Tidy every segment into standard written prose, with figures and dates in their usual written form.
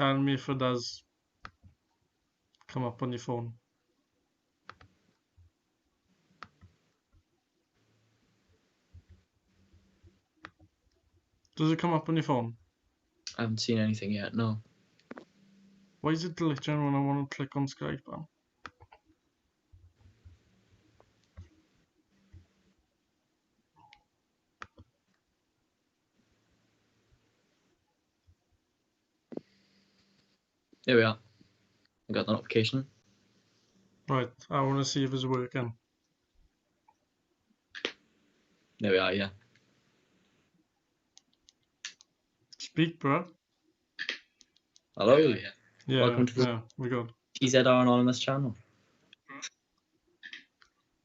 Tell me if it does come up on your phone. Does it come up on your phone? I haven't seen anything yet, no. Why is it glitching when I want to click on Skype? There we are. I got the notification. Right, I want to see if it's working. There we are, yeah. Speak, bro. Hello. Yeah, Welcome to the we got. TZR Anonymous channel.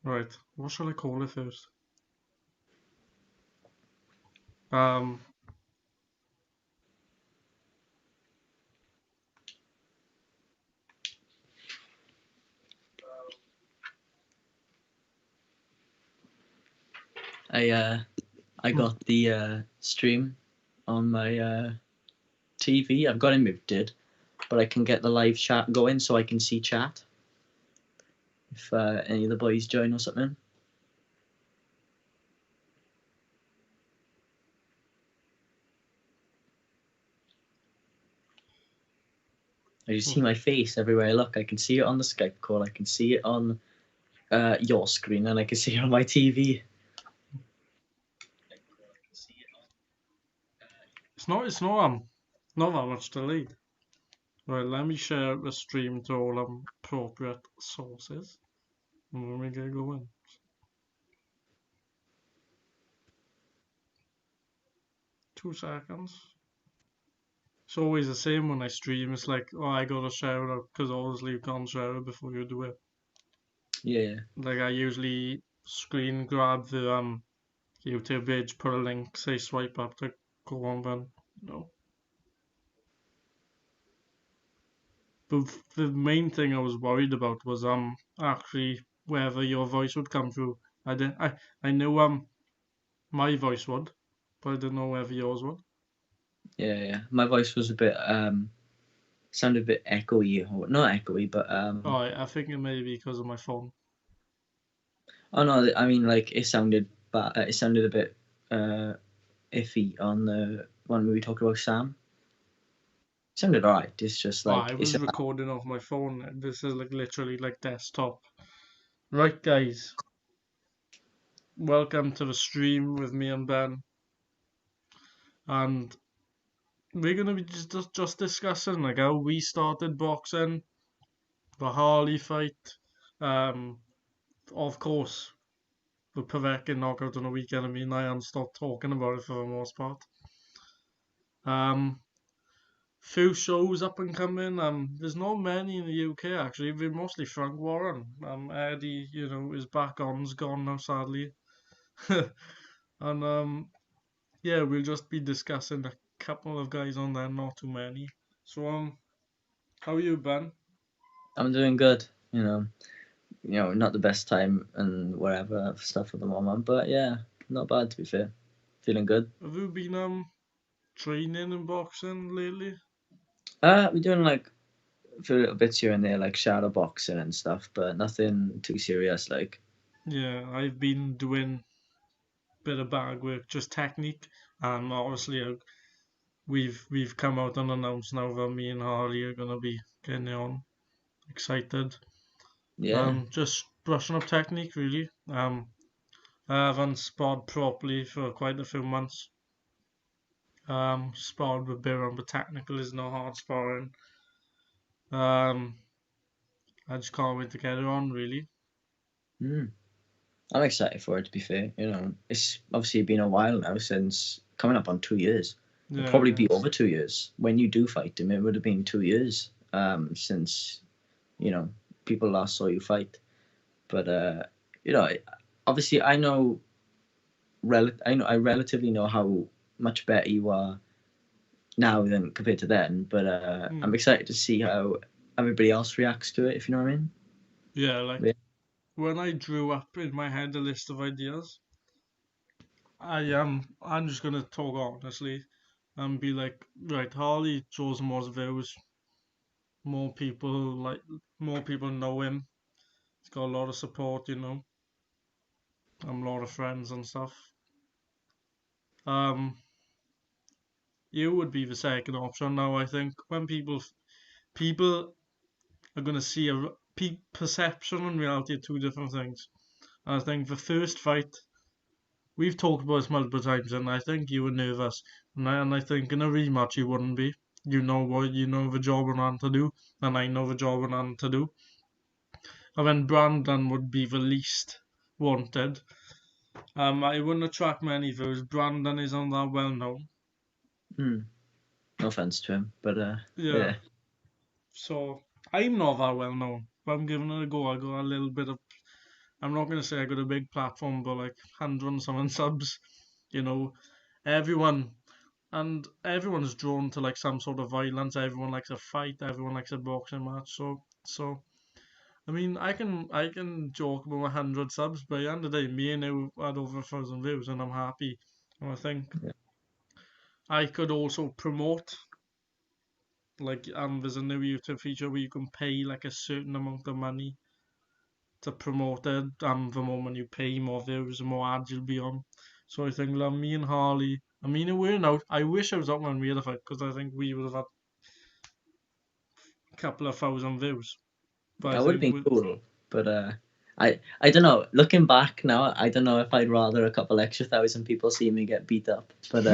Right, what shall I call it first? I got the stream on my TV. I've got it muted, but I can get the live chat going so I can see chat. If any of the boys join or something. You see my face everywhere I look. I can see it on the Skype call. I can see it on your screen, and I can see it on my TV. It's not that much delayed. Right, let me share the stream to all appropriate sources, and then we get going. Two seconds. It's always the same when I stream. It's like, oh, I gotta share it because obviously you can't share it before you do it. Yeah. Like I usually screen grab the YouTube page, put a link, say swipe up to go on, then no. But the main thing I was worried about was actually whether your voice would come through. I knew my voice would, but I didn't know whether yours would. Yeah. My voice was a bit sounded a bit echoey, or not echoey, but Oh, I think it may be because of my phone. Oh no, I mean like it sounded bad. It sounded a bit iffy on the one we talked about Sam. It sounded alright. It's just like I was recording off my phone. This is like literally like desktop. Right, guys. Welcome to the stream with me and Ben, and we're gonna be just discussing like how we started boxing, the Harley fight, of course, the Povetkin knockout on the weekend. I mean, I haven't stopped talking about it for the most part. Few shows up and coming. There's not many in the UK actually. They're mostly Frank Warren. Eddie, is back on's gone now sadly. And yeah, we'll just be discussing a couple of guys on there, not too many. So how are you, Ben? I'm doing good. Not the best time and whatever stuff at the moment, but yeah, not bad to be fair. Feeling good. Have you been training in boxing lately? We're doing like a few little bits here and there, like shadow boxing and stuff, but nothing too serious. Like Yeah, I've been doing a bit of bag work, just technique. Obviously, we've come out and announced now that me and Harley are gonna be getting on. Excited. yeah, Just brushing up technique really. I haven't sparred properly for quite a few months. Sparred with Biron, but technical is no hard sparring. I just can't wait to get it on really. I'm excited for it to be fair. It's obviously been a while now since coming up on 2 years. It'll probably be over 2 years when you do fight him. It would have been 2 years since people last saw you fight. But obviously I relatively know how much better you are now than compared to then. But I'm excited to see how everybody else reacts to it. If you know what I mean. Yeah, like when I drew up in my head a list of ideas, I'm just gonna talk honestly. and be like, right, Harley draws more views, more people more people know him. He's got a lot of support, and a lot of friends and stuff. Um, you would be the second option now. I think when people are gonna see perception and reality are two different things. And I think the first fight we've talked about this multiple times, and I think you were nervous, and I think in a rematch you wouldn't be. You know the job on hand to do, and I know the job on hand to do. And then Brandon would be the least wanted. I wouldn't attract many views. Brandon isn't that well known. No offense to him, but Yeah. yeah. So I'm not that well known. But I'm giving it a go. I got a little bit of. I'm not gonna say I got a big platform, but like 100 and subs. You know, everyone everyone's drawn to like some sort of violence. Everyone likes a fight. Everyone likes a boxing match. So I mean, I can joke about 100 subs, but at the end of the day, me and you had over 1,000 views, and I'm happy. And I think Yeah. I could also promote like there's a new YouTube feature where you can pay like a certain amount of money to promote it. The moment you pay, more views, the more ads you'll be on. So I think like me and Harley. I mean, we're out. I wish I was out when we had a fight because I think we would have had a couple of thousand views. But I That would have think been cool, but I don't know. Looking back now, I don't know if I'd rather a couple extra thousand people see me get beat up. But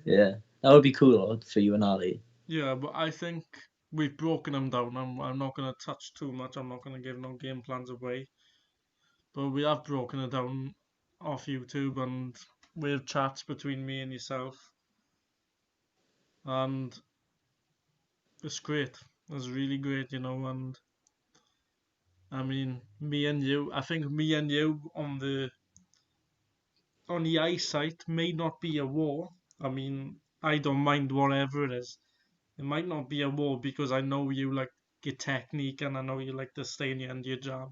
yeah, that would be cool for you and Ali. yeah, but I think we've broken them down. I'm not gonna touch too much. I'm not gonna give no game plans away. But we have broken it down off YouTube and we have chats between me and yourself, and it's great. It's really great, And I mean, me and you. I think me and you on the eyesight may not be a war. I mean, I don't mind whatever it is. It might not be a war because I know you like your technique and I know you like to stay in your end your jab.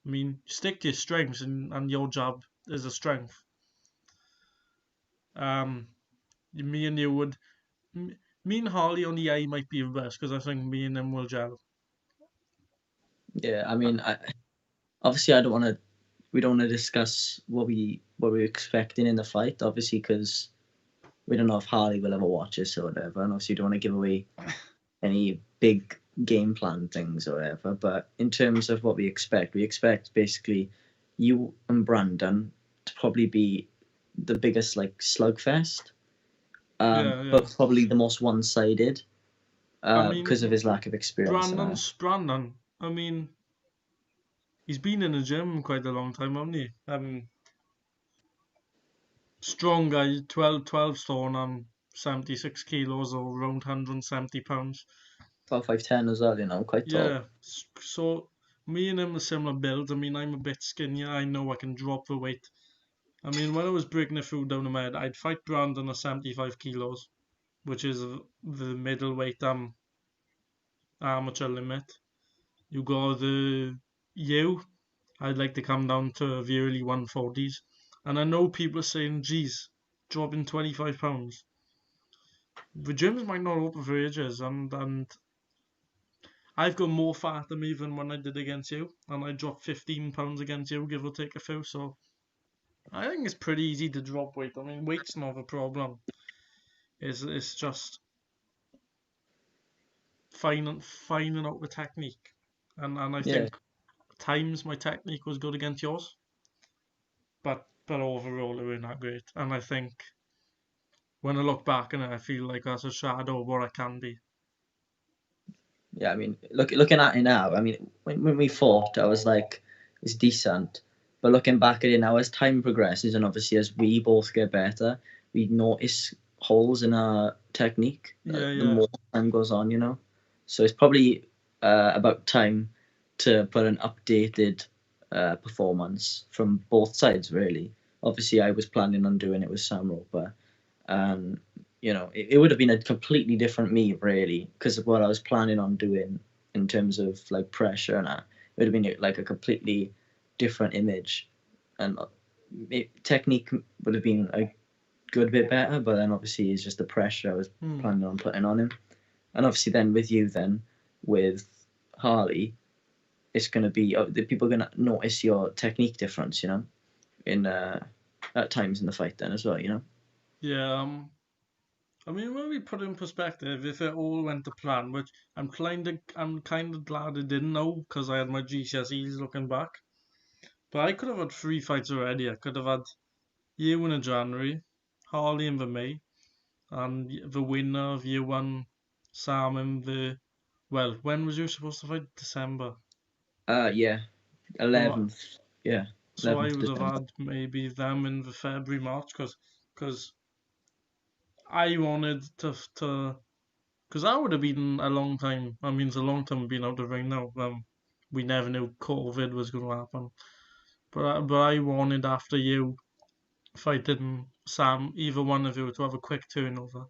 I mean, stick to your strengths and your jab is a strength. Um, me and you would, me and Harley on the eye might be the best because I think me and him will gel. Yeah, I mean, obviously I don't want to. We don't want to discuss what we're expecting in the fight, obviously, because we don't know if Harley will ever watch us or whatever, and obviously you don't want to give away any big game plan things or whatever. But in terms of what we expect basically you and Brandon to probably be the biggest like slugfest, Yeah, yeah. but probably the most one-sided I because of mean, his lack of experience and Brandon. I mean, he's been in the gym quite a long time, hasn't he? Strong guy, 12 stone and 76 kilos or around 170 pounds. 5'10" as well, quite tall. Yeah, so me and him are similar builds. I mean, I'm a bit skinnier. I know I can drop the weight. I mean, when I was breaking the food down the med, I'd fight Brandon at 75 kilos, which is the middleweight amateur limit. You go I'd like to come down to the early 140s. And I know people are saying, geez, dropping 25 pounds. The gyms might not open for ages, and I've got more fat than me than when I did against you, and I dropped 15 pounds against you, give or take a few. So I think it's pretty easy to drop weight. I mean, weight's not a problem. It's just finding out the technique, and I Yeah, think times my technique was good against yours, but overall it was not great. And I think when I look back on it, I feel like that's a shadow of what I can be. yeah. I mean, looking at it now, I mean, when we fought, I was like, it's decent. But looking back at it now, as time progresses, and obviously as we both get better, we notice holes in our technique Yeah, the yeah, more time goes on. So it's probably about time to put an updated performance from both sides, really. Obviously, I was planning on doing it with Samro, but um, it would have been a completely different me, really, because of what I was planning on doing in terms of like pressure and that. It would have been like a completely different image, and technique would have been good bit better, but then obviously it's just the pressure I was planning on putting on him. And obviously then with you then, with Harley, it's going to be, the people are going to notice your technique difference, you know, in at times in the fight then as well, you know. Yeah. I mean, when we put it in perspective, if it all went to plan, which I'm kind of glad it didn't know because I had my GCSEs looking back. But I could have had 3 fights already. I could have had year one in January, Harley in the May, and the winner of year one, Sam in the. Well, when was you supposed to fight? December. Yeah, So, 11th, yeah, so I 11th would have December. had maybe them in the February, March, because I wanted to because that would have been a long time. I mean, it's a long time being out of the ring now. We never knew COVID was going to happen. But I wanted after you fighting Sam, either one of you, to have a quick turnover.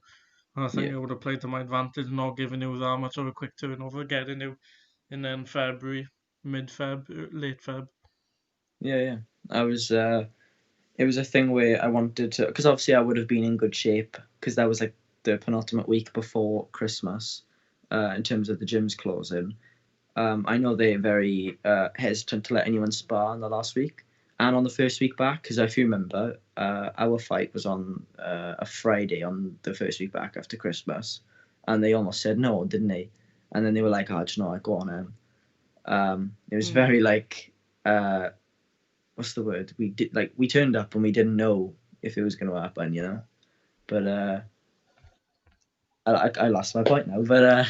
And I think Yeah, it would have played to my advantage, not giving you that much of a quick turnover, getting you in then February, mid Feb, late Feb. yeah. I was. It was a thing where I wanted to, because obviously I would have been in good shape because that was like the penultimate week before Christmas, in terms of the gyms closing. I know they're very hesitant to let anyone spar in the last week and on the first week back, because if you remember, our fight was on a Friday on the first week back after Christmas, and they almost said no, didn't they? And then they were like, "Oh, do you know, I go on." It was very like, what's the word? We turned up and we didn't know if it was going to happen, you know. But I lost my point now. But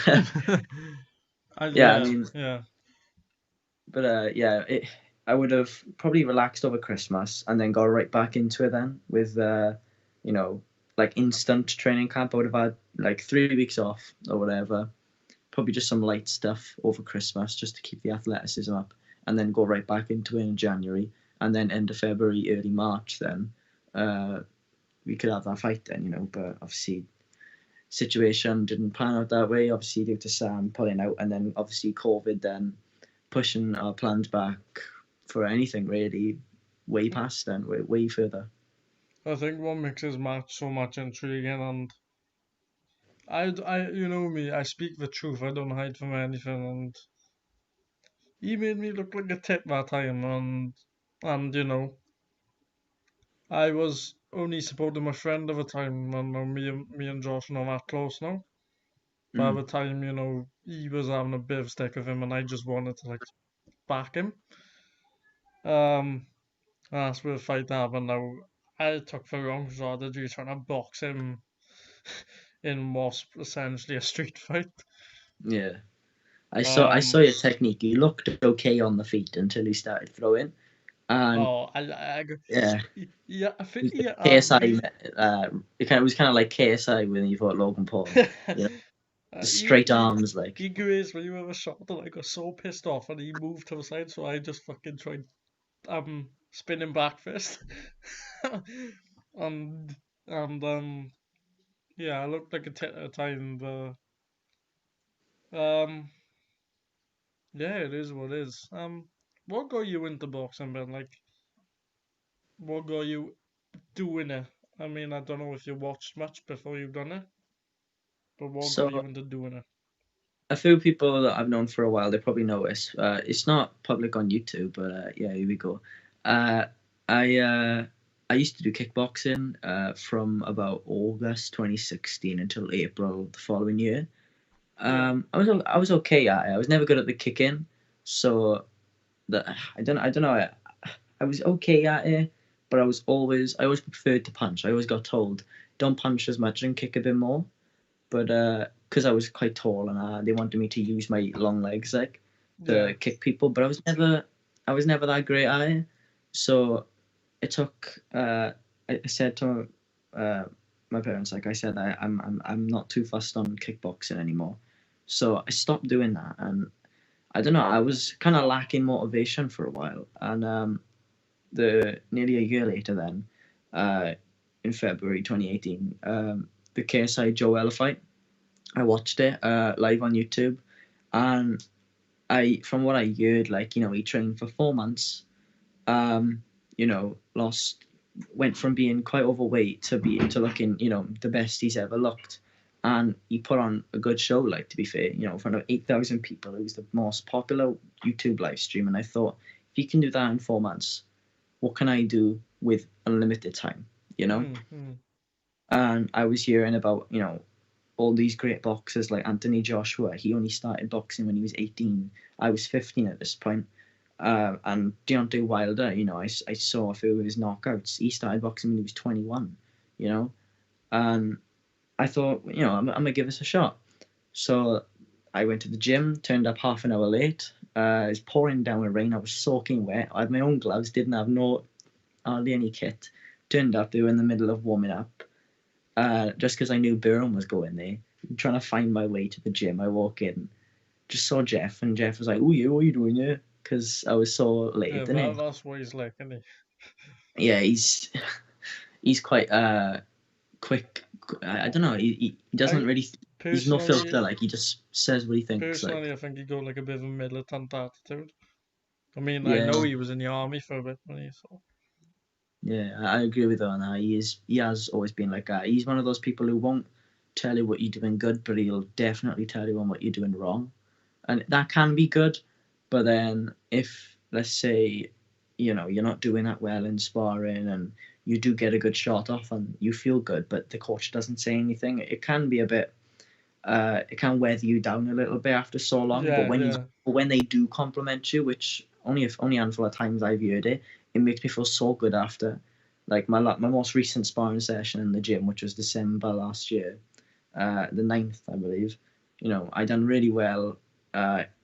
yeah, I Yeah, mean, yeah, but yeah, I would have probably relaxed over Christmas and then got right back into it then with you know, like instant training camp. I would have had like 3 weeks off or whatever. Probably just some light stuff over Christmas just to keep the athleticism up, and then go right back into it in January, and then end of February, early March. Then we could have that fight then, you know. But obviously, situation didn't pan out that way. Obviously, due to Sam pulling out, and then obviously COVID then pushing our plans back for anything really way past then, way further. I think what makes his match so much intriguing, and you know me, I speak the truth. I don't hide from anything, and he made me look like a tit that time, and I was only supporting my friend at the time, and me and Josh are not that close now. But Mm. at the time, he was having a bit of a stick with him, and I just wanted to like back him. Um, that's where the fight happened. Now I took the wrong strategy trying to box him in what's essentially a street fight. Yeah, I saw Um, your technique. You looked okay on the feet until you started throwing, and oh, I yeah, yeah, I it think was he like had KSI. me. It was kind of like KSI when you fought Logan Paul. You know, the he, straight he, arms, like. he grazed when you were shot, and I got so pissed off, and he moved to the side, so I just fucking tried spinning back fist, and yeah, I looked like a tit at a time, but um yeah, it is what it is. What got you into boxing, Ben? Like, what got you doing it? I mean, I don't know if you watched much before you've done it, but what got you So into doing it? a few people that I've known for a while, they probably know this. It's not public on YouTube, but yeah, here we go. Uh, I uh, I used to do kickboxing from about August 2016 until April the following year. Yeah, I was okay at it. I was never good at the kicking, so that I don't know. I was okay at it, but I always preferred to punch. I always got told don't punch as much and kick a bit more, but because I was quite tall and they wanted me to use my long legs like yeah, to kick people, but I was never that great at it. So it took. I said to my parents, like I said, I'm not too fussed on kickboxing anymore. So I stopped doing that, and I don't know. I was kind of lacking motivation for a while, and the nearly a year later, then, uh, in February 2018, the KSI Joella fight. I watched it live on YouTube, and from what I heard, like he trained for 4 months, lost went from being quite overweight to looking, the best he's ever looked. And he put on a good show, like, to be fair, in front of 8,000 people. It was the most popular YouTube live stream. And I thought, if he can do that in 4 months, what can I do with unlimited time, And I was hearing about, all these great boxers like Anthony Joshua. He only started boxing when he was 18. I was 15 at this point. And Deontay Wilder, I saw a few of his knockouts. He started boxing when he was 21, and I thought, I'm going to give this a shot. So I went to the gym, turned up half an hour late. It was pouring down with rain. I was soaking wet. I had my own gloves, didn't have hardly any kit. Turned up, they were in the middle of warming up. Just because I knew Byron was going there, trying to find my way to the gym. I walk in, just saw Jeff, and Jeff was like, "Oh, yeah, what are you doing here?" Because I was so late. Yeah, that's what he's like, isn't he? Yeah, he's quite quick. I don't know. He doesn't really. He's no filter. Like, he just says what he thinks. Personally, I think he got like a bit of a militant attitude. I mean, I know he was in the army for a bit when he saw. Yeah, I agree with you on that. He has always been like that. He's one of those people who won't tell you what you're doing good, but he'll definitely tell you on what you're doing wrong. And that can be good, but then if, let's say, you're not doing that well in sparring and you do get a good shot off and you feel good, but the coach doesn't say anything, it can be a bit, it can weather you down a little bit after so long. Yeah, but when they do compliment you, which only a handful of times I've heard it, it makes me feel so good after. Like my most recent sparring session in the gym, which was December last year, the 9th, I believe. I done really well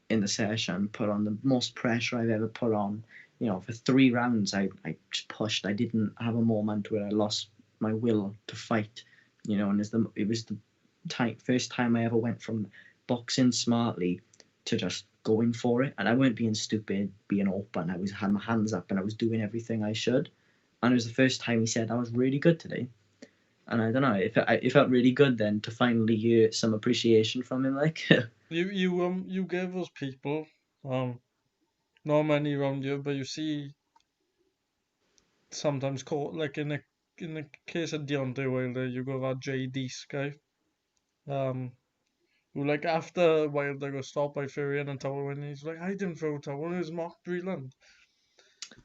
in the session, put on the most pressure I've ever put on. For 3 rounds, I just pushed. I didn't have a moment where I lost my will to fight. And it was the first time I ever went from boxing smartly to just going for it. And I weren't being stupid, being open. I had my hands up and I was doing everything I should. And it was the first time he said I was really good today. And I don't know, it felt really good then to finally hear some appreciation from him. Like, you gave those people, not many around you, but you see sometimes caught like in the case of Deontay Wilder, you got that JD guy, who, like, after Wilder got stopped by Fury and Towel, and he's like, I didn't throw a towel, it was Mark Breland.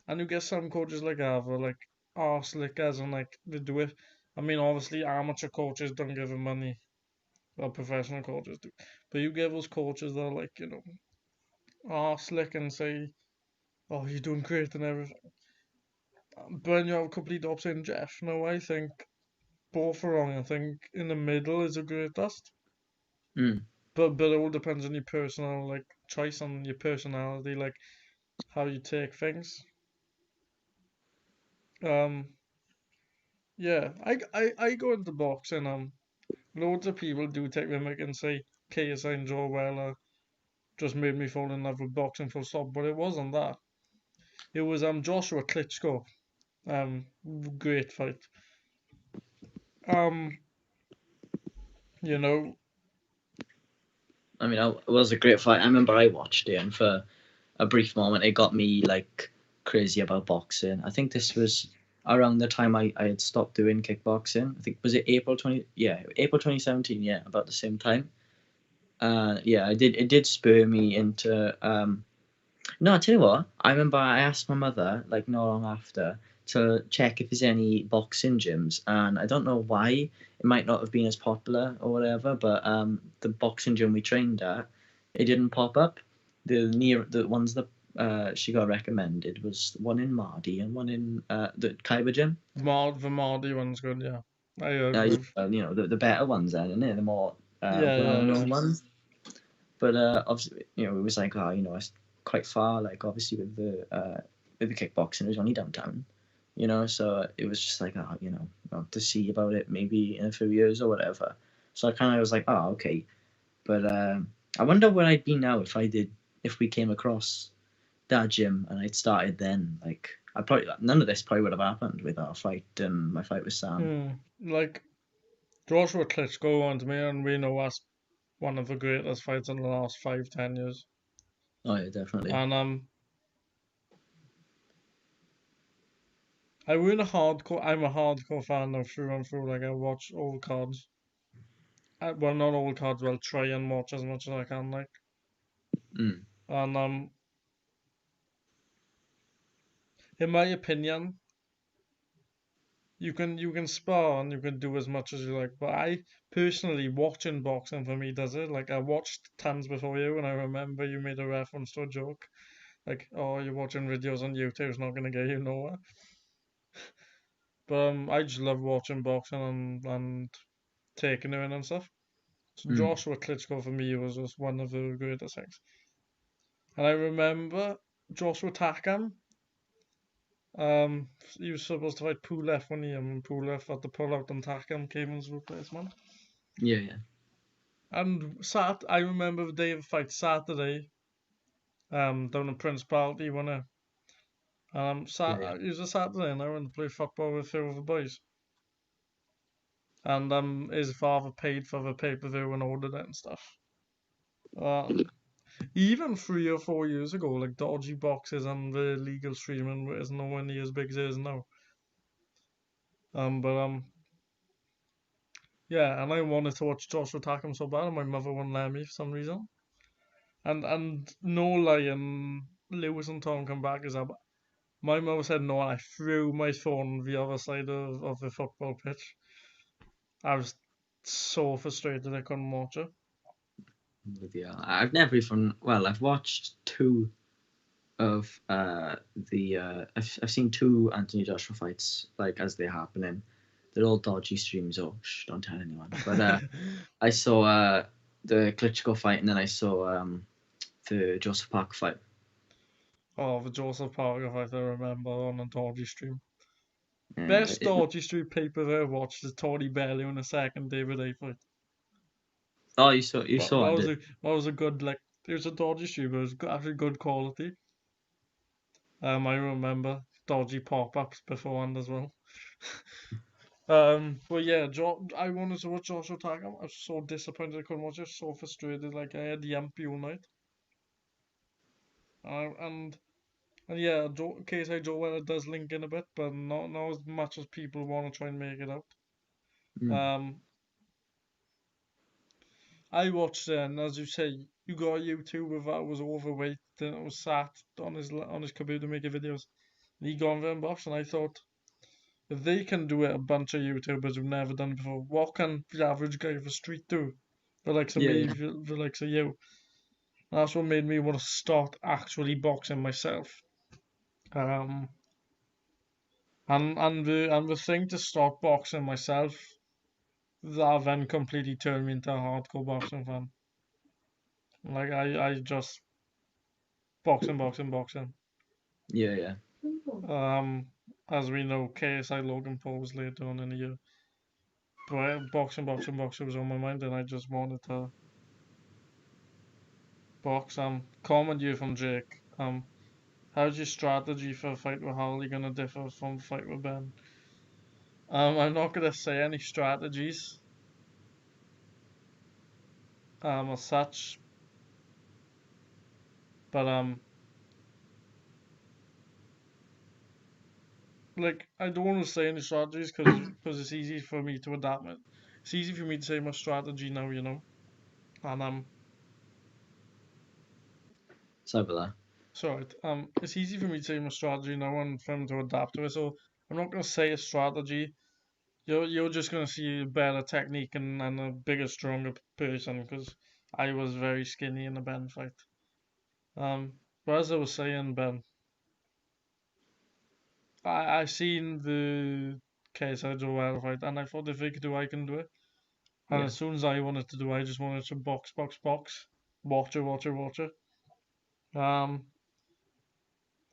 And you get some coaches like Ava, like arse lickers, and like they do it. I mean, obviously amateur coaches don't give him money, well, professional coaches do. But you get those coaches that are like, arse lick and say, "Oh, you're doing great" and everything. But you have a complete opposite in Jeff. No, I think both are wrong. I think in the middle is the greatest. But it all depends on your personal, like, choice, on your personality, like how you take things. Yeah, I go into boxing. Loads of people do take the mic and say KSI and Joe Weller just made me fall in love with boxing full stop, but it wasn't that. It was Joshua Klitschko. Great fight. Um, you know, I mean, it was a great fight. I remember I watched it, and for a brief moment, it got me like crazy about boxing. I think this was around the time I had stopped doing kickboxing. I think, was it April 2017? Yeah, about the same time. Yeah, it did spur me into. No, I tell you what. I remember I asked my mother, like, not long after, to check if there's any boxing gyms, and I don't know why. It might not have been as popular or whatever, but the boxing gym we trained at, it didn't pop up. The ones that she got recommended was one in Mardi and one in the Khyber gym. the Mardi one's good. Yeah, I Yeah, agree. the better ones then, isn't it? The more well-known ones. But obviously, it was like, it's quite far. Like, obviously with the kickboxing, it was only downtown. So it was just like, to see about it maybe in a few years or whatever. So I kind of was like, oh, okay. But I wonder where I'd be now if we came across that gym and I'd started then. Like, none of this probably would have happened with our fight and my fight with Sam. Like, Joshua Klitschko won to me, and we know that's one of the greatest fights in the last 5-10 years. Oh yeah, definitely. And I'm a hardcore fan now through and through. Like I watch all cards. Well, not all cards. Well, try and watch as much as I can. Like, Mm. and in my opinion, you can spar and you can do as much as you like. But I personally, watching boxing for me does it. Like I watched tons before you, and I remember you made a reference to a joke, like, "Oh, you're watching videos on YouTube. It's not gonna get you nowhere." But I just love watching boxing and taking it in and stuff. So Mm. Joshua Klitschko for me was just one of the greatest things. And I remember Joshua Takam. He was supposed to fight Pulev one year, and Pulev had to pull out and Takam came in as replacement. Yeah, yeah. And I remember the day of the fight, Saturday, down in Principality, when Yeah, yeah. it was a Saturday, and I went to play football with a few of the boys. And his father paid for the pay-per-view and ordered it and stuff. Even 3 or 4 years ago, like dodgy boxes and the legal streaming is nowhere near as big as it is now. But yeah, and I wanted to watch Joshua Takam so bad, and my mother wouldn't let me for some reason. And no lying, Lewis and Tom come back as up. My mother said no, and I threw my phone the other side of the football pitch. I was so frustrated I couldn't watch it. Yeah. I've never even. Well, I've watched two of I've seen two Anthony Joshua fights like as they're happening. They're all dodgy streams. Oh, don't tell anyone. But I saw the Klitschko fight, and then I saw the Joseph Parker fight. Oh, the Joseph Parker fight I remember on a dodgy stream. Yeah, Best dodgy stream paper I watched is Tony Bellew in the second David A fight. oh, you But saw it. that was a good, like, it was a dodgy stream, but it was actually good quality. I remember dodgy pop-ups beforehand as well. But yeah, I wanted to watch Joshua Takam. I was so disappointed I couldn't watch it. So frustrated, like I had the MP all night. And yeah, KSI Joe Weller does link in a bit, but not as much as people want to try and make it out. Mm. Um, I watched it, and as you say, you got a YouTuber that was overweight and was sat on his computer making videos. And he got in box, and I thought, if they can do it, a bunch of YouTubers who've never done it before, what can the average guy of the street do? The likes of Yeah, me, yeah, the likes of you. And that's what made me want to start actually boxing myself. Um, and the thing to start boxing myself, that then completely turned me into a hardcore boxing fan. Like I just boxing. yeah, yeah. As we know, KSI Logan Paul was later on in the year. But boxing was on my mind, and I just wanted to box. Comment you from Jake. How's your strategy for a fight with Harley gonna differ from the fight with Ben? I'm not gonna say any strategies. As such, but like I don't want to say any strategies because it's easy for me to adapt it. It's easy for me to say my strategy now, and Sorry about that. sorry, it's easy for me to say my strategy now and for him to adapt to it. So I'm not gonna say a strategy. You're just gonna see a better technique and a bigger, stronger person because I was very skinny in the Ben fight. But as I was saying, Ben, I seen the KSI Joel fight and I thought if they could do, I can do it. And Yeah. as soon as I wanted to do, I just wanted to box, watch it. Um,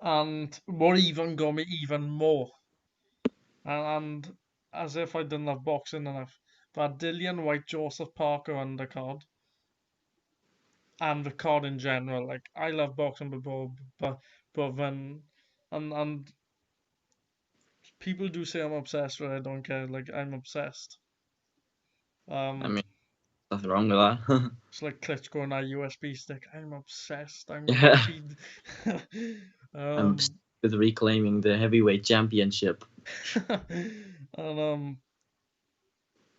and what even got me even more, and as if I didn't love boxing enough, that Dillian White Joseph Parker undercard and the card in general. Like I love boxing but when and people do say I'm obsessed with it, I don't care. Like I'm obsessed. I Um, mean, nothing wrong with that. it's like Klitschko and a USB stick. I'm obsessed. I'm Yeah. addicted. I'm um, with reclaiming the heavyweight championship. And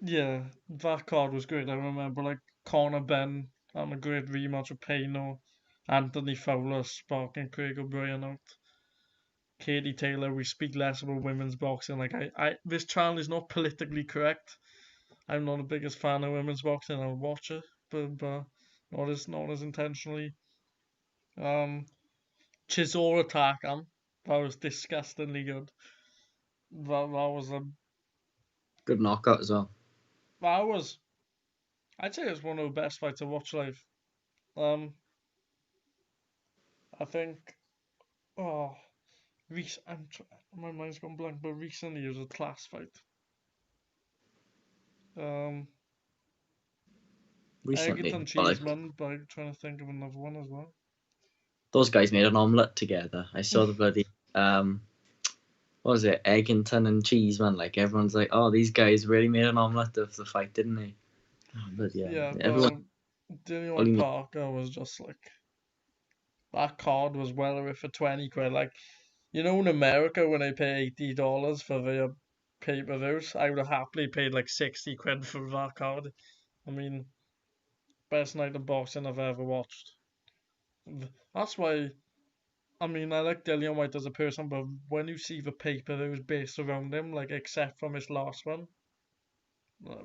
yeah, that card was great. I remember like Conor Ben and a great rematch with Payno, Anthony Fowler sparking Craig O'Brien out. Katie Taylor, we speak less about women's boxing. Like this channel is not politically correct. I'm not the biggest fan of women's boxing. I'll watch it, but not as intentionally. Um, Chisora Tarkan, that was disgustingly good. That was a Good knockout as well. that was I'd say it's one of the best fights I watched live. Um, I think oh, my mind's gone blank, but recently it was a class fight. Um, Recently, Egerton but like Cheeseman, but I'm trying to think of another one as well. those guys made an omelette together. I saw the bloody what was it, Eggington and Cheeseman? Like everyone's like, oh, these guys really made an omelette of the fight, didn't they? Oh, but yeah, Yeah, everyone but Dillian White only Parker was just like that card was well worth for 20 quid. Like, in America when they pay $80 for their pay-per-views, I would have happily paid like 60 quid for that card. I mean, best night of boxing I've ever watched. That's why, I mean, I like Dillian White as a person, but when you see the pay-per-views based around him, like except from his last one,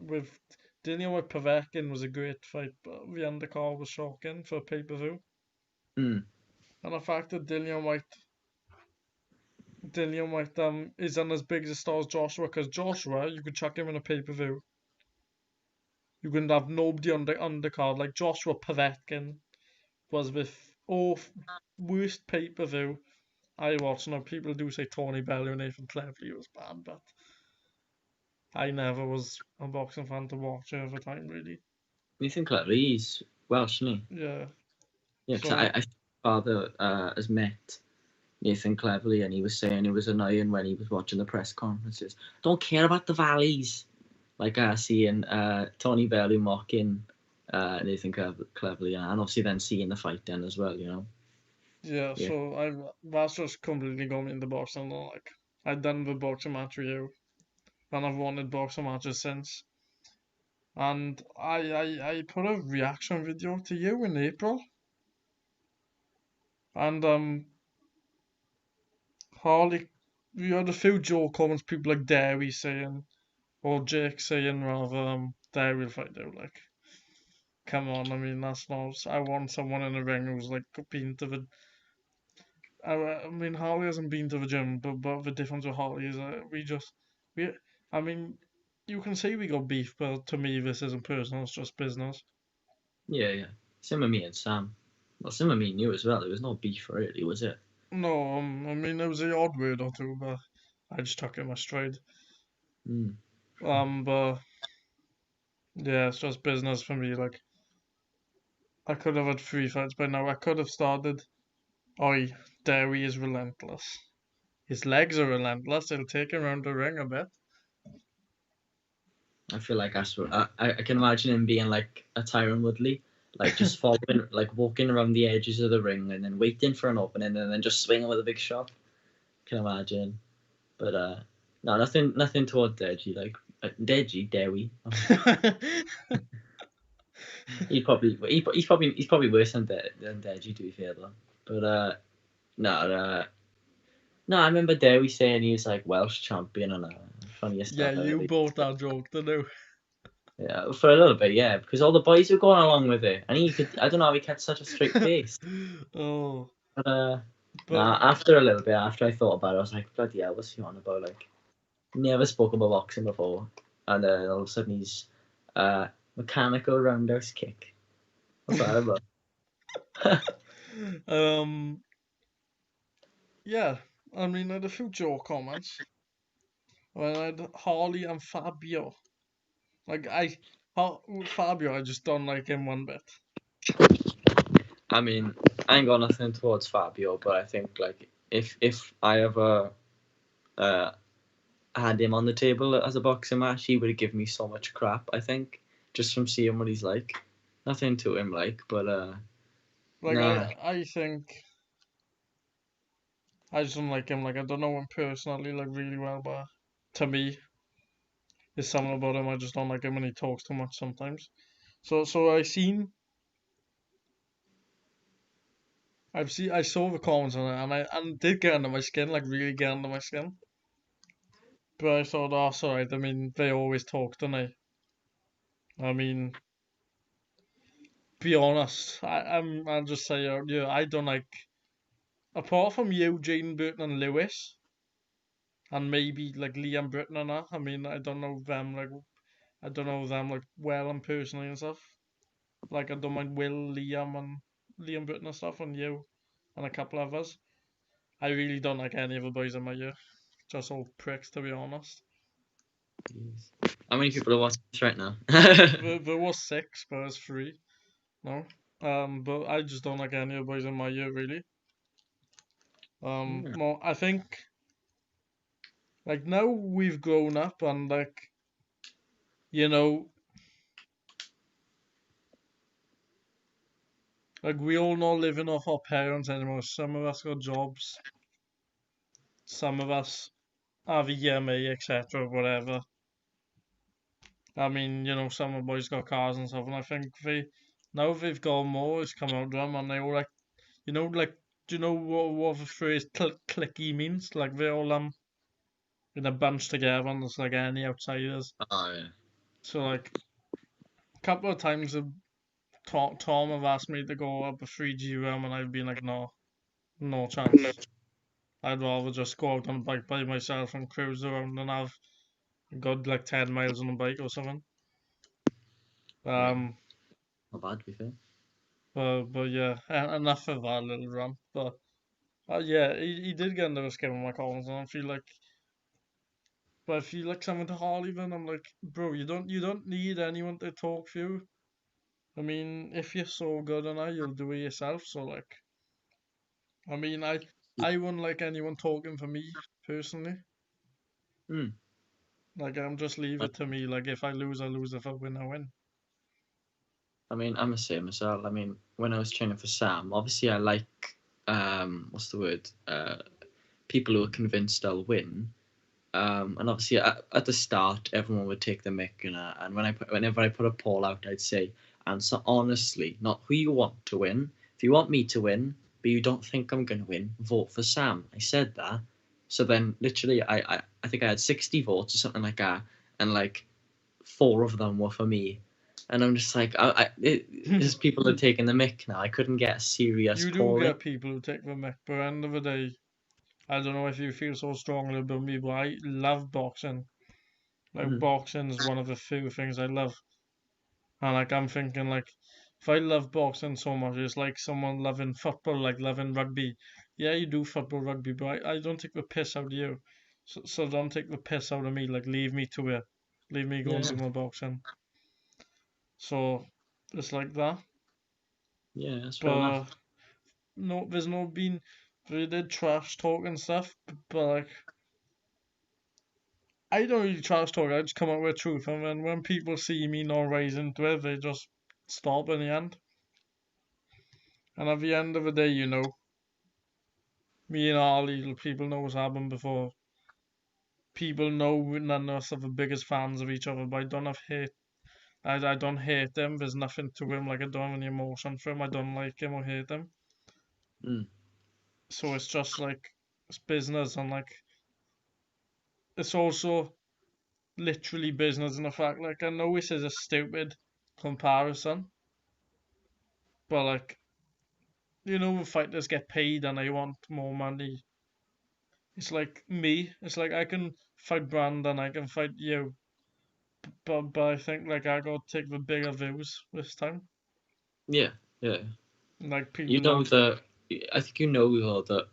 with Dillian White Povetkin was a great fight, but the undercard was shocking for pay-per-view. mm, And the fact that Dillian White isn't as big a star as Joshua, because Joshua, you could chuck him in a pay per view. You couldn't have nobody on the undercard. Like Joshua Povetkin was with worst pay per view I watched. Now people do say Tony Bellew and Nathan Cleverly was bad, but I never was a boxing fan to watch over time really. Nathan Cleverly, he's Welsh, isn't he? Yeah. Yeah, because So I father has met Nathan Cleverly, and he was saying it was annoying when he was watching the press conferences. Don't care about the valleys. Like seeing Tony Bellew mocking Nathan Cleverly, and obviously then seeing the fight then as well, yeah, Yeah. so that's just completely got me into boxing. Like I've done the boxing match review, and I've wanted boxing matches since. And I put a reaction video to you in April, and Harley, we had a few joke comments, people like Derry saying, or Jake saying rather, Derry will fight out. Like, come on, I mean that's not. I want someone in the ring who's like been to the. I mean Harley hasn't been to the gym, but the difference with Harley is we. I mean, you can say we got beef, but to me this isn't personal. It's just business. Yeah. Same with me and Sam. Well, same with me and you as well. There was no beef really, was it? No, I mean there was a odd word or two, but I just took it in my stride. Mm. But yeah, it's just business for me. Like I could have had 3 fights by now. I could have started. Oi, Derry is relentless. His legs are relentless. He'll take him around the ring a bit. I feel like that's what I can imagine him being like a Tyron Woodley, like just following, like walking around the edges of the ring and then waiting for an opening and then just swinging with a big shot. Can imagine, but no, nothing toward Deji. Like Deji, Dewi. He's probably worse than Deji, to be fair though. But no, no, I remember Dewi saying he was like Welsh champion and funniest Yeah, stuff you ever. bought that joke, didn't you? Yeah, for a little bit, yeah, because all the boys were going along with it, and he could. I don't know how he kept such a straight face. Oh, But but nah, after a little bit, after I thought about it, I was like, bloody hell, what's he on about? Like, never spoke about boxing before, and all of a sudden he's mechanical roundhouse kick. What's that about? um, yeah. I mean, I had a few joke comments when I had Harley and Fabio. Like Fabio, I just don't like him one bit. I mean, I ain't got nothing towards Fabio, but I think like if I ever uh, had him on the table as a boxing match, he would have given me so much crap. I think just from seeing what he's like, nothing to him like, but Like nah, I think I just don't like him. Like I don't know him personally like really well, but to me, there's something about him I just don't like him when he talks too much sometimes. So I saw the comments on it, and I did get under my skin, like really get under my skin. But I thought, oh, it's alright. I mean, they always talk, don't they? I mean, be honest. I'll just say, yeah, I don't like, apart from Eugene Burton and Lewis, and maybe like Liam Britton and that. I mean, I don't know them like I don't know them like well and personally and stuff. Like I don't mind Liam and Liam Britton and stuff, and you and a couple of others. I really don't like any of the boys in my year. Just all pricks, to be honest. Jeez. How many people are watching this right now? There was six, but it's three. No. But I just don't like any of the boys in my year really. Yeah. Well, I think like now we've grown up and like you know like we all not living off our parents anymore. Some of us got jobs. Some of us have EMA, etc. Whatever. I mean, some of the boys got cars and stuff, and I think now they've got more. It's come out to them, and they all like like do you know what the phrase clicky means? Like they all in a bunch together, and there's like any outsiders. Oh yeah. So like a couple of times, Tom have asked me to go up a 3G room, and I've been like, no, no chance. I'd rather just go out on a bike by myself and cruise around and have got like 10 miles on a bike or something. Yeah. Um, Not bad to be fair. but yeah, enough of that little rant. But yeah, he did get into a skin with my comments, and but I feel like someone to Harley, then I'm like, bro, you don't need anyone to talk for you. I mean, if you're so good and you'll do it yourself. So like, I mean, I wouldn't like anyone talking for me personally. Hmm. Like, I'm just leave it to me. Like, if I lose, I lose. If I win, I win. I mean, I'm the same as well. I mean, when I was training for Sam, obviously I like what's the word? People who are convinced I'll win. And obviously at the start, everyone would take the mick, and whenever I put a poll out, I'd say, answer honestly, not who you want to win. If you want me to win, but you don't think I'm gonna win, vote for Sam. I said that. So then, literally, I think I had 60 votes or something like that, and like 4 of them were for me. And I'm just like, there's people are taking the mick now. I couldn't get a serious You do call in. get people who take the mick, but at the end of the day, I don't know if you feel so strongly about me, but I love boxing. Like, Mm, boxing is one of the few things I love. And like, I'm thinking, like, if I love boxing so much, it's like someone loving football, like loving rugby. Yeah, you do football, rugby, but I don't take the piss out of you. So don't take the piss out of me. Like, leave me to it. Leave me go and yeah, do my boxing. So it's like that. yeah, that's fair enough. But no, there's no been. They did trash talk and stuff, but like, I don't really trash talk. I just come up with truth, and then when people see me not rising to it, they just stop in the end. And at the end of the day, me and Ali, people know what's happened before. People know none of us are the biggest fans of each other, but I don't have hate. I don't hate them. There's nothing to him. Like I don't have any emotion for him. I don't like him or hate him. Mm, So it's just like it's business, and like it's also literally business in the fact. Like I know this is a stupid comparison, but like fighters get paid and they want more money. It's like me. It's like I can fight Brandon, I can fight you, but I think like I gotta take the bigger views this time. yeah, yeah. Like You people know not. that I think you know though that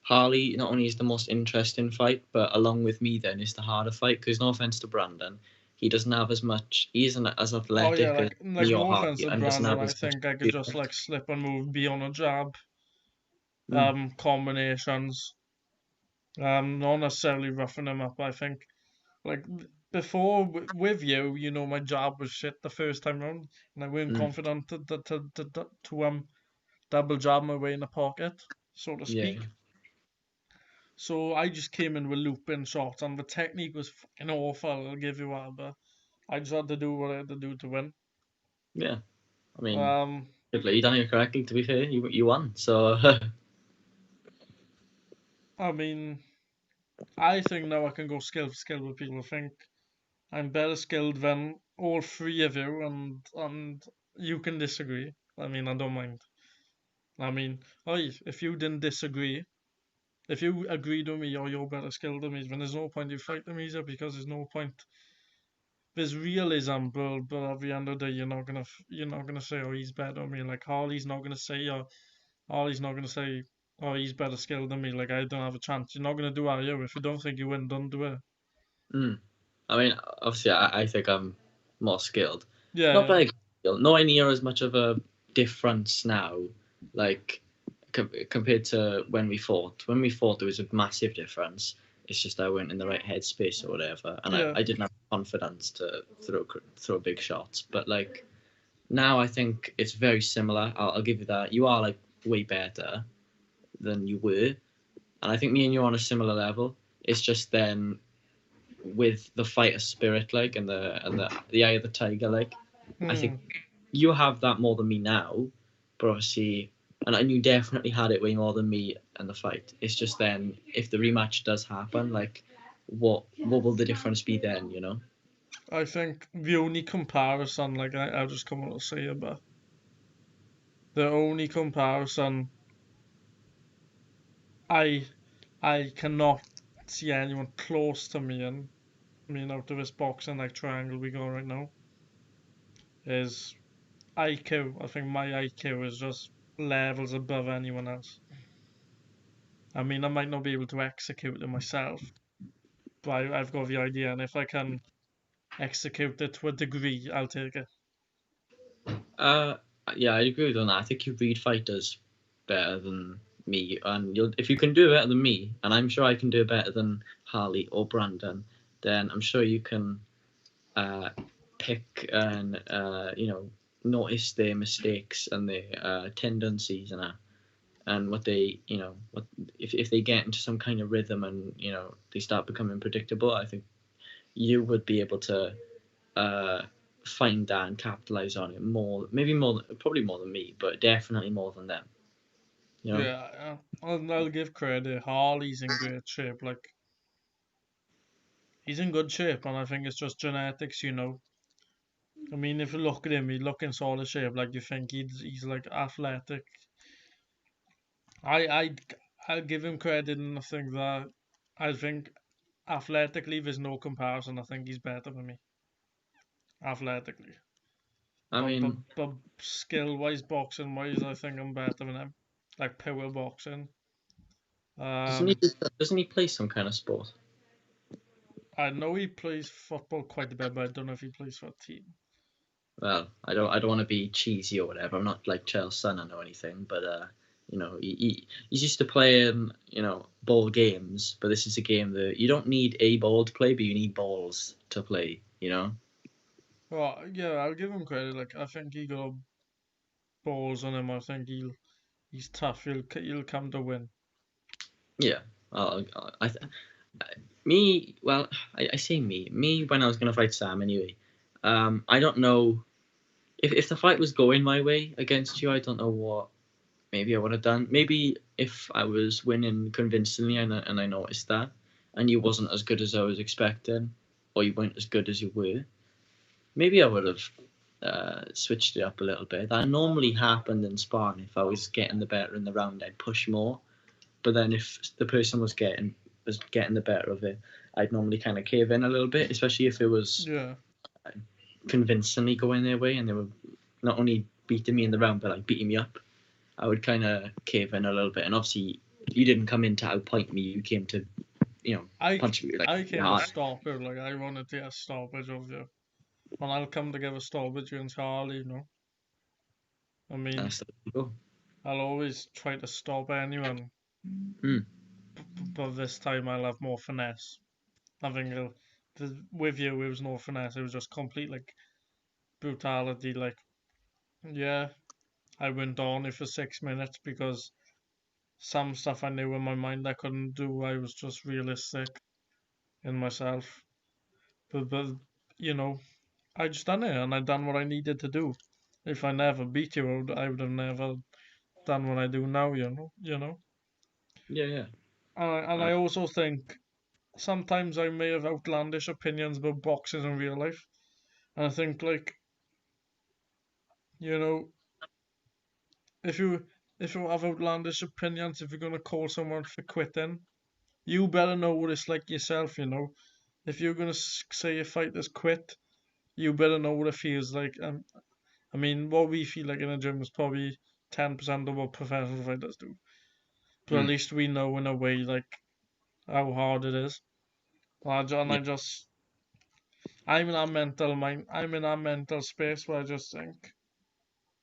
Harley not only is the most interesting fight, but along with me then is the harder fight. Because no offense to Brandon, he doesn't have as much. He isn't as Oh yeah, athletic as like me or no offense Harley, to and doesn't Brandon. have I as much think I could just experience. like slip and move, be on a jab, Mm, combinations. Not necessarily roughing him up. I think like before with you, my jab was shit the first time round, and I weren't mm, confident to double jab my way in the pocket, so to yeah, speak. So I just came in with looping shots, and the technique was fucking awful. I'll give you that, but I just had to do what I had to do to win. Yeah, I mean, Um, you done it correctly. To be fair, you won. So I mean, I think now I can go skill for skill with people. I think I'm better skilled than all three of you, and you can disagree. I mean, I don't mind. I mean, if you didn't disagree, if you agreed with me or you're better skilled than me, then there's no point you fighting me either, because there's no point. There's realism, but at the end of the day, you're not gonna say, oh, he's better than me. Like Harley's not gonna say, or Harley's not gonna say, oh, he's better skilled than me. Like I don't have a chance. You're not gonna do that, you. If you don't think you win, don't do it. mm. I mean, obviously, I think I'm more skilled. Not Yeah, very skilled. Nowhere near as much of a difference now, like compared to when we fought. When we fought, there was a massive difference. It's just I went in the right headspace or whatever, and yeah. I didn't have confidence to throw big shots. But like now, I think it's very similar. I'll give you that. You are like way better than you were, and I think me and you are on a similar level. It's just then with the fighter spirit, like, and the eye of the tiger, like, I Hmm. think you have that more than me now, but obviously, and you definitely had it way more than me in the fight. It's just then if the rematch does happen, like, what will the difference be then? You know? I think the only comparison, like I'll just come out and say it, but the only comparison I I cannot see anyone close to me, and I mean out of this boxing like triangle we go right now, is IQ. I think my IQ is just levels above anyone else. I mean, I might not be able to execute it myself, but I've got the idea, and if I can execute it to a degree, I'll take it. Uh, yeah, I agree with you on that. I think you read fighters better than me, and if you can do it better than me, and I'm sure I can do it better than Harley or Brandon, then I'm sure you can uh, pick and notice their mistakes and their tendencies and what they what if they get into some kind of rhythm and they start becoming predictable. I think you would be able to uh, find that and capitalize on it more, maybe probably more than me, but definitely more than them. You know. Yeah, I'll give credit. Harley's in great shape. Like he's in good shape, and I think it's just genetics. I mean, if you look at him, he look in sort of shape. Like you think he's like athletic. I I I'll give him credit, and I think that I think athletically there's no comparison. I think he's better than me athletically, I mean, but skill wise, boxing wise, I think I'm better than him. Like power boxing. doesn't he Um, doesn't he play some kind of sport? I know he plays football quite a bit, but I don't know if he plays for a team. Well, I don't want to be cheesy or whatever. I'm not like Charles Son or anything, but he's used to playing ball games, but this is a game that you don't need a ball to play, but you need balls to play. You know. Well, yeah, I'll give him credit. Like I think he got balls on him. I think he's tough. He'll come to win. Yeah. Well, me. Well, I say me when I was gonna fight Sam anyway. I don't know if the fight was going my way against you. I don't know what maybe I would have done. Maybe if I was winning convincingly and I noticed that, and you wasn't as good as I was expecting, or you weren't as good as you were, maybe I would have switched it up a little bit. That normally happened in sparring. If I was getting the better in the round, I'd push more. But then if the person was getting the better of it, I'd normally kind of cave in a little bit, especially if it was Yeah, convincingly going their way and they were not only beating me in the round but like beating me up. I would kind of cave in a little bit. And obviously, you didn't come in to outpoint me. You came to, I punch me like I came to hard. stop it. Like I wanted to get a stoppage of you, and I'll come to give a stoppage against Harley. I mean, That's the go. I'll always try to stop anyone, Mm. but this time I'll have more finesse. I think with you it was no finesse. It was just complete like brutality. Like yeah, I went on it for 6 minutes because some stuff I knew in my mind I couldn't do. I was just realistic in myself. But you know, I just done it and I done what I needed to do. If I never beat you, I would have never done what I do now. You know. Yeah. And I Uh, also think sometimes I may have outlandish opinions about boxing in real life. And I think like you know if you if you have outlandish opinions, if you're gonna call someone for quitting, you better know what it's like yourself. If you're gonna say a fighter's quit, you better know what it feels like. I mean, what we feel like in a gym is probably 10% of what professional fighters do. But at mm, least we know in a way like how hard it is. And yeah, I just I'm in that mental mind. I'm in that mental space where I just think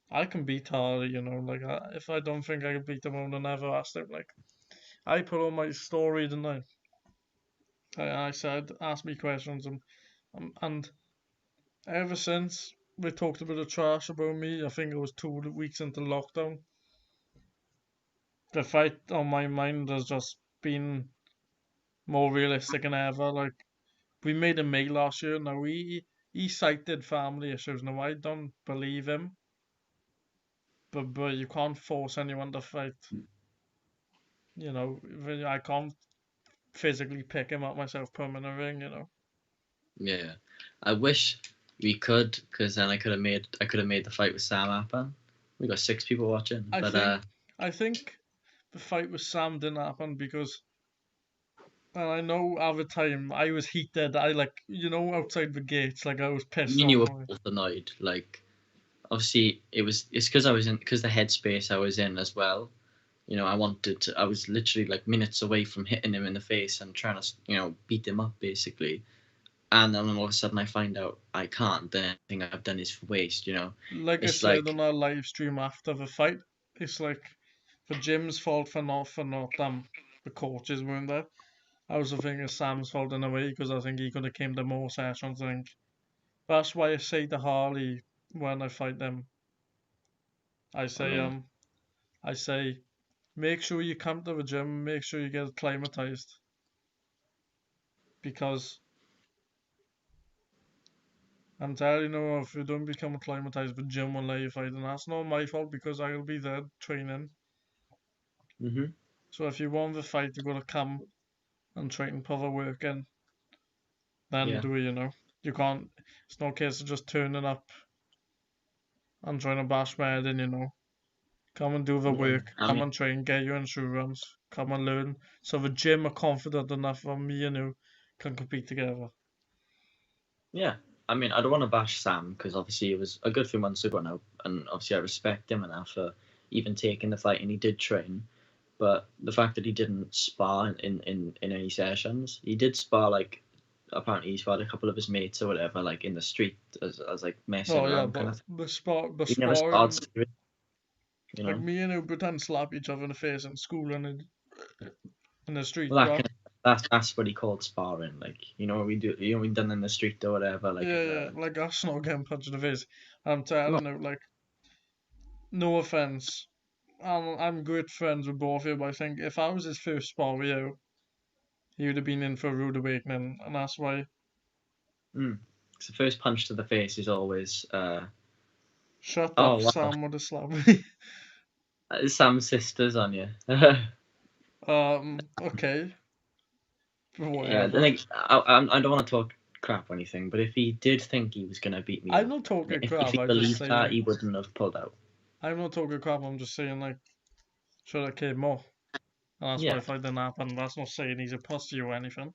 I can beat Harley. Like if I don't think I can beat him, I would have never asked him. Like I put on my story, didn't I? I said, ask me questions, and ever since we talked a bit of trash about me, I think it was 2 weeks into lockdown. The fight on my mind has just been more realistic than ever. Like we made a mate last year. Now he cited family issues. Now I don't believe him, but you can't force anyone to fight. I can't physically pick him up myself, put him in a ring. yeah. I wish we could, because then I could have made the fight with Sam happen. We got 6 people watching, I but think I think the fight with Sam didn't happen because. And I know at the time I was heated. I outside the gates, like I was me pissed and you were off. both annoyed. Like, obviously, it's because I was because the headspace I was in as well. I was literally like minutes away from hitting him in the face and trying to, beat him up basically. And then all of a sudden I find out I can't, then everything I've done is for waste. Like I It's said like, on our live stream after the fight, it's like for Jim's fault for not the coaches weren't there. I also think it's Sam's fault in a way because I think he could have came to more sessions. I think that's why I say to Harley when I fight them, I I say know. I say make sure you come to the gym, make sure you get acclimatized because I'm telling you, if you don't become acclimatized with gym one life fight, then that's not my fault because I'll be there training. Mhm. So if you want the fight, you gotta come and try and put the work in. Then Yeah. do it, You can't. It's no case of just turning up and trying to bash my head in. Come and do the Yeah. work. I Come mean, and train, get your insurance. Come and learn. So the gym are confident enough that me and you can compete together. yeah. I mean, I don't want to bash Sam because obviously it was a good few months ago now, and obviously I respect him enough for even taking the fight, and he did train. But the fact that he didn't spar in any sessions, he did spar like apparently he sparred a couple of his mates or whatever, like in the street as like messing Oh yeah, around kind but of thing. the He never sparred sparring, serious, you like know. me and you pretend slap each other in the face in school and in the street, Well, that right? kind of that's what he called sparring. Like we do, we done in the street or whatever. Like Yeah, if yeah. Like that's not getting punched in the face. I'm no, telling you, like, no offense. I'm good friends with both of you, but I think if I was his first spar with you, he would have been in for a rude awakening, and that's why. mm, the first punch to the face is always Shut oh up, wow, Sam would have slapped me. Sam's sister's on you. Okay, Yeah, I whatever. think I don't want to talk crap or anything, but if he did think he was gonna beat me I'm up, not talking if crap. he I just believed that, saying. he wouldn't have pulled out. I'm not talking crap. I'm just saying like, should I care more? And that's why Yeah. if I didn't happen, that's not saying he's a pussy or anything.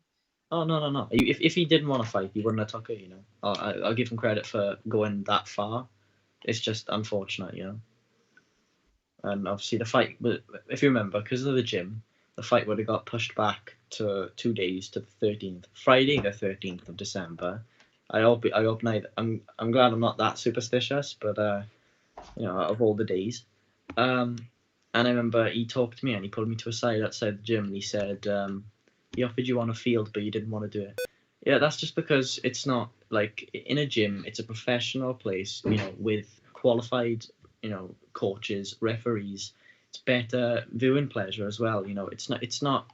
Oh no. If he didn't want to fight, he wouldn't have took it. I'll give him credit for going that far. It's just unfortunate. And obviously the fight, if you remember, because of the gym, the fight would have got pushed back to 2 days to the 13th, Friday the 13th of December. I hope neither. I'm glad I'm not that superstitious, but out of all the days, um, and I remember he talked to me and he pulled me to a side outside the gym and he said he offered you on a field, but you didn't want to do it. Yeah, that's just because it's not like in a gym. It's a professional place, with qualified, coaches, referees. it's better viewing pleasure as well. You know, it's not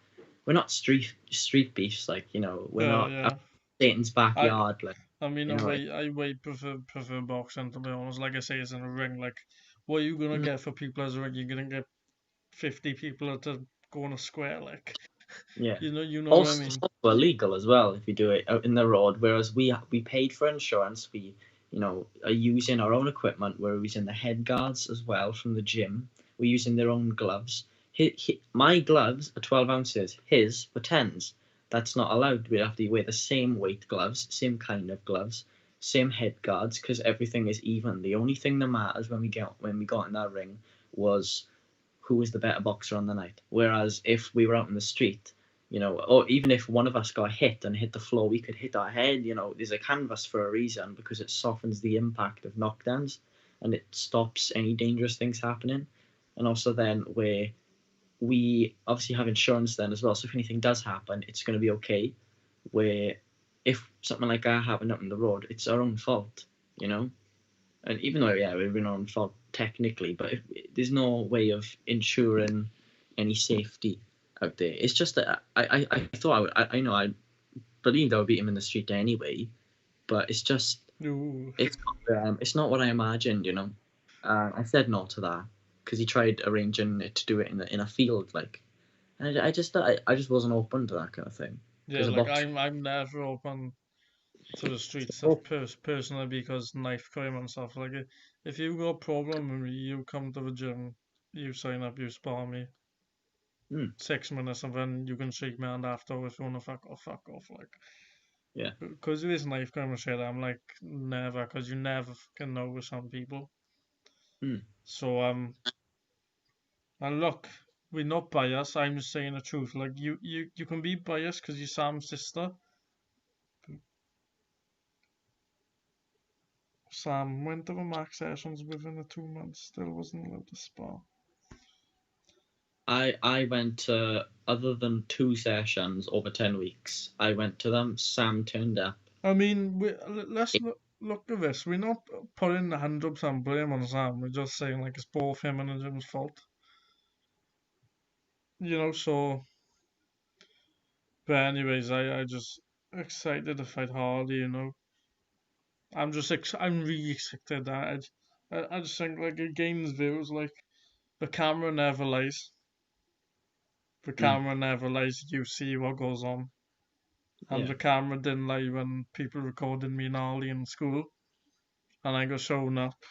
we're not street beefs, like, you know, we're Yeah, not yeah. Satan's I backyard, like, I mean, you know. I way prefer boxing, to be honest. Like I say, it's in a ring. Like, what are you gonna Mm, get for people as a ring? You're gonna get 50 people to go on a square. Like, yeah. you know what I Also, it's mean? also illegal as well if you do it out in the road. Whereas we paid for insurance, we, you know, are using our own equipment. We're using the head guards as well from the gym. We're using their own gloves. My gloves are 12 ounces. His were 10s. That's not allowed. We have to wear the same weight gloves, same kind of gloves, same head guards, because everything is even. The only thing that matters when we got in that ring was who was the better boxer on the night. Whereas if we were out in the street, you know, or even if one of us got hit and hit the floor, we could hit our head. You know, there's a canvas for a reason, because it softens the impact of knockdowns and it stops any dangerous things happening. And also then where we obviously have insurance then as well, so if anything does happen, it's going to be okay. Where if something like that happened up on the road, it's our own fault, you know. And even though, yeah, we've been on fault technically, but there's no way of ensuring any safety out there. It's just that I thought I know I believed I would beat him in the street anyway, but it's just Ooh. it's not what I imagined, you know. I said no to that because he tried arranging it to do it in a field, like, and I just wasn't open to that kind of thing Yeah, because a like box. I'm never open to the street stuff Oh, personally because knife crime and stuff. Like, if you got a problem with me, you come to the gym, you sign up, you spar me. mm, 6 minutes and then you can shake my hand after if you wanna fuck off. Like, yeah, because of this knife crime and shit, I'm like, never, because you never can know with some people. mm. So, and look, we're not biased. I'm just saying the truth. Like, you can be biased because you're Sam's sister. Sam went to the max sessions within the 2 months, still wasn't allowed to spar. I went to, other than two sessions over 10 weeks, I went to them. Sam turned up. I mean, let's look at this. We're not putting 100% blame on Sam. We're just saying like it's both him and Jim's fault. So. But anyways, I just excited to fight Harley. I'm really excited. I just think like it gains views. Like the camera never lies. The Mm, camera never lies. You see what goes on. And yeah, the camera didn't lie when people recorded me and Harley in school, and I got shown up.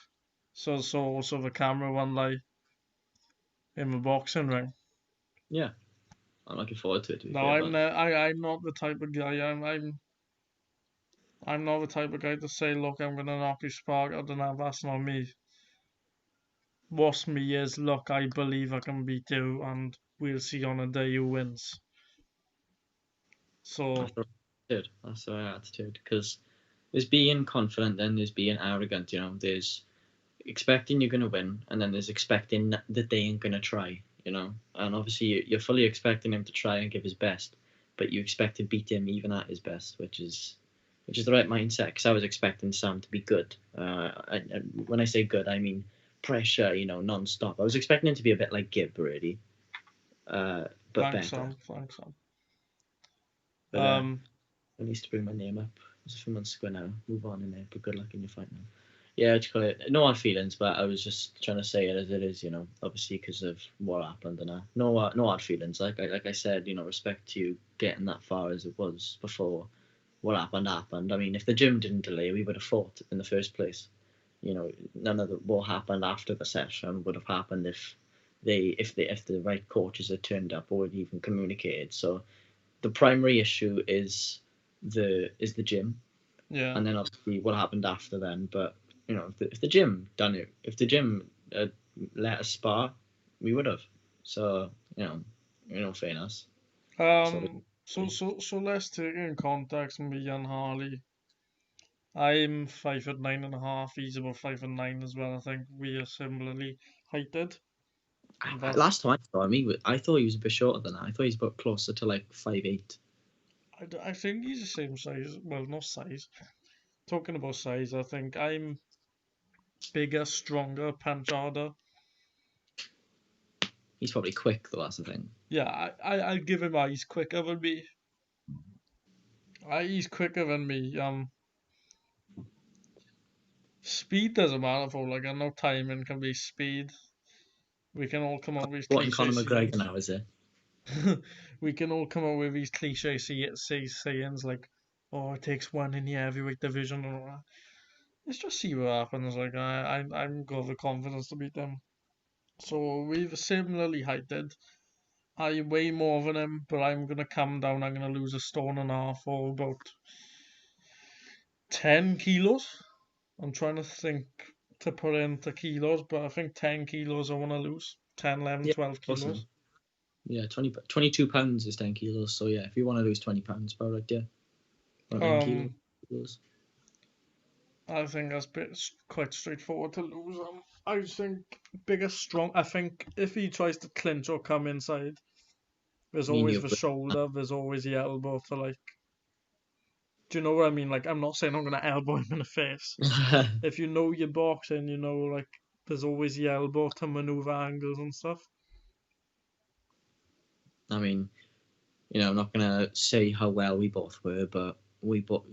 So also the camera won't lie in the boxing ring. yeah. I'm looking forward to it, to be No, fair, but I'm not the type of guy. I'm not the type of guy to say, look, I'm gonna knock you spark out, and that's not me. What's me is, look, I believe I can beat you, and we'll see on a day who wins. that's So, the right attitude. That's the right attitude. Because there's being confident, then there's being arrogant. You know, there's expecting you're gonna win, and then there's expecting that they ain't gonna try. You know, and obviously you're fully expecting him to try and give his best, but you expect to beat him even at his best, which is the right mindset. Because I was expecting Sam to be good. When I say good, I mean pressure. You know, non-stop. I was expecting him to be a bit like Gibb, really, but thanks, better. Sam. Thanks, Sam. But Um, I used to bring my name up. It was a few months ago now. Move on in there, but good luck in your fight now. Yeah, what you call it? No hard feelings, but I was just trying to say it as it is, you know. Obviously, because of what happened, and no hard feelings. Like I said, you know, respect to you getting that far as it was before. What happened happened. I mean, if the gym didn't delay, we would have fought in the first place. You know, none of what happened after the session would have happened if the right coaches had turned up or had even communicated. So the primary issue is the gym, yeah. and then obviously what happened after then. But you know, if the gym done it, if the gym let us spar, we would have. So fairness. So So let's take in context me and Harley. I'm 5'9.5". He's about 5'9" as well. I think we are similarly heighted. That's last time I saw him, I thought he was a bit shorter than that. I thought he's about closer to like 5'8". I think he's the same size. Well, not size. Talking about size, I think I'm bigger, stronger, punch harder. He's probably quick though. That's the thing. Yeah, I'll give him that. He's quicker than me. He's quicker than me. Speed doesn't matter for like I know timing can be speed. We can all come up with What in cliche Conor McGregor sayings. now is it? We can all come up with these cliche sayings like, "Oh, it takes one in the heavyweight division," and all that. Let's just see what happens. Like I'm got the confidence to beat them. So we've similarly heighted. I weigh more than him, but I'm gonna come down. I'm gonna lose a stone and a half or about 10 kilos. I'm trying to think to put into kilos, but I think 10 kilos I want to lose. 10, 11, Yeah, 12 awesome. kilos. Yeah, 22 pounds is 10 kilos. So yeah, if you want to lose 20 pounds, about right, yeah, about 9 kilos. I think that's quite straightforward to lose. I think biggest strong. I think if he tries to clinch or come inside, there's Me and always you. the shoulder. There's always the elbow to like. Do you know what I mean? Like I'm not saying I'm gonna elbow him in the face. If you know your boxing, you know like there's always the elbow to maneuver angles and stuff. I mean, I'm not gonna say how well we both were, but we both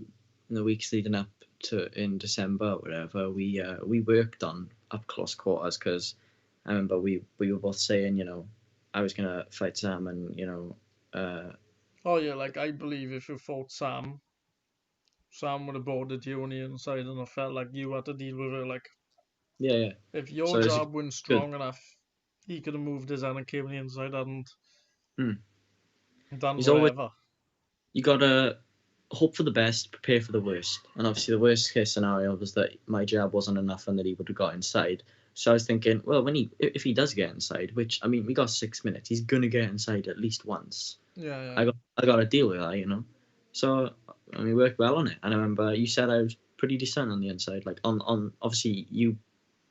in the weeks leading up to in December or whatever, we worked on up close quarters because I remember we were both saying, I was gonna fight Sam, and Oh yeah, like I believe if you fought Sam would have boarded you on the inside, and I felt like you had to deal with it. Like yeah. if your So it's jab wasn't good. strong enough, he could have moved his hand and came on the inside and Hmm. done He's always whatever. you gotta hope for the best, prepare for the worst. And obviously, the worst case scenario was that my jab wasn't enough and that he would have got inside. So I was thinking, well, if he does get inside, which I mean, we got 6 minutes, he's gonna get inside at least once. Yeah. I got to deal with that. So I mean, we worked well on it. And I remember you said I was pretty decent on the inside. Like on obviously you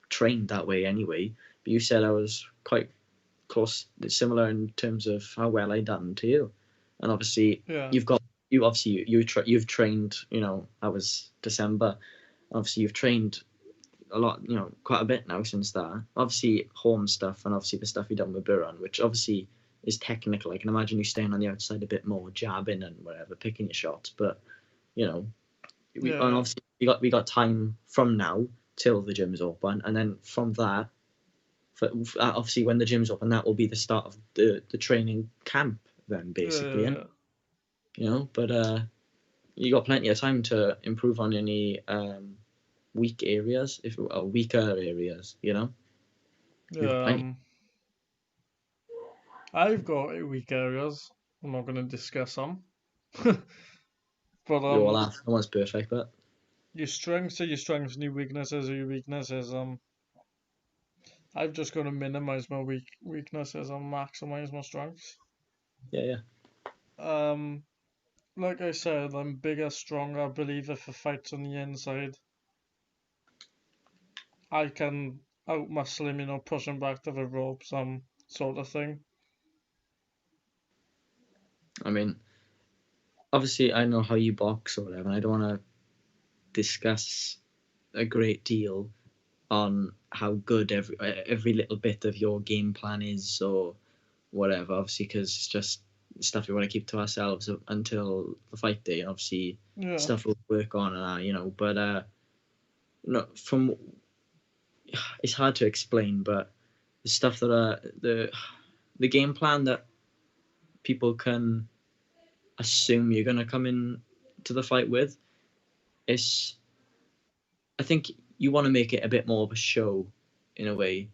trained that way anyway, but you said I was quite close, similar in terms of how well I done to you. And obviously Yeah. you've trained. That was December. Obviously you've trained a lot. Quite a bit now since that. Obviously home stuff, and obviously the stuff you done with Buran, which obviously is technical. I can imagine you staying on the outside a bit more, jabbing and whatever, picking your shots. But and obviously we got time from now till the gym's open, and then from that, obviously when the gym's open, that will be the start of the training camp. Then basically, but you got plenty of time to improve on any weak areas, weaker areas. You've got plenty. I've got weak areas. I'm not going to discuss them. But You're all no one's perfect, but your strengths are your strengths, and your weaknesses are your weaknesses. I've just got to minimize my weaknesses and maximize my strengths. Yeah. Like I said, I'm bigger, stronger. I believe if a fight's on the inside, I can outmuscle him, push him back to the ropes, sort of thing. I mean, obviously, I know how you box or whatever, and I don't want to discuss a great deal on how good every little bit of your game plan is or whatever, obviously, because it's just stuff we want to keep to ourselves until the fight day, and obviously stuff we'll work on and that, but from it's hard to explain, but the stuff that are the game plan that people can assume you're going to come in to the fight with is, I think you want to make it a bit more of a show in a way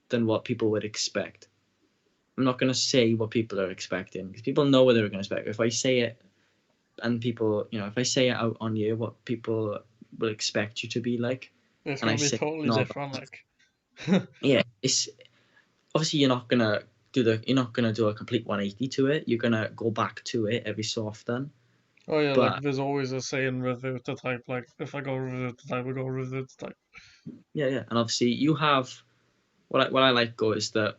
than what people would expect. I'm not going to say what people are expecting because people know what they're going to expect. If I say it and people, if I say it out on you, what people will expect you to be like, it's and going to be totally different. Like, yeah, it's obviously you're not gonna do a complete 180 to it. You're gonna go back to it every so often. Oh yeah, but like there's always a saying revert to type. Like if I go revert to type, I go revert to type. Yeah, and obviously you have what I like go is that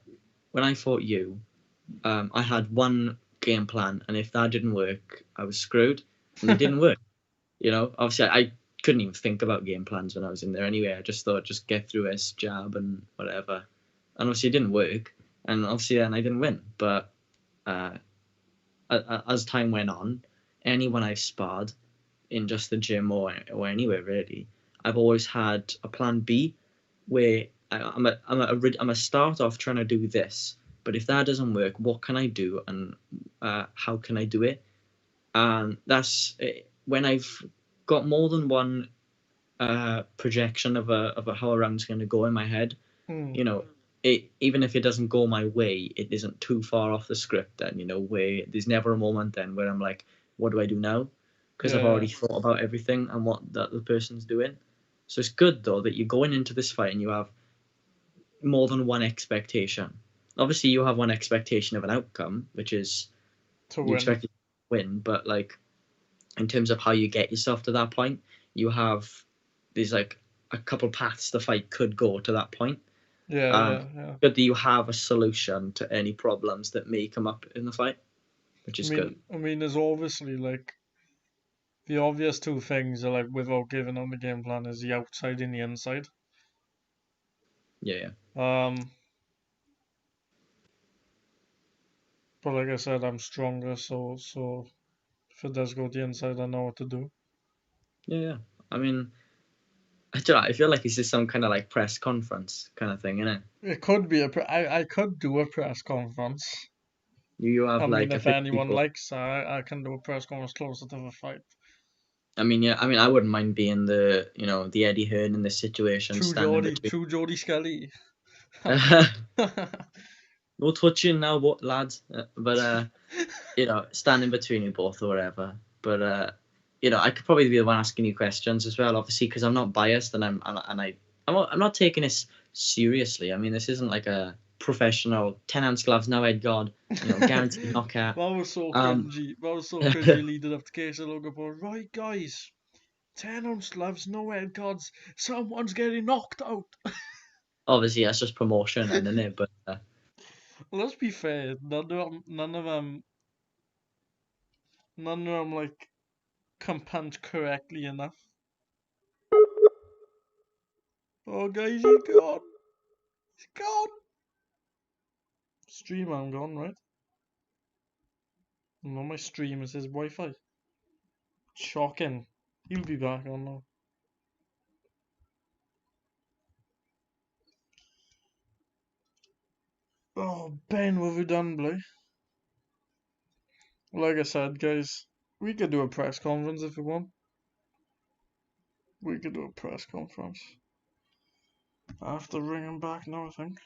when I fought you, I had one game plan, and if that didn't work, I was screwed, and it didn't work. Obviously I couldn't even think about game plans when I was in there anyway. I just thought just get through this jab and whatever, and obviously it didn't work. and obviously then I didn't win. But as time went on, anyone I've sparred in just the gym or anywhere really, I've always had a plan B where I'm a start off trying to do this, but if that doesn't work, what can I do and how can I do it? And that's when I've got more than one projection of how a round's going to go in my head. You know, even if it doesn't go my way, it isn't too far off the script. Then where there's never a moment then where I'm like, what do I do now? Because I've already thought about everything and what that the person's doing. So it's good though that you're going into this fight and you have more than one expectation. Obviously, you have one expectation of an outcome, which is To you win. expect to win. But like in terms of how you get yourself to that point, there's like a couple paths the fight could go to that point. Yeah. Good that you have a solution to any problems that may come up in the fight, which is good. I mean, there's obviously like the obvious two things are like without giving on the game plan is the outside and the inside. Yeah. But like I said, I'm stronger, so if it does go the inside, I know what to do. Yeah. I mean, I don't know. I feel like it's just some kind of like press conference kind of thing, isn't it? It could be I could do a press conference. You have I mean, like a if few anyone people. likes, I can do a press conference closer to the fight. I mean, yeah. I mean, I wouldn't mind being the Eddie Hearn in this situation, standing between. True Geordie Scully. No touching now, what lads? But standing between you both or whatever. But I could probably be the one asking you questions as well, obviously, because I'm not biased and I'm not taking this seriously. I mean, this isn't like a professional 10-ounce gloves, no head guard, guaranteed knockout. That was so cringy. That was so cringy leading up to Casey Logan Paul. Right, guys, 10-ounce gloves, no head guards. Someone's getting knocked out. Obviously, that's just promotion, and isn't it? But Let's be fair. None of them like can punch correctly enough. Oh, guys, he's gone. He's gone. Stream, I'm gone, right? No, my stream is his Wi-Fi. Shocking. He'll be back on now. Oh, Ben, what have we done, Blue? Like I said, guys, we could do a press conference if we want. We could do a press conference. I have to ring him back now, I think.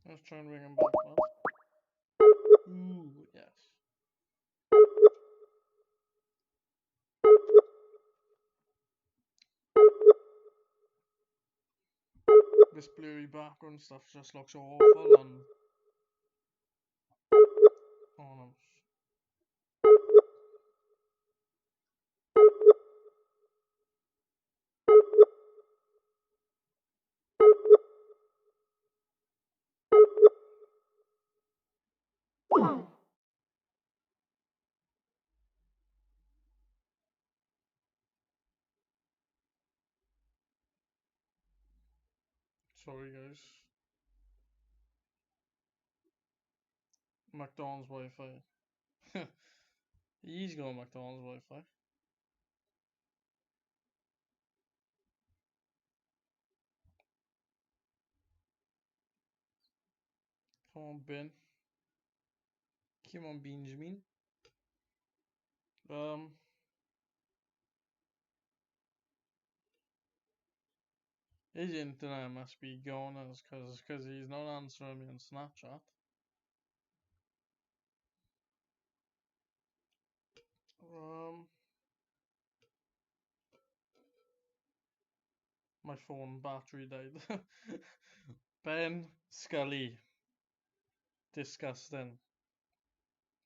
Let's try and ring him back, man. Ooh, yes. This blurry background stuff just looks awful on him. Sorry, guys. McDonald's Wi-Fi. He's got McDonald's Wi-Fi. Come on, Ben. Come on, Benjamin. His internet must be gone because he's not answering me on Snapchat. My phone battery died. Ben Scully. Disgusting.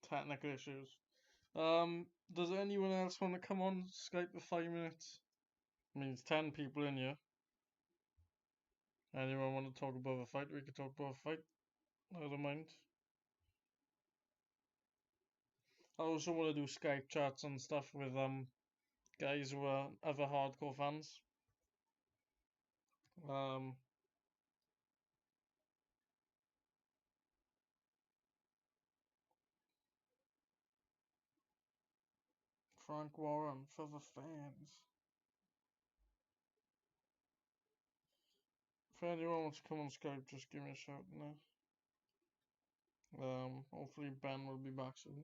Technical issues. Does anyone else want to come on Skype for 5 minutes? I mean, it's 10 people in here. Anyone want to talk about a fight? We could talk about a fight. I don't mind. I also want to do Skype chats and stuff with guys who are other hardcore fans. Um, Frank Warren for the fans. If anyone wants to come on Skype, just give me a shout now. Hopefully Ben will be back soon.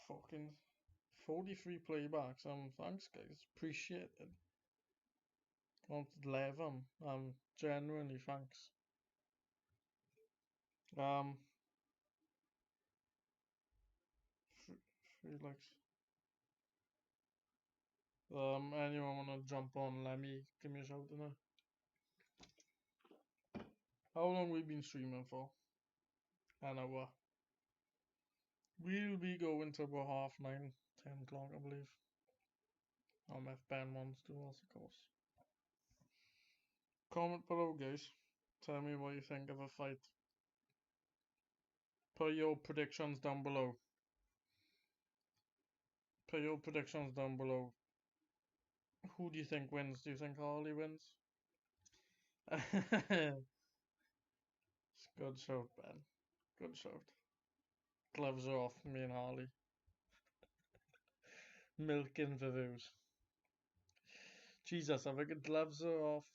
Fucking 43 playbacks. Thanks guys, appreciate it. Wanted 11. Genuinely thanks. Um, three likes. Anyone wanna jump on? Give me a shout now. How long we been streaming for? An hour. We'll be going to about 9:30, 10 o'clock, I believe. If Ben wants to, of course. Comment below, guys. Tell me what you think of a fight. Put your predictions down below. Put your predictions down below. Who do you think wins? Do you think Harley wins? Good shout, Ben. Good shout. Gloves are off, me and Harley. Milking the views. Jesus, I think gloves are off.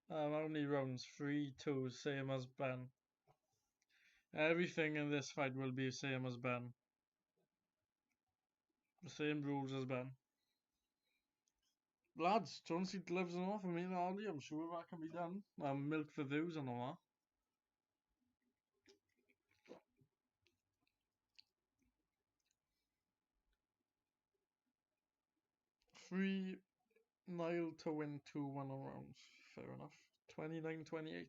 How many rounds? 3, 2, same as Ben. Everything in this fight will be same as Ben. The same rules as Ben. Lads, do you want to see gloves and off? I mean, Harley, I'm sure that can be done. Milk the views and all that. 3 Nile to win 2-1 rounds. Fair enough. 29-28.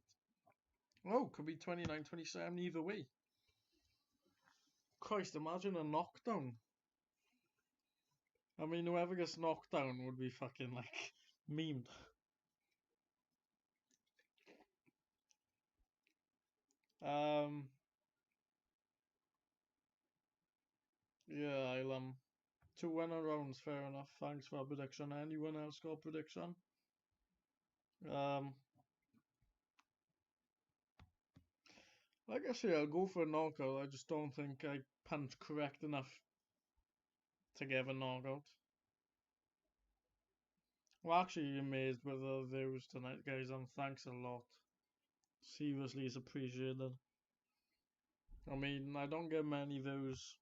Oh, could be 29-27 either way. Christ, imagine a knockdown. I mean, whoever gets knocked down would be fucking like memed. Yeah, I'll 2-1 rounds, fair enough. Thanks for a prediction. Anyone else got a prediction? Like I say, I'll go for a knockout. I just don't think I punch correct enough to get a knockout. Well, actually amazed with the views tonight, guys, and thanks a lot. Seriously, it's appreciated. I mean, I don't get many views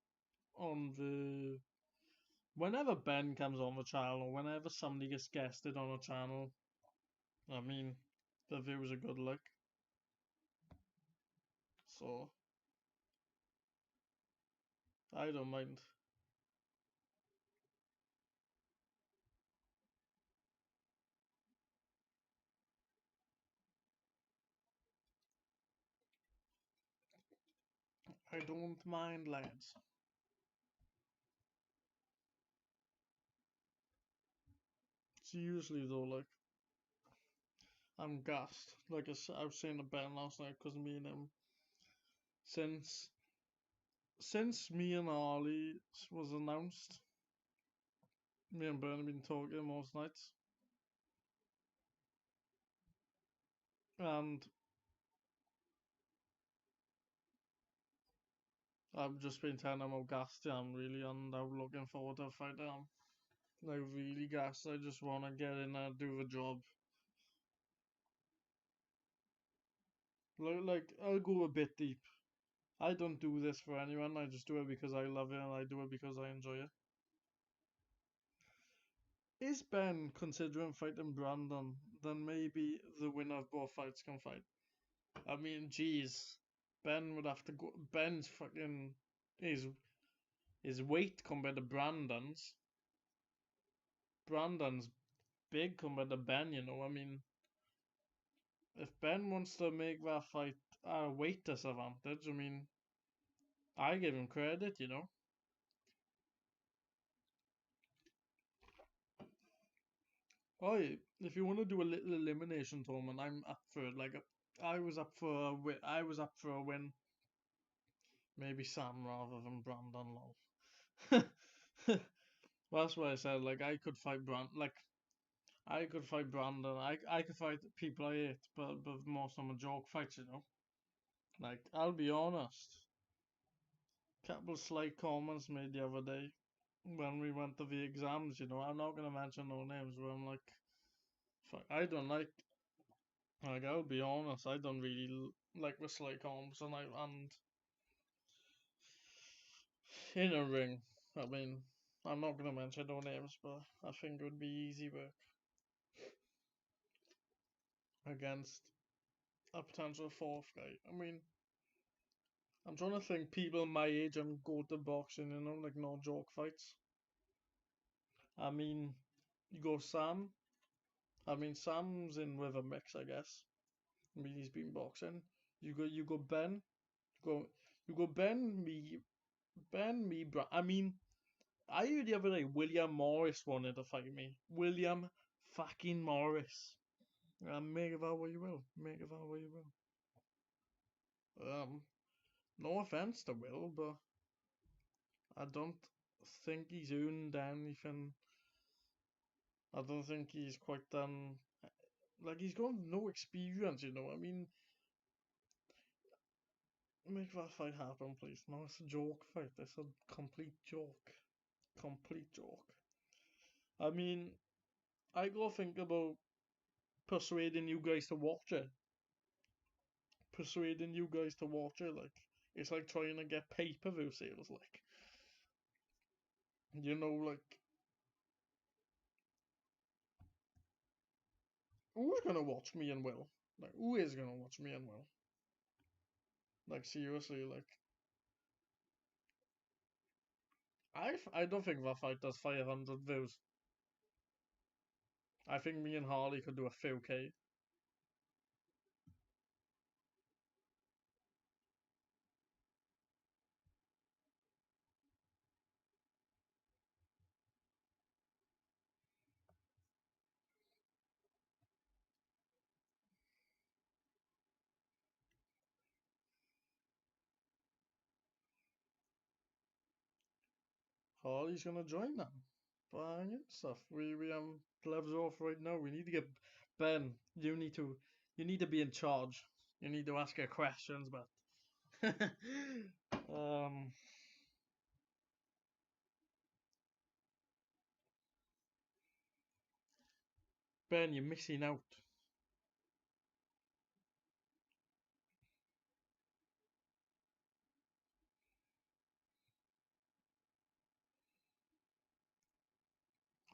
on the... Whenever Ben comes on the channel, or whenever somebody gets guested on a channel, I mean, the views are good, like. So, I don't mind. I don't mind, lads. Seriously though, like, I'm gassed. Like I was saying to Ben last night, because me and him, since me and Harley was announced, me and Ben have been talking most nights, and I've just been telling him how gassed I am, really, and I'm looking forward to the fight. Like really gassed. I just want to get in and do the job. Like I'll go a bit deep. I don't do this for anyone. I just do it because I love it and I do it because I enjoy it. Is Ben considering fighting Brandon? Then maybe the winner of both fights can fight. I mean, geez, Ben would have to go. Ben's fucking his weight compared to Brandon's. Brandon's big compared to Ben. You know, I mean, if Ben wants to make that fight a weight disadvantage, I mean, I give him credit. You know. Oh, if you want to do a little elimination tournament, I'm up for it. Like I was up for I was up for a win. Maybe Sam rather than Brandon. Lol. That's why I said like I could fight I could fight Brandon. I could fight people I hate, but most of them are joke fights, you know. Like I'll be honest. Couple slight comments made the other day when we went to the exams. You know, I'm not gonna mention no names, but I'm like, fuck, I don't like. I'll be honest. I don't really like the slight comments, and in a ring. I mean, I'm not gonna mention no names, but I think it would be easy work against a potential fourth guy. I mean, I'm trying to think people my age and go to boxing, you know, like no joke fights. I mean, you go Sam. I mean, Sam's in with a mix, I guess. I mean, he's been boxing. You go Ben. Go you go Ben, me, bro. I mean, I heard the other day William Morris wanted to fight me. William fucking Morris. Make of that what you will. Make of that what you will. No offense to Will, but I don't think he's earned anything. I don't think he's quite done. Like he's got no experience, you know. I mean, make that fight happen, please. No, it's a joke fight. It's a complete joke. Complete joke. I mean, I gotta think about persuading you guys to watch it. Persuading you guys to watch it, like it's like trying to get pay-per-view sales, like you know, like who's gonna watch me and Will? Like who is gonna watch me and Will? Like seriously, like I don't think that fight does 500 views. I think me and Harley could do a few K. Harley's gonna join them. Banging stuff. We have gloves off right now. We need to get Ben. You need to be in charge. You need to ask her questions, but um, Ben, you're missing out.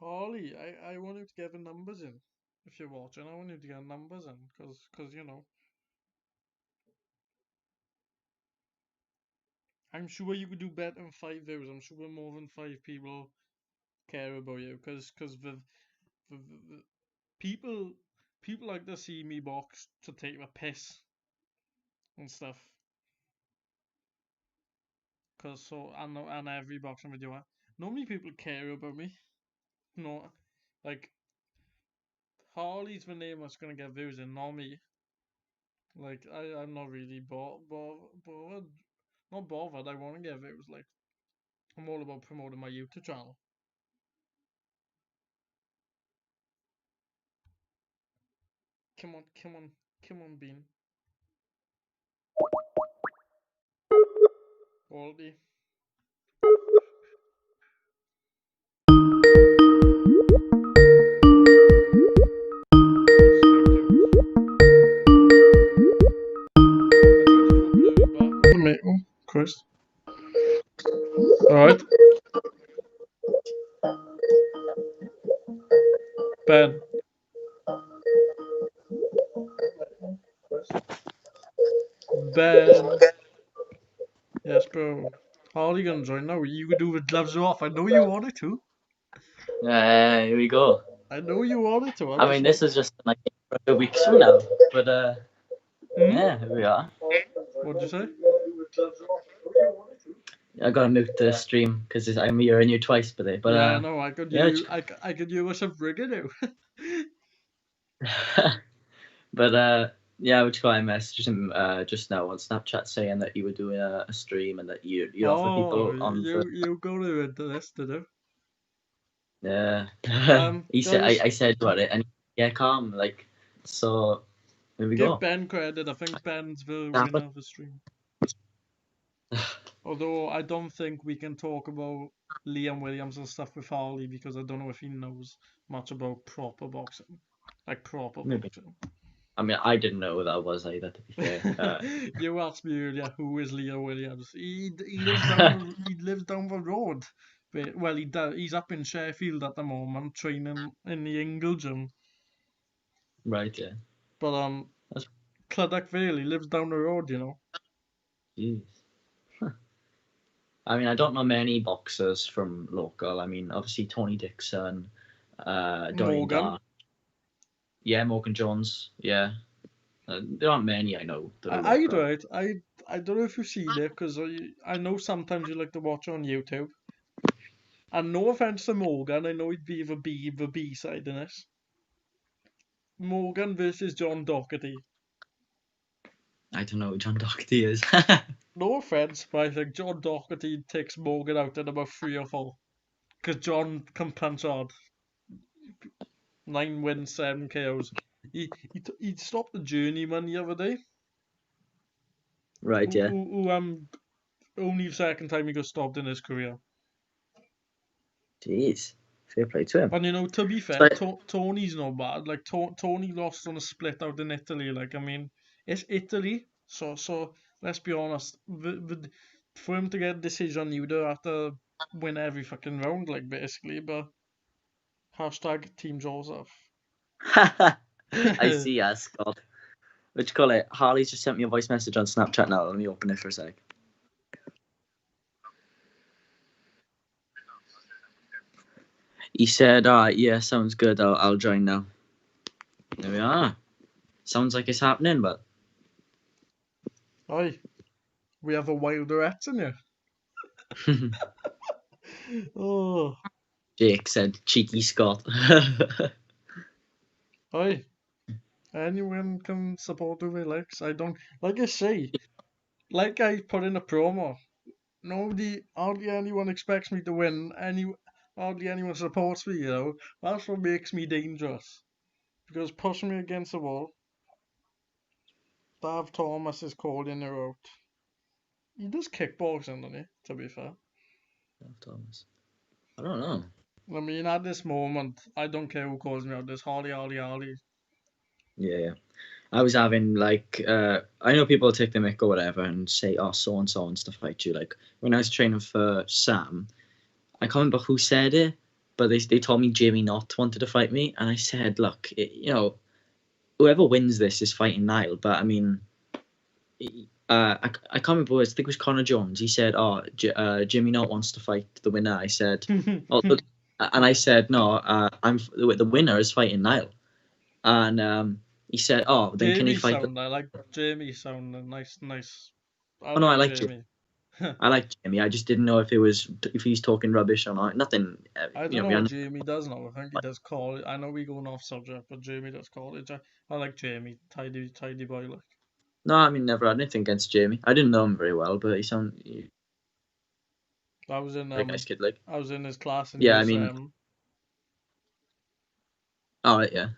Harley, I want you to get the numbers in. If you're watching, I want you to get numbers in, cause you know, I'm sure you could do better than 5 views. I'm sure more than 5 people care about you, cause the people people like to see me box to take the piss and stuff. Cause so I know and every boxing video, normally people care about me. No, like Harley's the name that's gonna get views and not me. Like I'm not really bothered. Not bothered. I want to get views. Like I'm all about promoting my YouTube channel. Come on, come on, come on, Bean. Quality. Oh, Chris. Alright. Ben. Ben. Yes, bro. How are you gonna join now? You could do the gloves off. I know you wanted to. Here we go. I know you wanted to. I mean, this is just like a few weeks from now, but yeah, here we are. What'd you say? I gotta mute the stream because I'm hearing you twice today. But yeah, no, I could yeah, I could use some friggin' now. But yeah, which guy messaged him just now on Snapchat saying that you were doing a stream and that you'd offer Oh, people on for. you go to into this, did you? Yeah. He said Guys, I said about it and yeah, calm like so. There we give go. Ben credit. I think Ben's the That winner of the stream. Although I don't think we can talk about Liam Williams and stuff with Harley because I don't know if he knows much about proper boxing, like proper maybe. boxing. I mean, I didn't know who that was either. To be fair. You asked me earlier who is Liam Williams. He lives down the road. Well, he does. He's up in Sheffield at the moment, training in the Ingle gym. Right. Yeah. But That's Clydach Vale, he lives down the road, you know. jeez. I mean, I don't know many boxers from local. I mean, obviously Tony Dixon, Dorian Morgan. Dark. Yeah, Morgan Jones. Yeah. There aren't many I know that are I'd local. right. I don't know if you've seen it because I know sometimes you like to watch on YouTube. And no offense to Morgan, I know he'd be the B side in this. Morgan versus John Doherty. I don't know who John Doherty is. No offense, but I think John Doherty takes Morgan out in about 3 or 4. Because John can punch hard. 9 wins, 7 KOs. He stopped the journeyman the other day. Right, yeah. Who only the second time he got stopped in his career. Jeez. Fair play to him. And you know, to be fair, Tony's not bad. Like Tony lost on a split out in Italy. Like I mean, it's Italy, so let's be honest. For him to get a decision, you'd have to win every fucking round, like basically. But hashtag Team Joseph. I see, yeah, Scott. What you call it? Harley's just sent me a voice message on Snapchat now. Let me open it for a sec. He said, yeah, sounds good. I'll join now. There we are. Sounds like it's happening, but. Oi, we have a Wilder X in here. Oh. Jake said, cheeky Scott. Oi, anyone can support who they likes. I don't, like I say, like I put in a promo. Hardly anyone expects me to win. Hardly anyone supports me, you know. That's what makes me dangerous. Because pushing me against the wall, Dav Thomas is calling her out. He does kickboxing, doesn't he? To be fair. Thomas. I don't know. I mean, at this moment, I don't care who calls me out. There's Harley. Yeah. I was having like I know people take the mick or whatever and say so and stuff like you. Like when I was training for Sam, I can't remember who said it, but they told me Jamie Knott wanted to fight me, and I said, look, whoever wins this is fighting Niall. But I mean, I can't remember. I think it was Connor Jones. He said, Jimmy Knott wants to fight the winner. I said, and I said, no, the winner is fighting Niall, and he said, then Jamie can he fight? I like Jamie sound nice. I like Jamie. I like Jamie. I just didn't know if he's talking rubbish or not. Nothing. I don't know what Jamie does now. I think he does call. I know we're going off subject, but Jamie does college. I like Jamie, tidy boy. Like. No, I mean never had anything against Jamie. I didn't know him very well, but he sounded. I was in nice kid, like. I was in his class. Yeah, I mean. Oh yeah.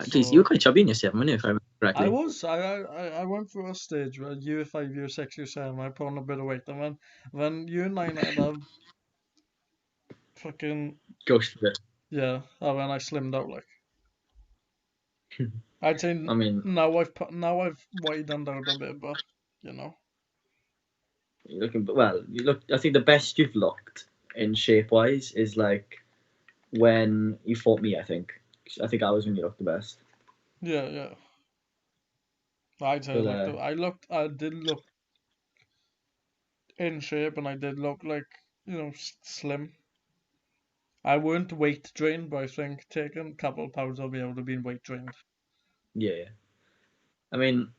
Jeez, you were quite chubby in your 7, weren't you, if I remember correctly? I was. I went through a stage where year 5, year 6, year 7, I put on a bit of weight, and when year 9 I had fucking ghost of it. Yeah, when I slimmed out, like. I'd say. I mean, now I've widened out a bit, but you know. You're looking well. I think the best you've looked in shape wise is like when you fought me. I think I was when you looked the best. Yeah. I'd say I did look in shape, and I did look like, slim. I weren't weight drained, but I think taking a couple of pounds of me, I would have been weight drained. Yeah. I mean,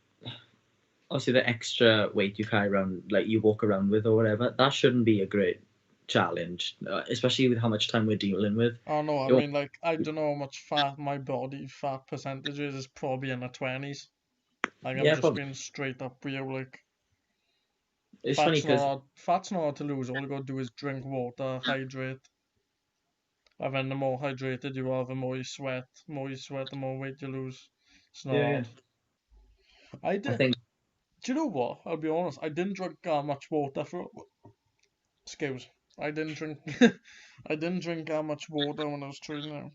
obviously the extra weight you carry around, like you walk around with or whatever, that shouldn't be a great challenge, especially with how much time we're dealing with. Oh no, I It won't- mean like I don't know how much fat my body fat percentage is. It's probably in the 20s. Like I'm yeah, just probably. being straight up with you. Like It's funny because fat's not hard to lose. All you gotta do is drink water, hydrate. And then the more hydrated you are, the more you sweat. The more you sweat, the more weight you lose. It's not yeah, hard. I I did. think Do you know what? I'll be honest. I didn't drink that much water for. Excuse. I didn't drink. I didn't drink that much water when I was training.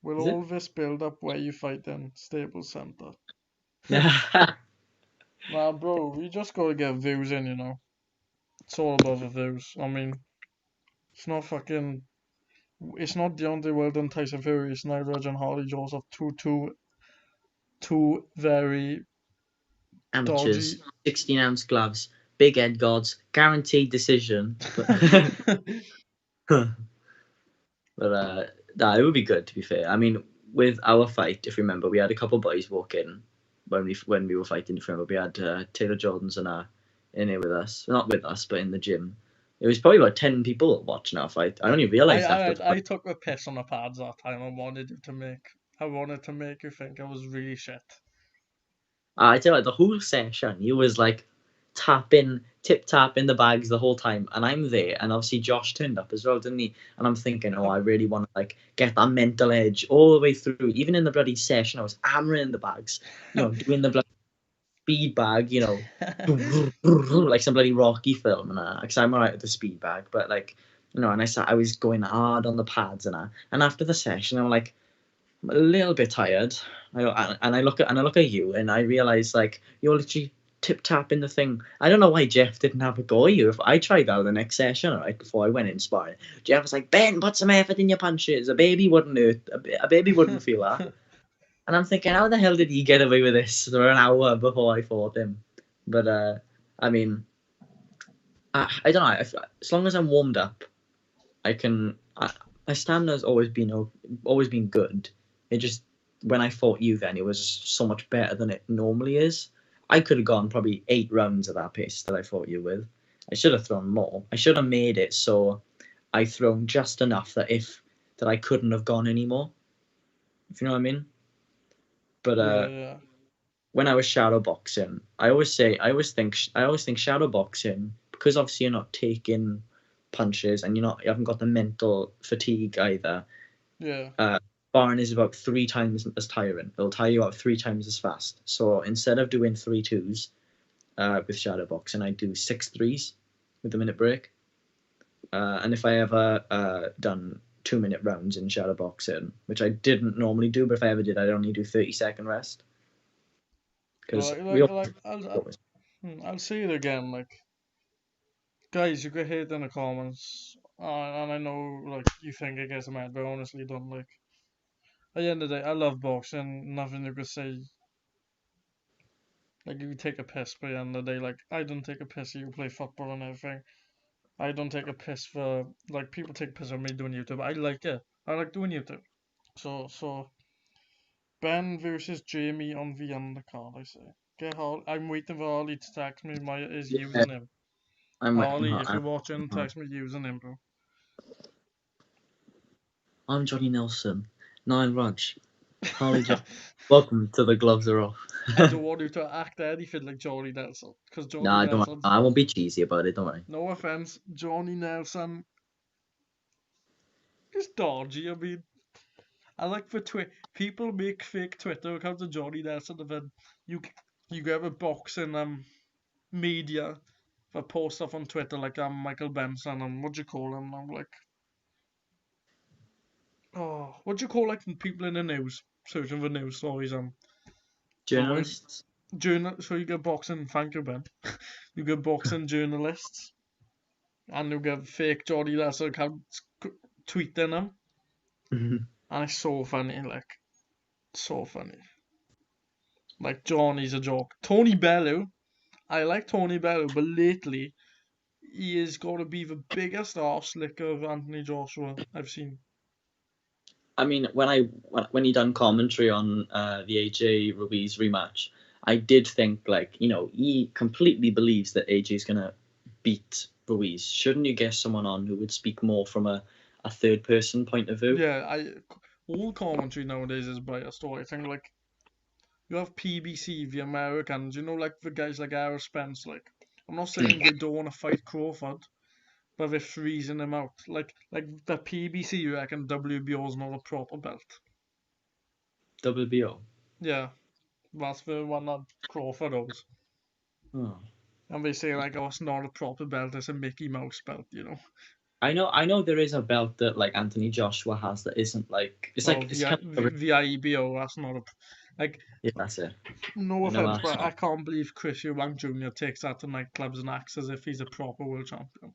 With is all it? this build up where you fight in Staples Center. Yeah. Nah, bro, we just gotta get views in, you know. It's all about the views. I mean, it's not fucking. It's not Deontay Wilder and Tyson Fury. It's Nigel and Harley Joseph. Two very Amateurs, dodgy. 16-ounce gloves, big head gods, guaranteed decision. But but nah, it would be good to be fair. I mean, with our fight, if you remember, we had a couple boys walk in when we were fighting. If you remember, we had Taylor Jordans and in here with us, not with us, but in the gym. It was probably about 10 people watching our fight. I only I, realised after I the I fight. took the piss on the pads that time. I wanted to make you think I was really shit. I tell you, the whole session, you was like tip tapping the bags the whole time, and I'm there, and obviously Josh turned up as well, didn't he? And I'm thinking, oh, I really want to like get that mental edge all the way through. Even in the bloody session, I was hammering the bags, doing the bloody speed bag, like some bloody Rocky film, and because I'm alright with the speed bag, but like, and I was going hard on the pads, and after the session, I'm like, I'm a little bit tired. I look at you, and I realize like you're literally tip tapping the thing. I don't know why Jeff didn't have a go at you. If I tried that the next session, right before I went in sparring, Jeff was like, "Ben, put some effort in your punches. A baby wouldn't hurt. A baby wouldn't feel that." And I'm thinking, how the hell did he get away with this for an hour before I fought him? But I mean, I don't know. As long as I'm warmed up, I can. My stamina's always been good. It just when I fought you, then it was so much better than it normally is. I could have gone probably 8 rounds at that pace that I fought you with. I should have thrown more. I should have made it so I thrown just enough that I couldn't have gone anymore. If you know what I mean. But Yeah. when I was shadow boxing, I always think shadow boxing, because obviously you're not taking punches and you haven't got the mental fatigue either. Yeah. Sparring is about 3 times as tiring. It'll tire you out 3 times as fast. So instead of doing 3 2s with shadow boxing, I do 6 3s with a minute break. And if I ever done 2 minute rounds in shadow boxing, which I didn't normally do, but if I ever did, I'd only do 30-second rest. Because we I'll say it again. Like, guys, you can hate in the comments, and I know like you think I get mad, but I honestly don't. Like, at the end of the day, I love boxing. Nothing you could say. Like, you take a piss, but at the end of the day, like, I don't take a piss. You play football and everything. I don't take a piss for like people take a piss of me doing YouTube. I like it. I like doing YouTube. So Ben versus Jamie on the undercard. I say. Get Harley. I'm waiting for Harley to text me his Yeah, username. I'm Harley, if you're watching, text me username, bro. I'm Johnny Nelson. Nine Raj. Harley John. Welcome to the gloves are off. I don't want you to act anything like Johnny Nelson, because Johnny Nah, don't worry. Nelson's. I won't be cheesy about it. Don't worry. No offense, Johnny Nelson is dodgy. I mean, I like for people make fake Twitter accounts of Johnny Nelson, and then you you get a boxing media that post stuff on Twitter like Michael Benson and what do you call him? I'm like, oh, what do you call like people in the news searching for news stories? So when Journalists. so you get boxing. Thank you, Ben. You get boxing journalists, and you get fake Johnny Nelson accounts tweeting them, and it's so funny, like so funny. Like Johnny's a joke. Tony Bellew, I like Tony Bellew, but lately he is going to be the biggest arse slicker of Anthony Joshua I've seen. I mean, when he done commentary on the AJ Ruiz rematch, I did think like he completely believes that AJ's gonna beat Ruiz, shouldn't you get someone on who would speak more from a third person point of view? Yeah, all commentary nowadays is biased. Or I think like you have PBC, the Americans, like the guys like Errol Spence. Like I'm not saying they don't want to fight Crawford, but they're freezing him out. Like the PBC, you reckon WBO is not a proper belt? WBO. Yeah, that's the one that Crawford owns. Oh. And they say like, oh, it's not a proper belt; it's a Mickey Mouse belt. I know there is a belt that like Anthony Joshua has that isn't like it's Well, like it's kind of the IBO, that's not a like. yeah, that's it. No I know offense, that's but I can't believe Chris Eubank Jr. takes that to nightclubs and acts as if he's a proper world champion.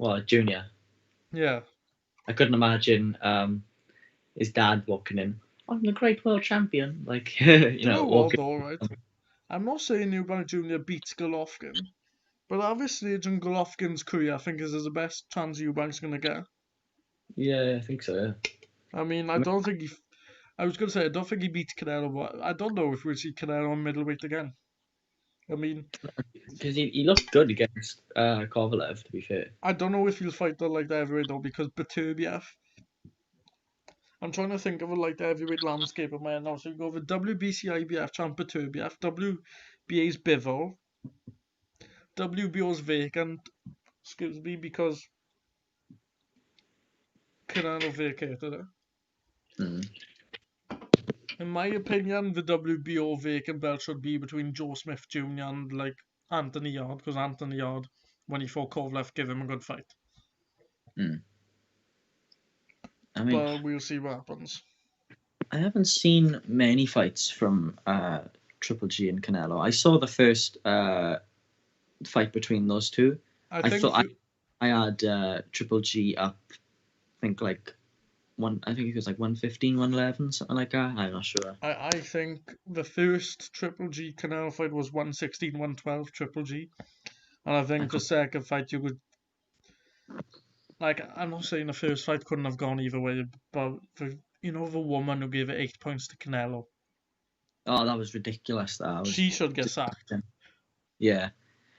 well, Junior. Yeah. I couldn't imagine his dad walking in. I'm the great world champion, like You know what, walking. though, right? I'm not saying Eubank Jr. beats Golovkin, but at this stage in Golovkin's career, I think this is the best chance Eubank's going to get. Yeah, I think so. Yeah. I mean, I don't think he. I was going to say, I don't think he beats Canelo, but I don't know if we'll see Canelo on middleweight again. I mean, because he looked good against Kovalev, to be fair. I don't know if he'll fight the light heavyweight, though, because Beterbiev. I'm trying to think of a light heavyweight landscape in my head now. So you go with WBC IBF champ Beterbiev, WBA's Bivol, WBO's vacant, excuse me, because Canelo vacated it. Mm. In my opinion, the WBO vacant belt should be between Joe Smith Jr. and like Anthony Yard, because Anthony Yard, when he fought Kovalev, gave him a good fight. Mm. I mean, But we'll see what happens. I haven't seen many fights from Triple G and Canelo. I saw the first fight between those two. I thought I had Triple G up. I think like I think it was like 115, 111, something like that. I'm not sure. I think the first Triple G Canelo fight was 116, 112 Triple G. And I think the second fight you could, like, I'm not saying the first fight couldn't have gone either way, but the woman who gave it 8 points to Canelo. Oh, that was ridiculous. She should get sacked. Yeah,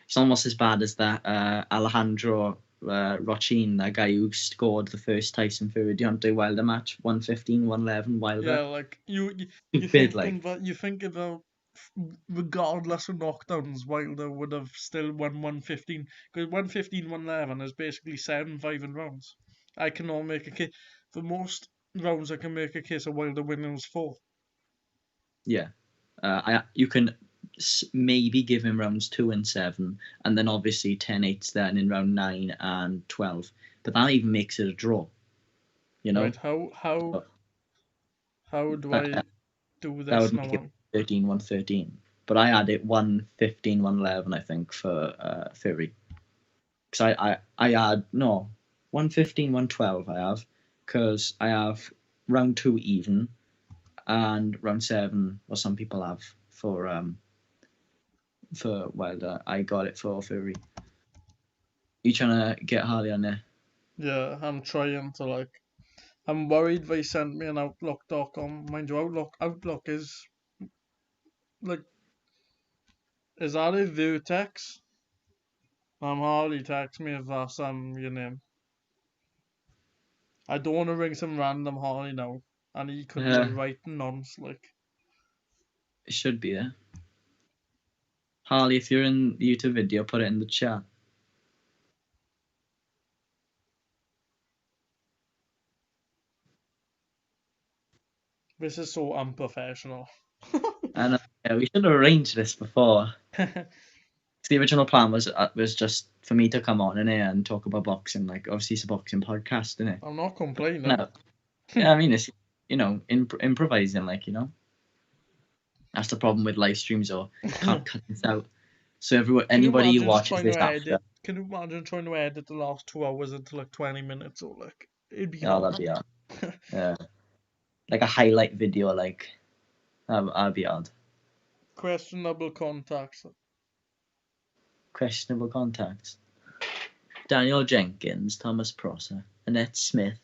it's almost as bad as that Alejandro Rochin, that guy who scored the first Tyson Fury Deontay Wilder match, 115, 111 Wilder. Yeah, like you think about regardless of knockdowns, Wilder would have still won 115 because 115, 111 is basically 7-5 in rounds. I cannot make a case for most rounds. I can make a case of Wilder winning was 4. Yeah, you can maybe give him rounds 2 and 7, and then obviously 10-8 then in round 9 and 12. But that even makes it a draw. Right? How do I do this? That would make it 13, 113. But I had it 115, 111, I think, for Fury. Because I had 115, 112 I have, because I have round 2 even, and round 7, what some people have for Wilder. I got it for Fury. You trying to get Harley on there? Yeah, I'm trying to I'm worried they sent me an Outlook.com. Mind you, Outlook is is that a Vertex? Harley, text me if that's your name. I don't want to ring some random Harley now, and he could be writing nonsense It should be there. Harley, if you're in the YouTube video, put it in the chat. This is so unprofessional. And we should have arranged this before. The original plan was just for me to come on in here and talk about boxing. Like, obviously, it's a boxing podcast, isn't it? I'm not complaining. No. Yeah, I mean, it's improvising, That's the problem with live streams, or can't cut this out. So anybody who watches this after. Can you imagine trying to edit the last 2 hours into 20 minutes or it'd be hard. That'd be hard. Yeah. Like a highlight video, that'd be hard. Questionable contacts. Daniel Jenkins, Thomas Prosser, Annette Smith.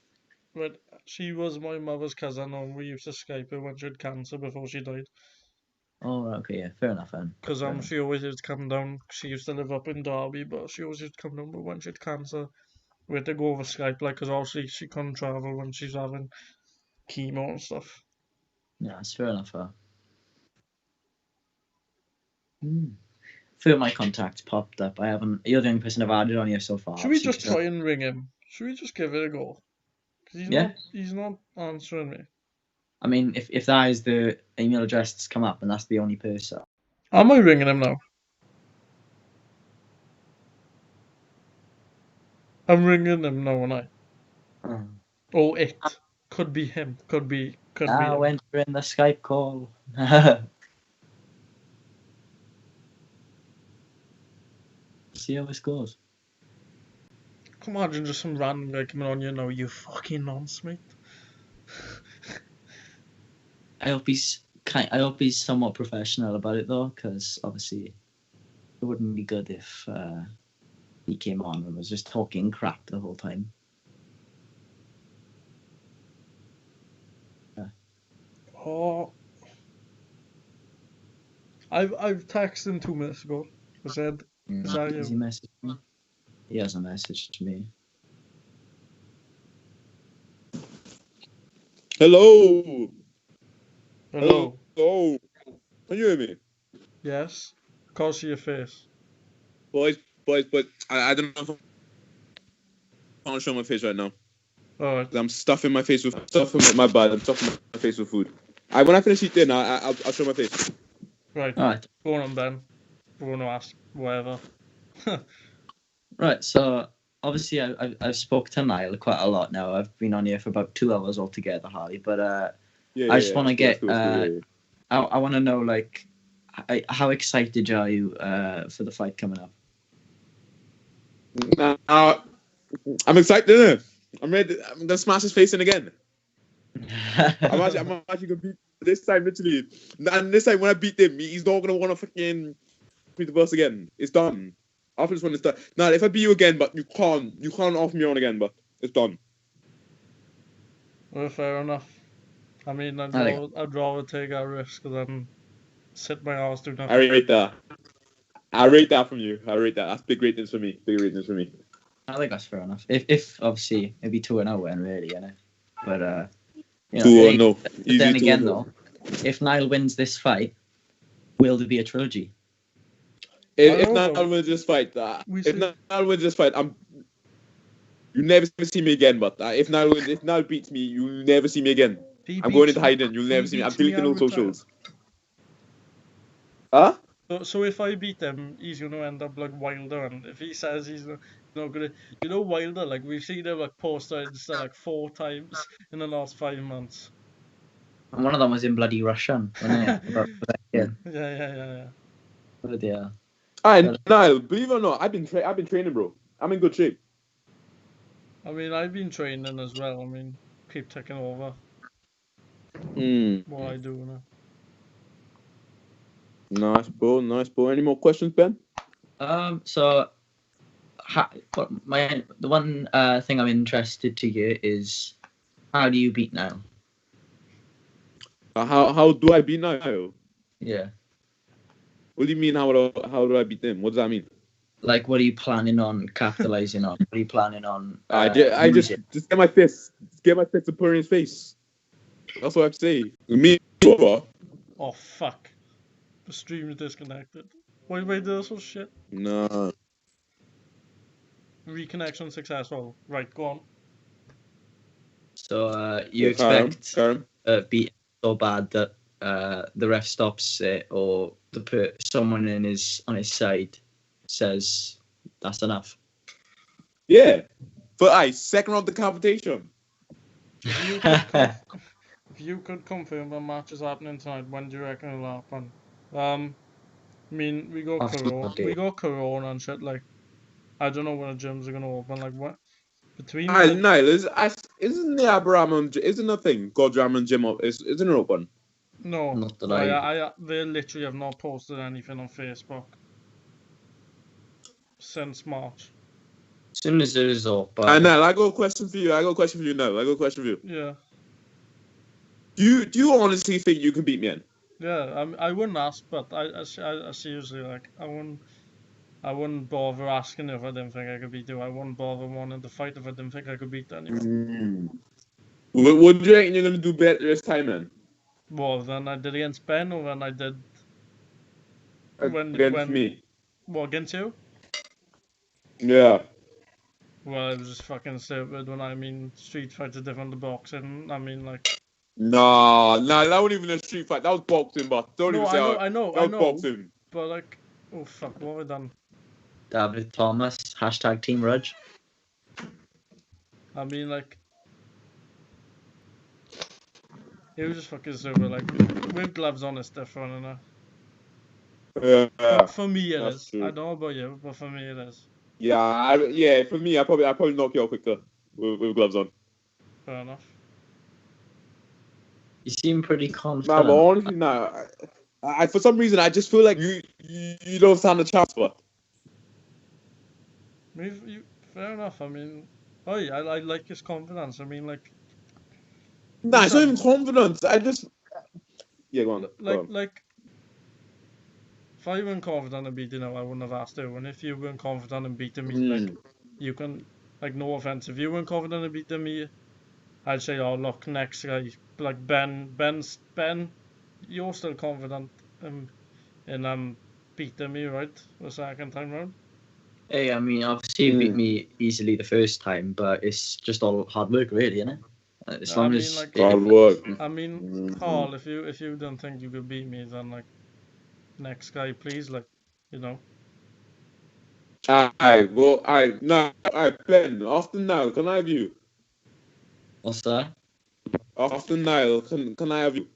She was my mother's cousin, and we used to Skype her when she had cancer before she died. Oh, okay, yeah, fair enough then. Because Fair enough. she always used to come down. She used to live up in Derby, but she always used to come down. But when she had cancer, we had to go over Skype, like, because obviously she couldn't travel when she's having chemo and stuff. Yeah, it's fair enough. Few of my contacts popped up. I haven't. You're the only person I've added on here so far. Should we obviously, just 'cause try and ring him? Should we just give it a go? Because Yeah. he's not answering me. I mean, if that is the email address that's come up, and that's the only person. Am I ringing him now? I'm ringing him now, and I. Oh, it could be him. Could be Now him. enter in the Skype call. See how this goes. Come on, imagine just some random guy coming on you now. You fucking nonce, mate. I hope he's somewhat professional about it though, because obviously it wouldn't be good if he came on and was just talking crap the whole time. Oh, I've texted him 2 minutes ago. I said, "Is that Has he you?" messaged me? He hasn't messaged me. Hello. Hello. Hello. Can you hear me? Yes. Can't see your face. Boys, but I don't know if I want to show my face right now. Alright. I'm stuffing my face with my bad. I'm stuffing my face with food. When I finish eating, I'll show my face. Right. Alright. Go on, Ben. We're gonna ask whatever. Right, so obviously I've spoke to Niall quite a lot now. I've been on here for about 2 hours altogether, Harley. But I just want to get I want to know, like, how excited are you for the fight coming up? I'm excited. I'm ready. I'm gonna smash his face in again. I'm actually gonna beat this time, literally. And this time when I beat him, he's not gonna want to fucking beat the boss again. It's done. After this one, it's done. Now, if I beat you again, but you can't offer me on again, but it's done. Well, fair enough. I mean, I'd rather take a risk than sit my ass doing nothing. I rate that. I rate that from you. I rate that. That's big ratings for me. Big ratings for me. I think that's fair enough. If obviously maybe 2-0 win really, you know. But you know, 2-0. But then again, though, if Niall wins this fight, will there be a trilogy? If Niall wins this fight, you never see me again. But if Niall beats me, you'll never see me again. I'm going into hiding. You'll never see me. I'm deleting all socials. Huh? So if I beat him, he's gonna end up like Wilder, and if he says he's not gonna, you know, Wilder, like we've seen him like post on Insta like 4 times in the last 5 months. And one of them was in bloody Russian, wasn't it? Yeah. But yeah. Alright, Niall, believe it or not, I've been training, bro. I'm in good shape. I mean, I've been training as well. I mean, keep taking over. What I do now. Nice, bro. Any more questions, Ben? So, the one thing I'm interested to hear is, how do you beat Niall? How do I beat Niall? Yeah. What do you mean? How do I beat them? What does that mean? Like, what are you planning on capitalizing on? What are you planning on? I just get my fist and put it in his face. That's what I say. Me over. Oh fuck! The stream is disconnected. Why do this whole shit? Nah. Reconnection successful. Right, go on. So you expect beat so bad that the ref stops it, or someone on his side says that's enough? Yeah, but second round decapitation. If you could confirm the match is happening tonight, when do you reckon it'll happen? I mean, we got Corona and shit. Like, I don't know when the gyms are gonna open. Like, what between? Niall, isn't the Abraham isn't nothing Godram and gym up? Isn't it open? No, not that they literally have not posted anything on Facebook since March. As soon as it is up. Niall, I got a question for you. Yeah. Do you honestly think you can beat me in? Yeah, I wouldn't ask, but I seriously, like, I wouldn't bother asking if I didn't think I could beat you. I wouldn't bother wanting to fight if I didn't think I could beat anyone. Mm. What do you reckon you're gonna do better this time, then? More than I did against Ben, or than I did Against me? What, against you? Yeah. Well, it was just fucking stupid when I mean Street Fighter different to boxing. I mean, like, Nah, that wasn't even a street fight. That was boxing, but don't no, even say that was boxing. but like, oh fuck, what have I done? David Thomas, hashtag Team Rudge. I mean, like, it was just fucking stupid. Like, with gloves on, it's different, and Yeah, for me it that's is. true. I don't know about you, but for me it is. Yeah. For me, I probably knock you out quicker with gloves on. Fair enough. You seem pretty confident. Nah, but honestly, nah. I for some reason I just feel like you don't stand a chance, but. Fair enough. I mean, I like his confidence. I mean, like, Nah, it's not even confidence. I just. Yeah, go on. like, if I weren't confident in beating him, I wouldn't have asked you. And if you weren't confident in beating me, like, you can, like, no offense, if you weren't confident in beating me, I'd say, oh, look, next guy, like Ben, you're still confident in beating me, right? The second time round. Hey, I mean, obviously you beat me easily the first time, but it's just all hard work, really, isn't it? As long as like, hard work. I mean, Paul, if you don't think you could beat me, then, like, next guy, please, like, you know. Alright, Ben, after now, can I have you? What's that? After Nile, can I have you?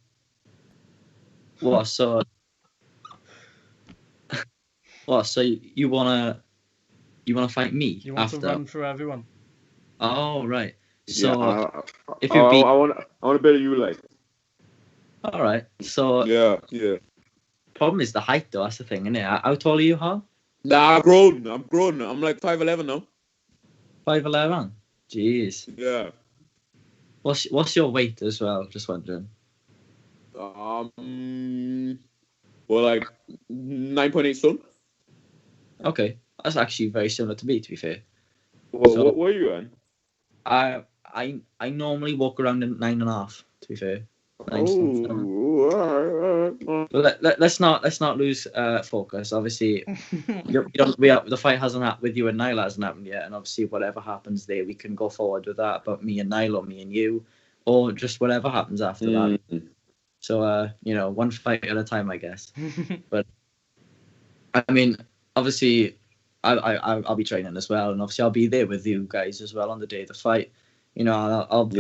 What? So you wanna fight me You want after? to run through everyone. Oh, right. So if I you beat, want to better you, like. all right. So Yeah. problem is the height, though. That's the thing, isn't it? How tall are you, Hal? Nah, I'm grown. I'm like 5'11" now. 5'11". Jeez. Yeah. What's your weight as well? Just wondering. Well, like 9.8 stone. Okay, that's actually very similar to me, to be fair. What are you on? I normally walk around in 9.5. To be fair. 9 stone. But let's not lose focus. Obviously, the fight hasn't happened with you and Nyla hasn't happened yet, and obviously whatever happens there, we can go forward with that. But me and Nyla, or me and you, or just whatever happens after that. So one fight at a time, I guess. But I mean, obviously, I'll be training as well, and obviously I'll be there with you guys as well on the day of the fight. I'll be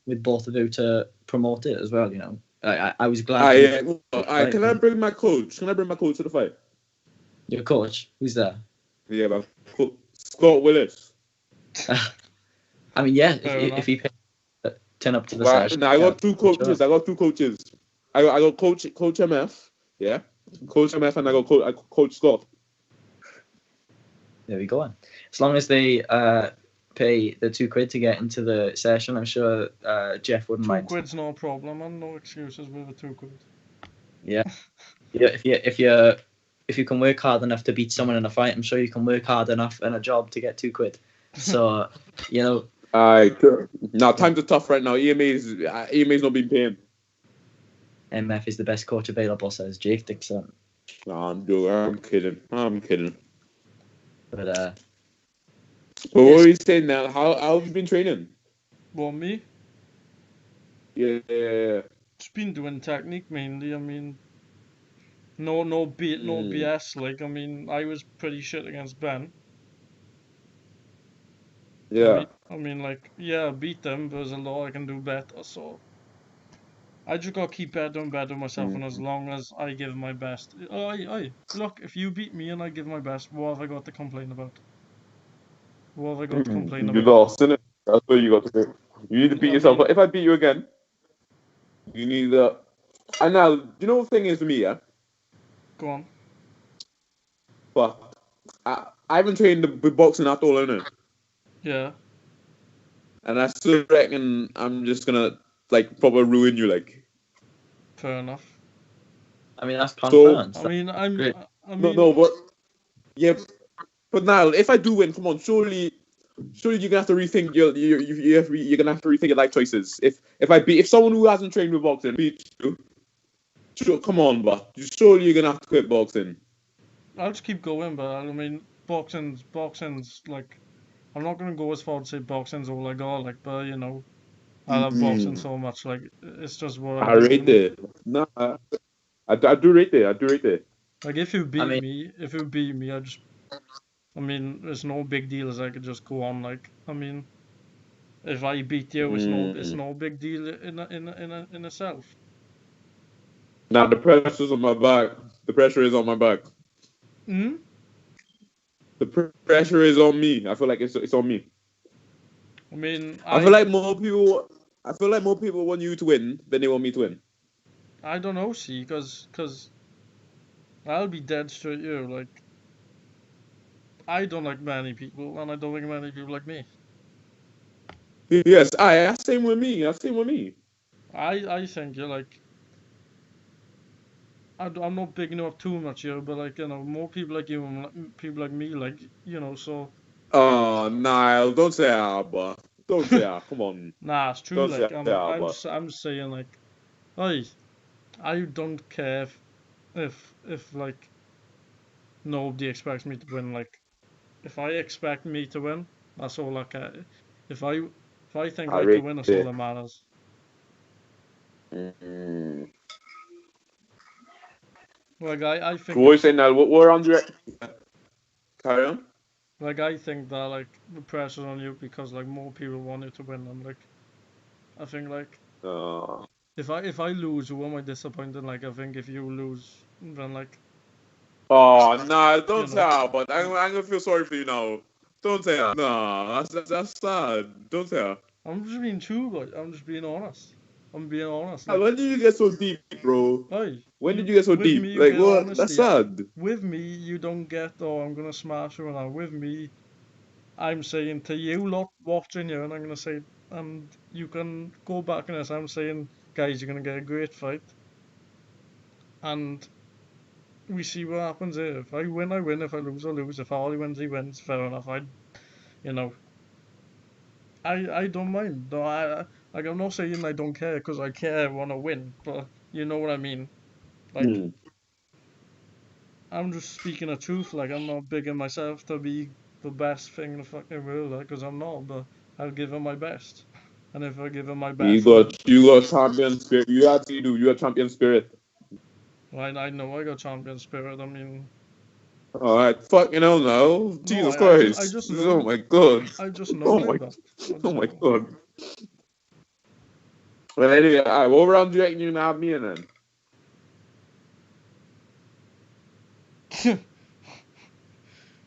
with both of you to promote it as well. I was glad. Can I bring my coach? Can I bring my coach to the fight? Your coach? Who's there? Yeah, my coach, Scott Willis. I mean, yeah, if he turn up to the session. No, I got two coaches. Sure. I got two coaches. I got Coach MF. Yeah, Coach MF, and I got Coach Scott. There we go. As long as they pay the £2 to get into the session, I'm sure Jeff wouldn't mind. £2's no problem, and no excuses with the £2. Yeah. If you can work hard enough to beat someone in a fight, I'm sure you can work hard enough in a job to get £2. So, Now times are tough right now. EMA's not been paying. MF is the best coach available, says Jake Dixon. No, I'm kidding. But what are you saying now? How have you been training? Well, me? Yeah. Just been doing technique mainly. I mean, no BS. Like, I mean, I was pretty shit against Ben. Yeah. I mean, like, yeah, I beat them, but there's a lot I can do better. So I just gotta keep better and better myself, and as long as I give my best, look, if you beat me and I give my best, what have I got to complain about? What have I got to complain about? You lost, innit? That's what you got to do. You need to beat yourself. If I beat you again, you need to. And now, you know what the thing is with me, yeah? Go on. But I haven't trained with boxing at all, innit? Yeah. And I still reckon I'm just gonna, like, probably ruin you, like. Fair enough. I mean, that's So confidence. I mean, Great. no, but yeah, but now if I do win, come on, surely you're gonna have to rethink you're gonna have to rethink your life choices. If someone who hasn't trained with boxing beats you, sure, come on, but surely you're gonna have to quit boxing. I'll just keep going, but I mean, boxing's like, I'm not gonna go as far to say boxing's all I got, like, but you know, I love boxing so much, like, it's just what I I do, rate it. No, I do rate it. I do rate it. Like, if you I beat mean, me, I mean, it's no big deal as I could just go on, like, I mean, if I beat you, it's no big deal in itself. Now the pressure's on my back. The pressure is on my back. Hmm? The pressure is on me. I feel like it's on me. I mean, I feel like more people. I feel like more people want you to win than they want me to win. I don't know, see, cause I'll be dead straight here, like, I don't like many people, and I don't think many people like me. Yes, that's same with me. That's same with me. I think you're like, I'm not bigging you up too much here, but like, you know, more people like you and people like me, like, you know, so. Oh, Niall, don't say that, but don't say that. Come on, Nah, it's true, don't say like, that, but I'm just saying, like, I don't care if like, nobody expects me to win, like, if I expect me to win, that's all I care. If I think I I can rate win, that's all it. that matters. Mm. Like, I think What you if, saying now? What around you? Carry on. like, I think that, like, the pressure's on you because, like, more people want you to win, and, like, I think, like, Uh, if I lose, who am I disappointed? Like, I think if you lose, then, like, oh, nah, you don't say know, that, but I'm gonna feel sorry for you now. Don't say that. Nah, that's sad. Don't say that. I'm just being true, but I'm just being honest. I'm being honest, like, When did you get so deep, bro? hey, When did you get so with deep? me you Like, get what? That's honesty. sad. With me you don't get, oh, I'm gonna smash you, and with me I'm saying to you lot watching you, and I'm gonna say, and you can go back on this. I'm saying, guys, you're gonna get a great fight, and we see what happens here. If I win, I win. If I lose, I lose. If Harley wins, he wins. Fair enough. You know, I don't mind. No, like, I'm not saying I don't care because I care. I want to win, but you know what I mean. Like, Hmm. I'm just speaking the truth. Like, I'm not bigging myself to be the best thing in the fucking world, because I'm not. But I'll give it my best. And if I give it my best, then You got champion spirit. You actually do. You got champion spirit. I know I got champion spirit. I mean, All right, fucking hell no. no, Jesus I Christ. just Oh know. my god. I just Oh know it, my. but I Oh just my know. god. Well, anyway, all right. What round do you reckon you're gonna have me in then?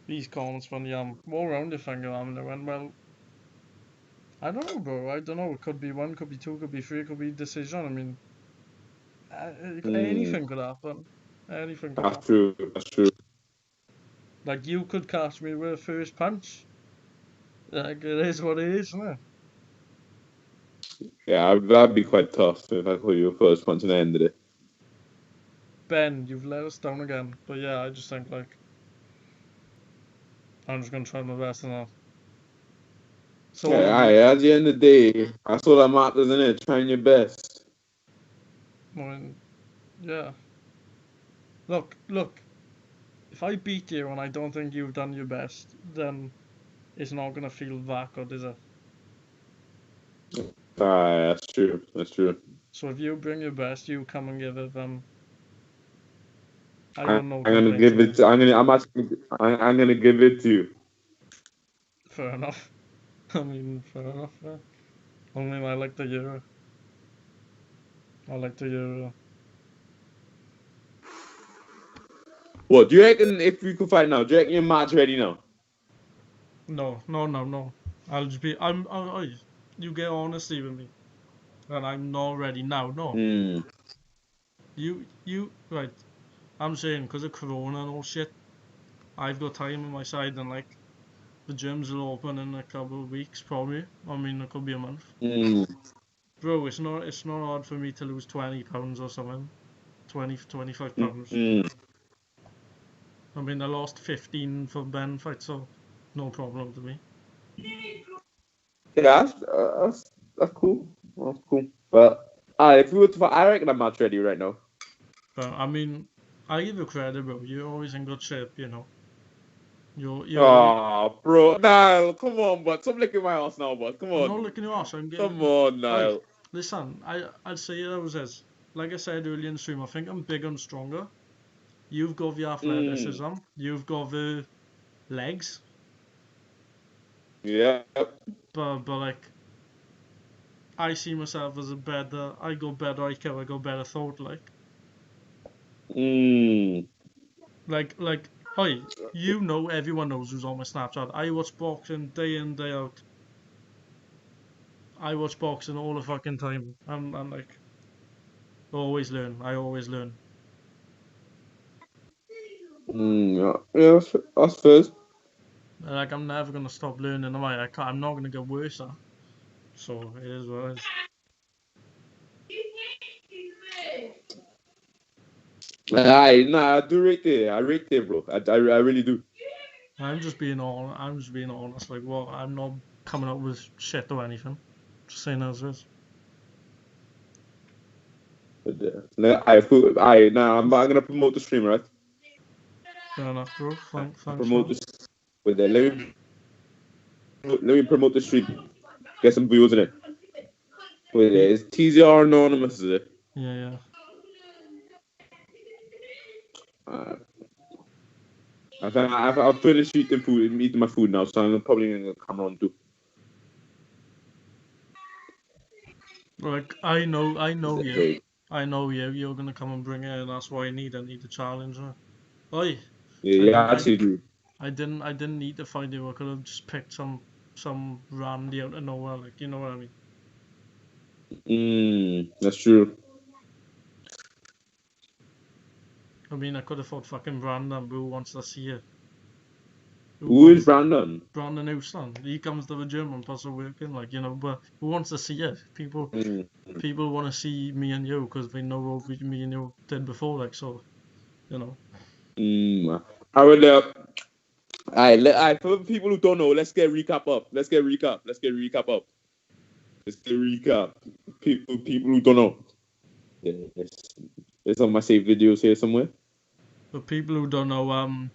These comments from the all round you think I'm gonna win. Well, I don't know, bro. I don't know. It could be one, could be two, could be three, could be decision. I mean, Hmm. anything could happen. Anything could That's happen. true. That's true. Like, you could catch me with a first punch. Like, it is what it is, isn't it? Yeah, that'd be quite tough if I call you first punch and I ended it. Ben, you've let us down again. But yeah, I just think, like, I'm just gonna try my best and that. So all Yeah, I aye, do. at the end of the day, that's all that matters, isn't it? Trying your best. I mean, yeah. Look. If I beat you and I don't think you've done your best, then it's not gonna feel that good, is it? Aye, that's true. That's true. So if you bring your best, you come and give it, then I I'm got no gonna complaints give to it. make. I'm gonna give it to you. Fair enough. I mean, fair enough. Yeah. I mean, I like the Euro. I like the Euro. What do you reckon if we could fight now? Do you reckon your match ready now? No. I'll just be. You get honesty with me, and I'm not ready now. No, Hmm. right. I'm saying because of Corona and all shit, I've got time on my side, and like, the gyms will open in a couple of weeks, probably. I mean, it could be a month. Hmm. Bro, it's not hard for me to lose 20 pounds or something. 25 pounds. I mean, I lost 15 for Ben fight, so no problem to me. Yeah, that's cool. That's cool. But if we were to fight, I reckon I'm match ready right now. But I mean, I give you credit, bro. You're always in good shape, you know. You're Oh, bro, Niall, come on, but stop licking my ass now, but come I'm on. not looking your ass. I'm getting. Come on, Niall. Like, listen, I'd say it as is. Like I said earlier in the stream, I think I'm bigger and stronger. You've got the athleticism. You've got the legs. Yeah. But like, I see myself as I got better IQ, I got better thought, like. Like, hey, you know, everyone knows who's on my Snapchat. I watch boxing day in, day out. I watch boxing all the fucking time. I'm like, always learn. I always learn. Yeah, that's first. Like, I'm never gonna stop learning. I'm not gonna get worse. So it is what it is. I do rate there. I rate there, bro. I really do. I'm just being honest. Like, well, I'm not coming up with shit or anything. Just saying as it is. I'm gonna promote the stream, right? Fair enough, bro. Thanks. Promote this. With that, let me promote the stream. Get some views in it. Wait, is TZR anonymous? Is it? Yeah. I've finished eating my food now, so I'm probably gonna come on too. Like, I know you. I know you. You're gonna come and bring it, and that's why I need a challenger. Oi. Yeah, actually do. I didn't need to find you. I could have just picked some randy out of nowhere. Like, you know what I mean? That's true. I mean, I could have thought fucking Brandon, but who wants to see it? Who is Brandon? Brandon Houston. He comes to the gym and puts working, like, you know, but who wants to see it? People want to see me and you because they know what me and you did before, like, so, you know. I would. For people who don't know, let's get recap up. Let's get recap up. People who don't know. There's on my saved videos here somewhere. For people who don't know,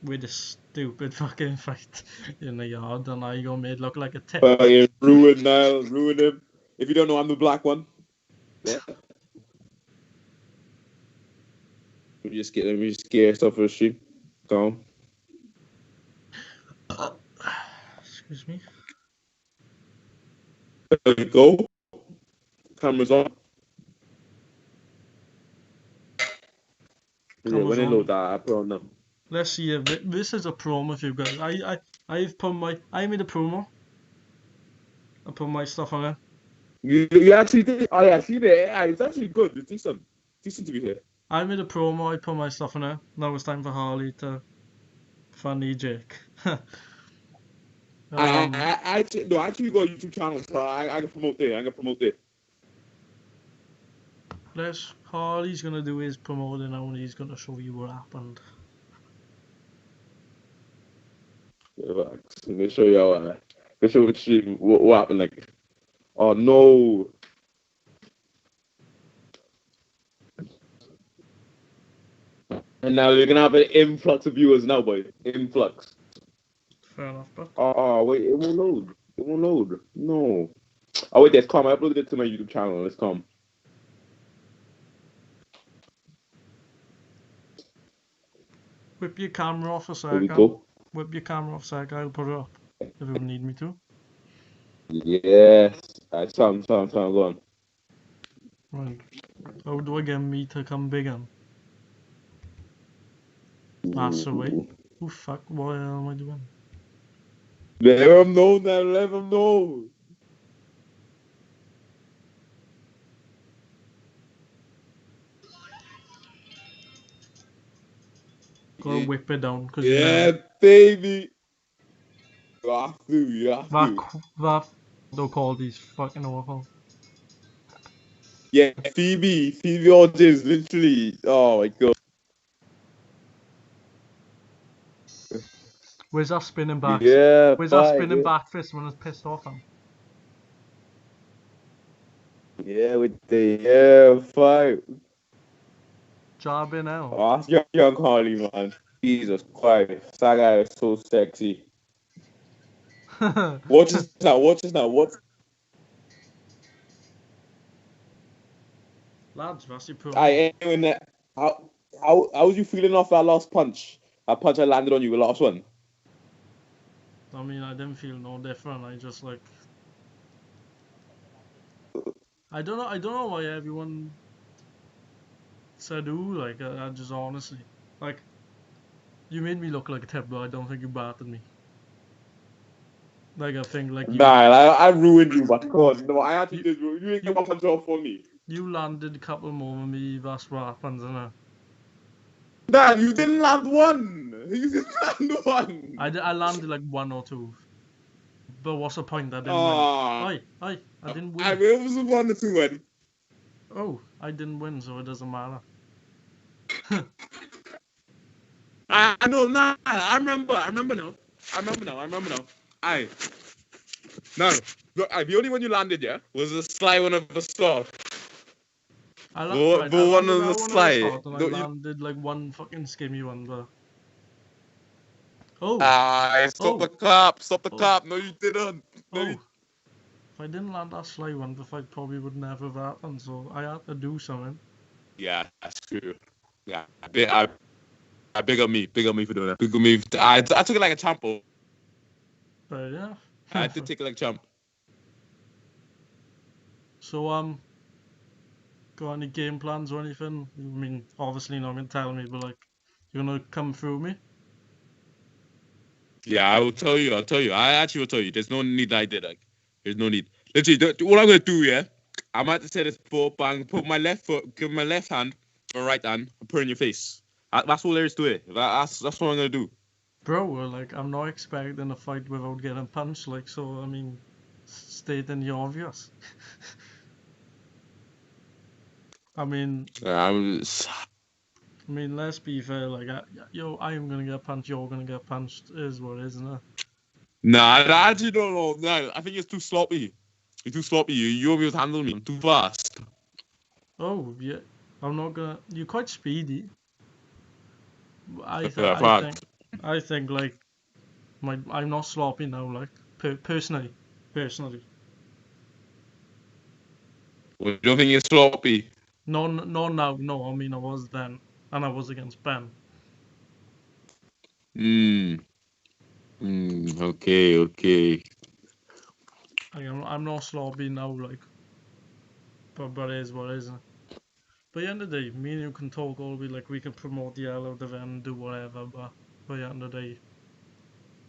with the stupid fucking fight in the yard, and I got made look like a tip. Ruin Niall, ruin him. If you don't know, I'm the black one. Yeah. Let me just get stuff for the stream. Go on. Excuse me. There we go. Cameras on. When they load that, I put on them. Let's see if this is a promo for you guys. I made a promo. I put my stuff on it. You actually did? Oh yeah, I seen it. Yeah, it's actually good. It's decent to be here. I made a promo. I put my stuff on it. Now it's time for Harley to funny Jake. I actually got a YouTube channel, so I can promote it. Harley's gonna do his promoting now, and he's gonna show you what happened. Let me show y'all. Let's show what happened. Like, oh no. And now you're gonna have an influx of viewers now, boy. Influx. Fair enough, but. Oh wait, it won't load. No. Oh wait, that's calm. I uploaded it to my YouTube channel. Let's come. Whip your camera off a sec. Whip your camera off a sec. I'll put it up if you need me to. Yes. Alright, sound, go on. Right. How do I get me to come big in? That's the way. Oh fuck, what am I doing? Let them know. Gotta whip it down. Cause baby. You have to. That don't call these fucking awful. Yeah, Phoebe Ortiz, literally. Oh my god. Where's that spinning back? Yeah, Where's that fight. spinning Yeah, back fist when it's pissed off him? yeah, with the fight. Jabbing out. Oh, that's young Harley, man. Jesus Christ, that guy is so sexy. Watch this now. Watch this now. What? Lads, that's your promo. Anyway, how was you feeling off that last punch? That punch I landed on you, the last one. I mean, I didn't feel no different. I just like, I don't know why everyone said ooh. Like, I just honestly, like, you made me look like a tip, but I don't think you battered me. Like, I think like Nah, I ruined you, but God, no, I actually did. You didn't get my punch off for me. you landed a couple more than me. That's what happens, isn't it? Nah, you didn't land one. You didn't land one. I landed like one or two. But what's the point? I didn't win. I didn't win. It was the 1 or 2 win. Oh, I didn't win, so it doesn't matter. I know, nah, I remember now. Aye. No, look, the only one you landed, yeah, was the sly one of the start. I The one of the sly. And I landed like one fucking skimmy one, but. Oh! Stop the clap! Stop the clap! No, you didn't. No, If I didn't land that sly one, the fight probably would never have happened, so I had to do something. Yeah, that's true. Yeah, I big up me for doing that. Big up me. I took it like a champ. But yeah. I did take it like a champ. So got any game plans or anything? I mean, obviously not gonna tell me, but like, you're gonna come through me? Yeah, I will tell you. I actually will tell you. There's no need that I did. Like, there's no need. Literally, what I'm gonna do, yeah, I'm about to say this foot, bang, put my left foot, give my left hand, my right hand, and put it in your face. That's all there is to it. That's what I'm gonna do. Bro, like, I'm not expecting a fight without getting punched, like, so, I mean, stating the obvious. I mean, let's be fair, like, I am gonna get punched, you're gonna get punched, is what it is, isn't it? Nah, I actually don't know. No, I think it's too sloppy. You're too sloppy. You won't be able to handle me. I'm too fast. Oh, yeah. I'm not gonna... You're quite speedy. I think, like, I'm not sloppy now, like, personally. You don't think you're sloppy? No, now, no, I mean, I was then, and I was against Ben. Okay. Like, I'm not sloppy now, like, but it is what it is. But at the end of the day, me and you can talk all week, like, we can promote the hell out of it and do whatever, but at the end of the day,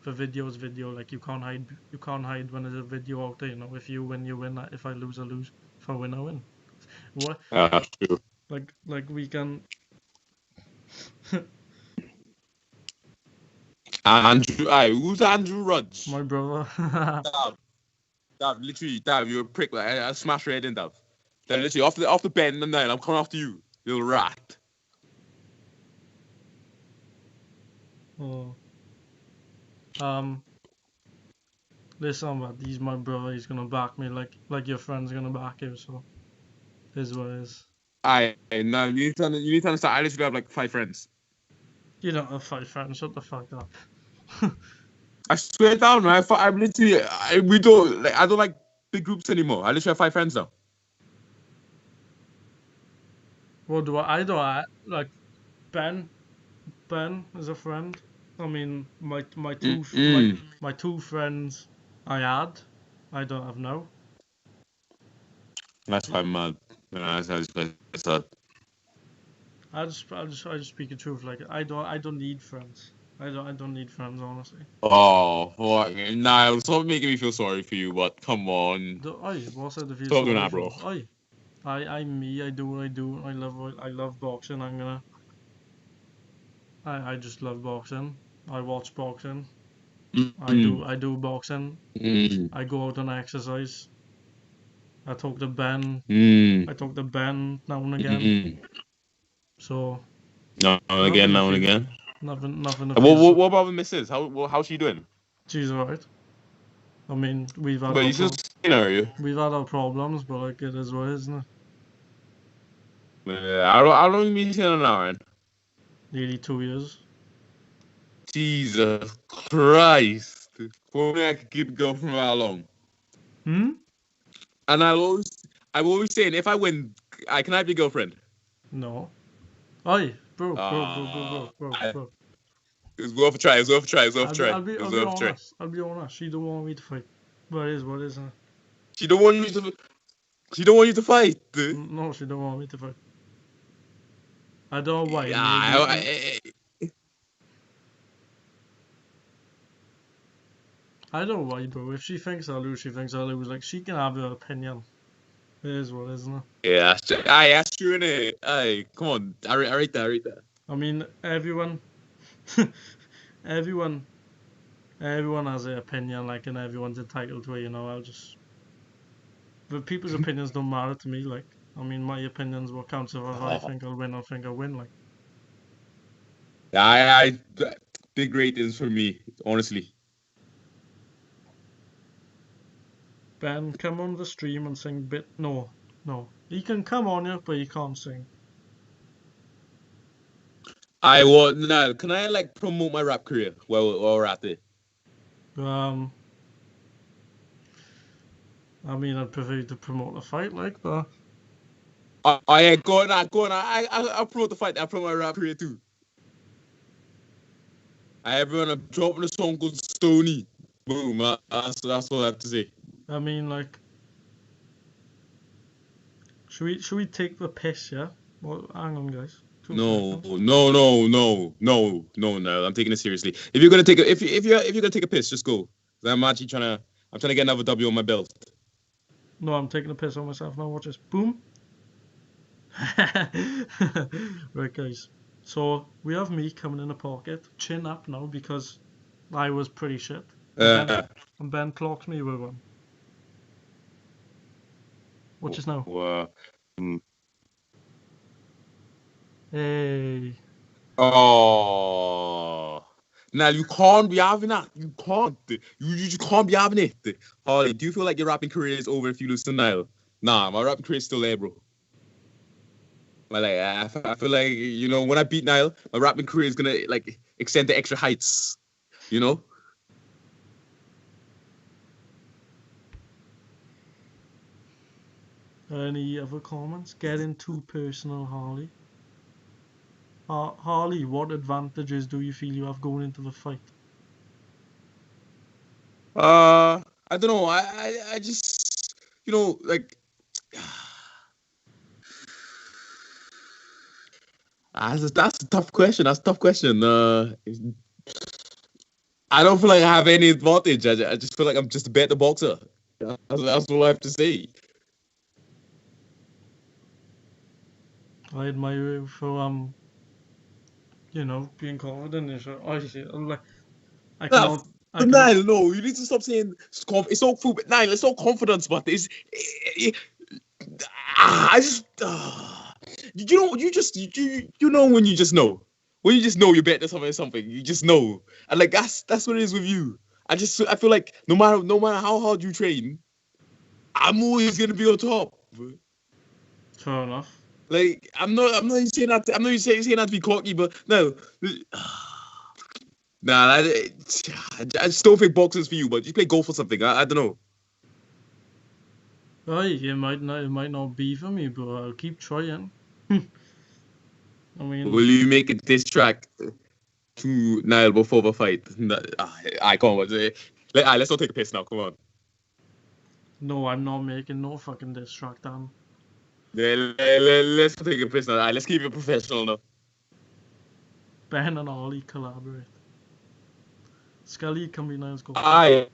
the video is video, like, you can't hide when there's a video out there, you know. If you win, you win. If I lose, I lose. If I win, I win. What? True. Like we can. Andrew, who's Andrew Rudge? My brother. Literally, Dav, you're a prick. Like, I smash your head in, Dav. Then literally, off the bend and then I'm coming after you, little rat. Oh. Listen, but he's my brother. He's gonna back me like your friend's gonna back you. So, is what it is. No, you need to understand. I literally have like 5 friends. You don't have 5 friends. Shut the fuck up. I swear down, man. I'm literally. I don't like big groups anymore. I literally have 5 friends now. What do I do? I like Ben. Ben is a friend. I mean, my two friends I had. I don't have now. That's why I'm mad. That's sad. I just speak the truth. Like, I don't need friends. I don't need friends, honestly. Oh, fuck. Nah, stop making me feel sorry for you, but come on. What's that to feel Stop doing sorry that, bro. for? I'm me. I do what I do. I love boxing. I just love boxing. I watch boxing. I do boxing. I go out and exercise. I talk to Ben. Mm. I talk to Ben now and again. So Now and nothing again, now and official. again. Nothing What, official. what about the missus? How's she doing? She's alright. I mean, we've had But our you just seen her, you. we've had our problems, but like it is what it is, isn't it? Yeah, how long you been seeing her now, man? Nearly 2 years. Jesus Christ! For me, I could keep going for how long? Hmm? And I'm always saying, if I win, I can I have your girlfriend? No. Oi, bro. It's worth a try. It's worth a try. It's worth a try. I'll be It's worth a try. honest. I'll be honest. She don't want me to fight. But it is what it is, isn't it? She don't want you to. She don't want you to fight. No, she don't want me to fight. I don't know why. Yeah, I don't know why, bro. If she thinks I'll lose, she thinks I'll lose. Like, she can have her opinion. It is what it is, isn't it? yeah, that's true, innit? Aye, come on. I rate that. I mean, everyone, everyone has their opinion, like, and everyone's entitled to it, you know. But people's opinions don't matter to me, like. I mean, my opinion's what counts. If I think I'll win, I think I'll win, like. I big ratings for me, honestly. Ben, come on the stream and sing bit. No. He can come on here, but he can't sing. I want now. Can I like promote my rap career while we're at it? I mean, I'd prefer you to promote the fight, like, but. I go on. I'll promote the fight. I'll promote my rap career too. Everyone, I'm dropping a song called Stony. Boom. That's what I have to say. I mean, like, should we take the piss? Yeah. Well, hang on, guys. No. I'm taking it seriously. If you're gonna take a, if you're gonna take a piss, just go. I'm actually trying to get another W on my belt. No, I'm taking a piss on myself now. Watch this. Boom. Right, guys. So we have me coming in the pocket, chin up now because I was pretty shit. And Ben clocks me with one. Watch this now. Hey. Oh. Now you can't be having that. You can't. You just can't be having it. Harley, do you feel like your rapping career is over if you lose to Nile? Nah, my rapping career is still there, bro. Like I feel like, you know, when I beat Nile, my rapping career is gonna like extend to extra heights. You know? Any other comments? Getting too personal, Harley. Harley, what advantages do you feel you have going into the fight? I don't know. I just, you know, like that's a tough question. That's a tough question. I don't feel like I have any advantage. I just feel like I'm just a better boxer. That's all I have to say. I admire you for you know, being confident and shit. I cannot. No, you need to stop saying it's all food, but it's all confidence, but I just, you know, you know when you just know. When you just know you're better than something, you just know. And like that's what it is with you. I feel like no matter how hard you train, I'm always gonna be on top. Fair enough. Like I'm not saying that saying that to be cocky, but no. Nah, I just don't think boxing's for you, but you play golf or something. I don't know. It might not be for me, but I'll keep trying. I mean, will you make a diss track to Niall before the fight? I can't. Let's not take a piss now. Come on. No, I'm not making no fucking diss track, Dan. Let's not take a piss now. Let's keep it professional now. Ben and Ollie collaborate. Scully can be Niall's goal. I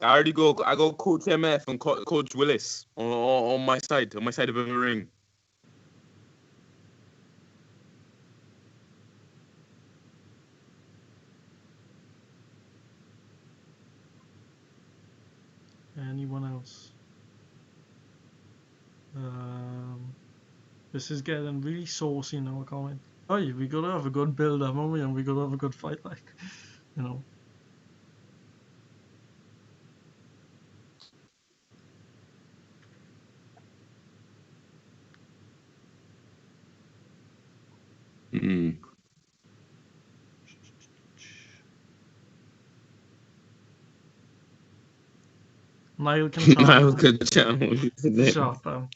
already go. I go Coach MF and Coach Willis on my side of the ring. anyone else? This is getting really saucy now, I can't wait. Oh, yeah, we gotta have a good build up, haven't we? And we gotta have a good fight, like, you know. Niall can Niall channel. can channel. Shut up.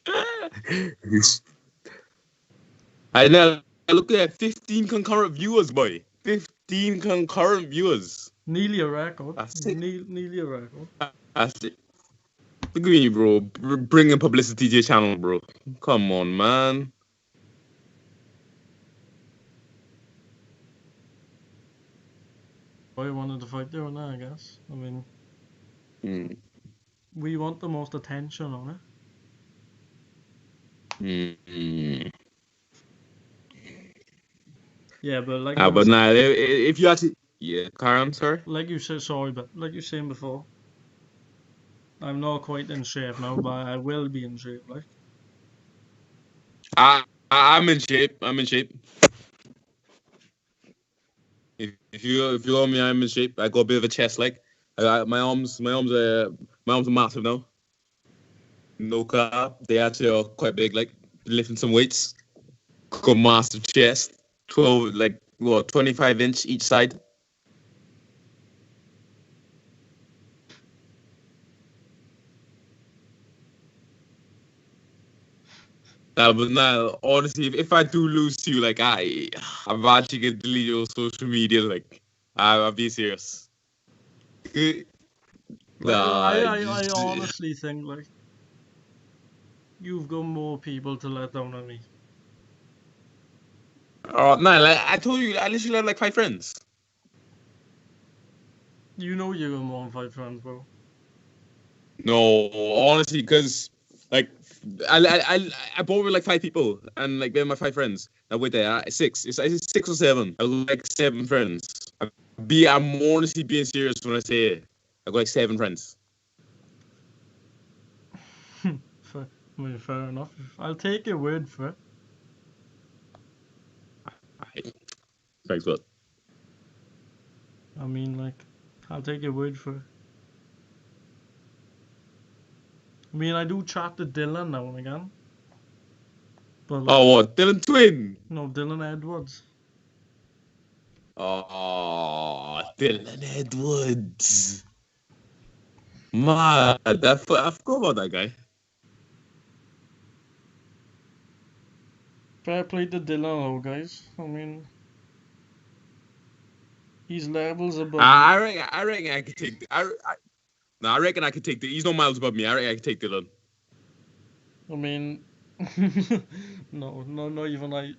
I know. Look at 15 concurrent viewers, boy. 15 concurrent viewers. Nearly a record. That's it. Nearly a record. That's it. Look at me, bro. Bringing publicity to your channel, bro. Come on, man. I wanted to fight there or not, I guess. I mean, we want the most attention on it. Yeah, but like. But nah, if you actually, yeah, Karen, sorry. Like you said, sorry, but like you were saying before, I'm not quite in shape now, but I will be in shape, like. I'm in shape. I'm in shape. If you know me, I'm in shape. I got a bit of a chest, like. My arms are massive now. No cap. They actually are quite big, like lifting some weights. Got massive chest. 25-inch each side. But now, honestly, if I do lose to you, like I'm actually gonna delete your social media. Like, I'll be serious. I honestly think like you've got more people to let down than me. Oh no! Like, I told you, I literally have like 5 friends. You know you got more than 5 friends, bro. No, honestly, because like I bought with like 5 people, and like they're my 5 friends. Now wait, there 6. It's 6 or 7. I got like 7 friends. I'm honestly being serious when I say it. I got like 7 friends. Fair enough. I'll take your word for it. Thanks, what? I mean, like, I'll take your word for it. I mean, I do chat to Dylan now and again. But like, what? Dylan Twin? No, Dylan Edwards. Oh, Dylan Edwards. Man, I forgot about that guy. Fair play to Dylan, though, guys. I mean, he's levels above. I reckon I could take. I reckon I could take. He's no miles above me. I reckon I could take Dylan. I mean, no, not even I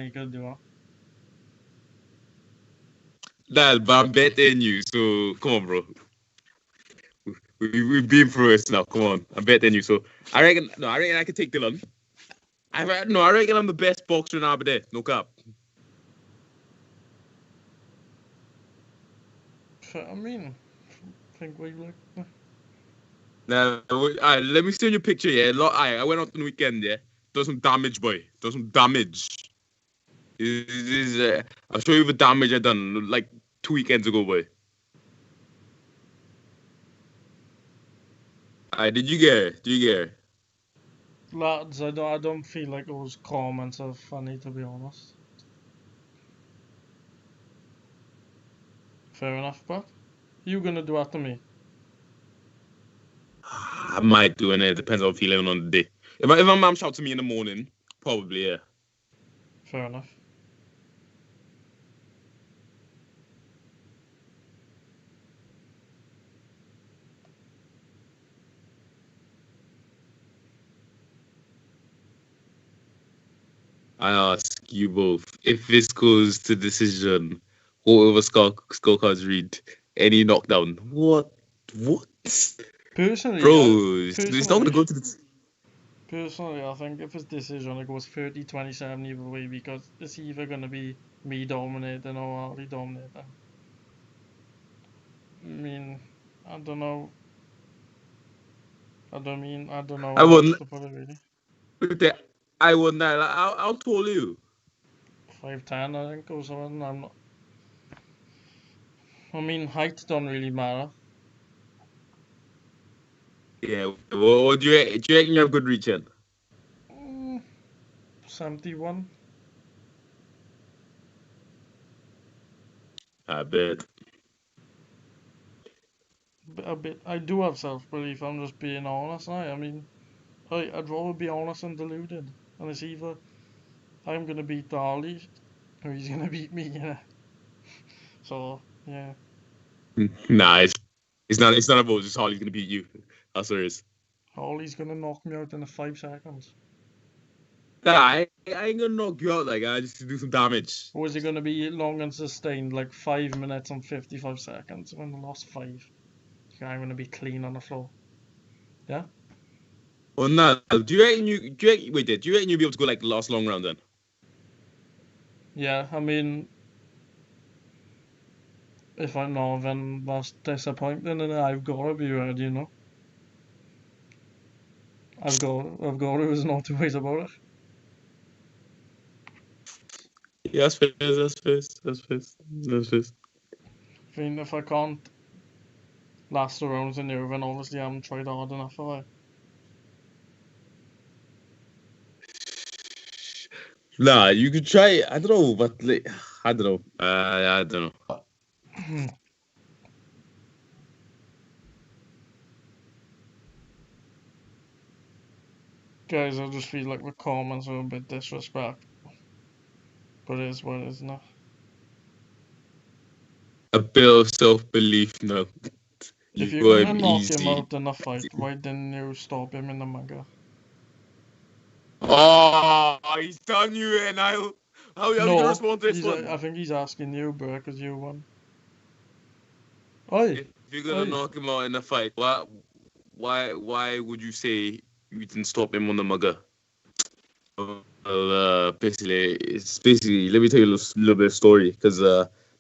could do that. Dad, but I'm betting you. So come on, bro. We've been through this now. Come on, I'm betting you. So I reckon I could take Dylan. I reckon I'm the best boxer in Aberdeen. No cap. I mean, I think we like. Now, let me see your picture. Yeah, I went out on the weekend. Yeah, do some damage, boy. Do some damage. I'll show you the damage I done like 2 weekends ago, boy. Did you get it? Did you get it? Lads, I don't feel like those comments are funny, to be honest. Fair enough, but you gonna do that to me? I might do it. It depends on how I'm feeling on the day. If my mom shouts to me in the morning, probably, yeah. Fair enough. I ask you both, if this goes to decision, what over scorecards read? Any knockdown? What? Personally, bro, it's not gonna go to the. Personally, I think if it's decision, it goes 30-27 either way, because it's either gonna be me dominating or Harley dominating. I mean, I don't know. I don't know I how else wouldn't. to put it really. I wouldn't. How tall are you? 5'10", I think, or something. I'm not. Height don't really matter. Yeah. Well, do you reckon you have good reach in? 71. I bet. A bit. I do have self-belief. I'm just being honest now. I'd rather be honest and deluded. And it's either I'm gonna beat Harley, or he's gonna beat me. Yeah. So yeah. Nah, it's not. It's not about just Harley's gonna beat you. That's what it is. Harley's gonna knock me out in 5 seconds. Nah, I ain't gonna knock you out like I just to do some damage. Or is it gonna be long and sustained, like 5 minutes and 55 seconds? When the last 5, I'm gonna be clean on the floor. Yeah. Well, nah. Do you reckon wait? Do you reckon you'll be able to go like the last long round then? Yeah. If I'm not, then that's disappointing, and I've got to be ready. I've got to. There's no two ways about it. Yeah, that's fair. That's fair. That's fair. That's fair. If I can't last the rounds in you, then obviously I haven't tried hard enough, have I? Nah, you could try. I don't know, but like, I don't know. I don't know. Guys, I just feel like the comments are a bit disrespectful. But it is what it is, isn't it? A bit of self-belief, no. If You you're go gonna him knock him easy. out in a fight, why didn't you stop him in the manga? Oh, he's done you, and how you gonna No, respond to this one? I think he's asking you, bro, because you won. Oi, If you're gonna knock him out in a fight, why would you say you didn't stop him on the mugger? Well, basically, let me tell you a little bit of story, because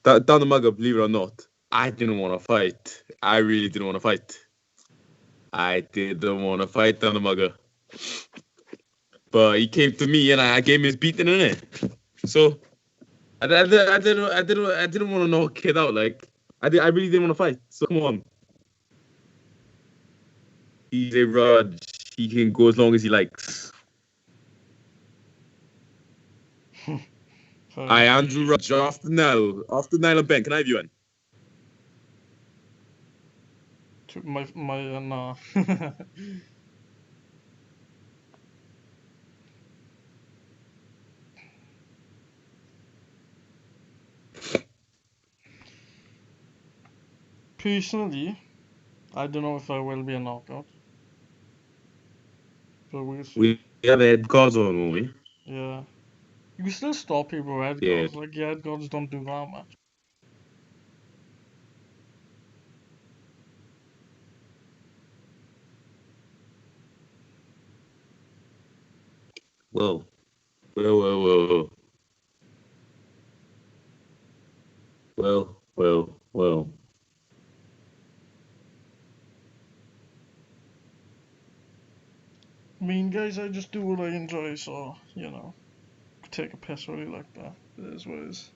down the mugger, believe it or not, I didn't want to fight. I really didn't want to fight. I didn't want to fight down the mugger. But he came to me and I gave him his beating in it. So I didn't want to knock a kid out. Like I really didn't want to fight. So come on. He's a Raj. He can go as long as he likes. I Andrew Raj after Nile and Ben. Can I have you in? Nah. Personally, I don't know if I will be a knockout. But we'll see. We have head guards on, won't we? Yeah. You can still stop people with head Yeah. guards. Like, head guards don't do that much. Whoa. Whoa. Well. Guys, I just do what I enjoy, so, take a piss really like that. It is what it is.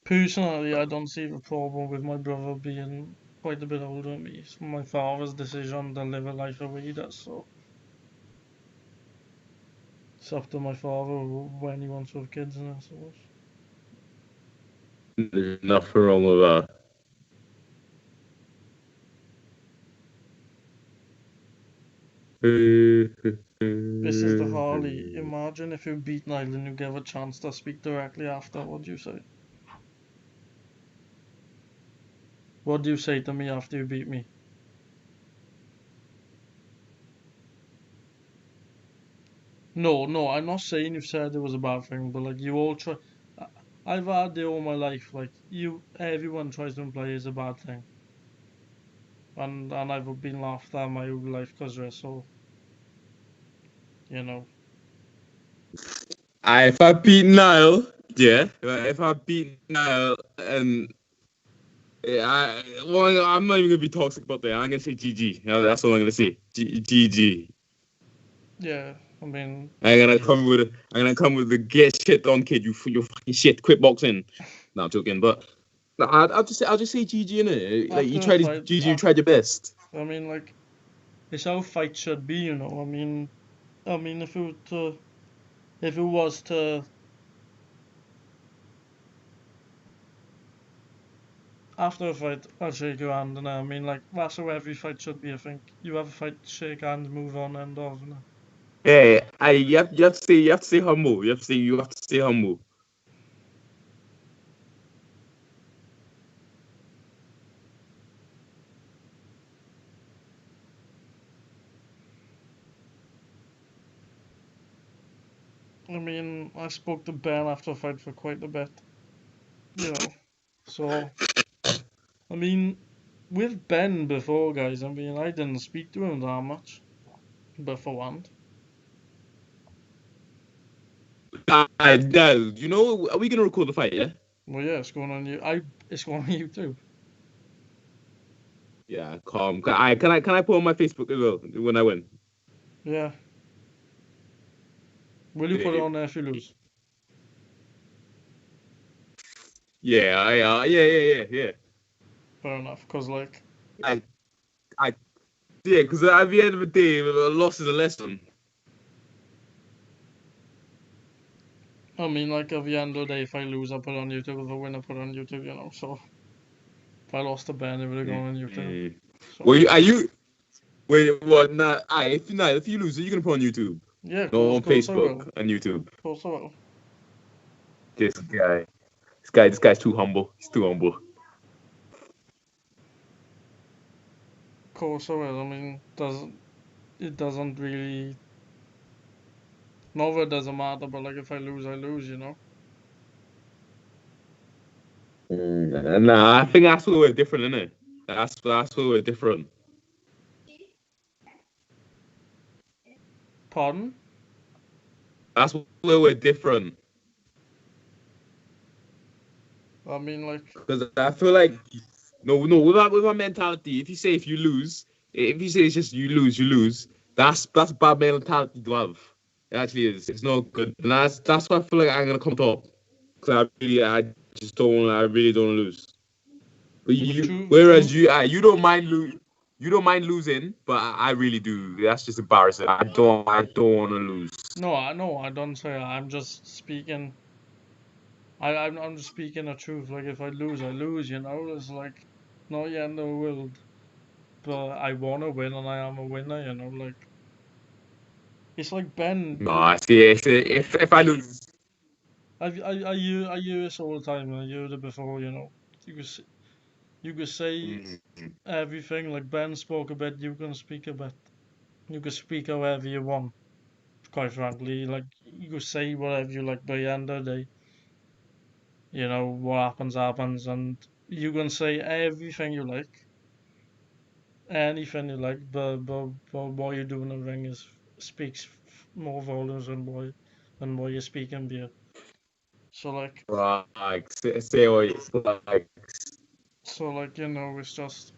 Personally, I don't see the problem with my brother being quite a bit older than me. It's my father's decision to live a life the way he does, so it's up to my father when he wants to have kids, and I suppose. There's nothing wrong with that. This is the Harley. Imagine if you beat Niall and you give a chance to speak directly after. What do you say? What do you say to me after you beat me? No, I'm not saying you said it was a bad thing, but like you all try. I've had it all my life. Like everyone tries to imply it's a bad thing, and I've been laughed at my whole life because of it. So, you know. If I beat Niall, yeah. If I beat Niall, and I'm not even gonna be toxic about that. I'm gonna say GG. That's what I'm gonna say. GG. Yeah, I mean, I'm gonna come with the get shit on kid. You fucking shit. Quit boxing. No, I'm joking. But no, I'll just say GG, innit? Like you after a tried fight, GG. You tried your best. I mean, like, it's how fight should be, you know. I mean, if it was to, after a fight, I'll shake your hand, and I mean, like, that's how every fight should be. I think you have a fight, shake hands, move on, end of. You know? Yeah, you have to stay humble. You have to stay humble. I mean, I spoke to Ben after a fight for quite a bit, you know. So, I mean, with Ben before, guys, I mean, I didn't speak to him that much beforehand. Dad, you know, are we gonna record the fight? Yeah. Well, yeah, it's going on you. It's going on YouTube. Yeah, calm. Can I put on my Facebook as well when I win? Yeah. Will you put it on there if you lose? Yeah. Fair enough, cause like, I, yeah, because at the end of the day, a loss is a lesson. I mean, like at the end of the day, if I lose, I put it on YouTube. If I win, I put it on YouTube. You know, so if I lost to Ben, it would have gone on YouTube. So, Well, are you? Wait, what? Nah, if you lose, you're gonna put on YouTube, yeah, of no, on course I will. Facebook and YouTube. Of course I will. This guy's too humble. He's too humble. Of course I will. I mean, it doesn't really. Not that it doesn't matter, but like if I lose, I lose. You know. Nah, I think that's where we're different, isn't it? That's where we're different. Pardon? That's where we're different. I mean, like, Because I feel like no, with our mentality, if you lose, if you say it's just you lose, that's bad mentality to have. It actually is. It's not good, and that's why I feel like I'm gonna come top. Because I really don't lose. But whereas you don't mind losing, but I really do. That's just embarrassing. I don't want to lose. no, I don't say that. I'm just speaking. I'm just speaking the truth. Like if I lose, I lose. You know, it's like not the end of the world. But I want to win, and I am a winner. You know, like it's like Ben. No, I see. If I lose, I hear this all the time. I heard it before. You know, you could say everything. Like Ben spoke a bit, you can speak a bit. You can speak however you want. Quite frankly, like you could say whatever you like. By the end of the day, you know what happens, and you can say everything you like, anything you like. But what you do in the ring is speaks more volumes than what you speak in beer. So like, like say what it's like. you know, it's just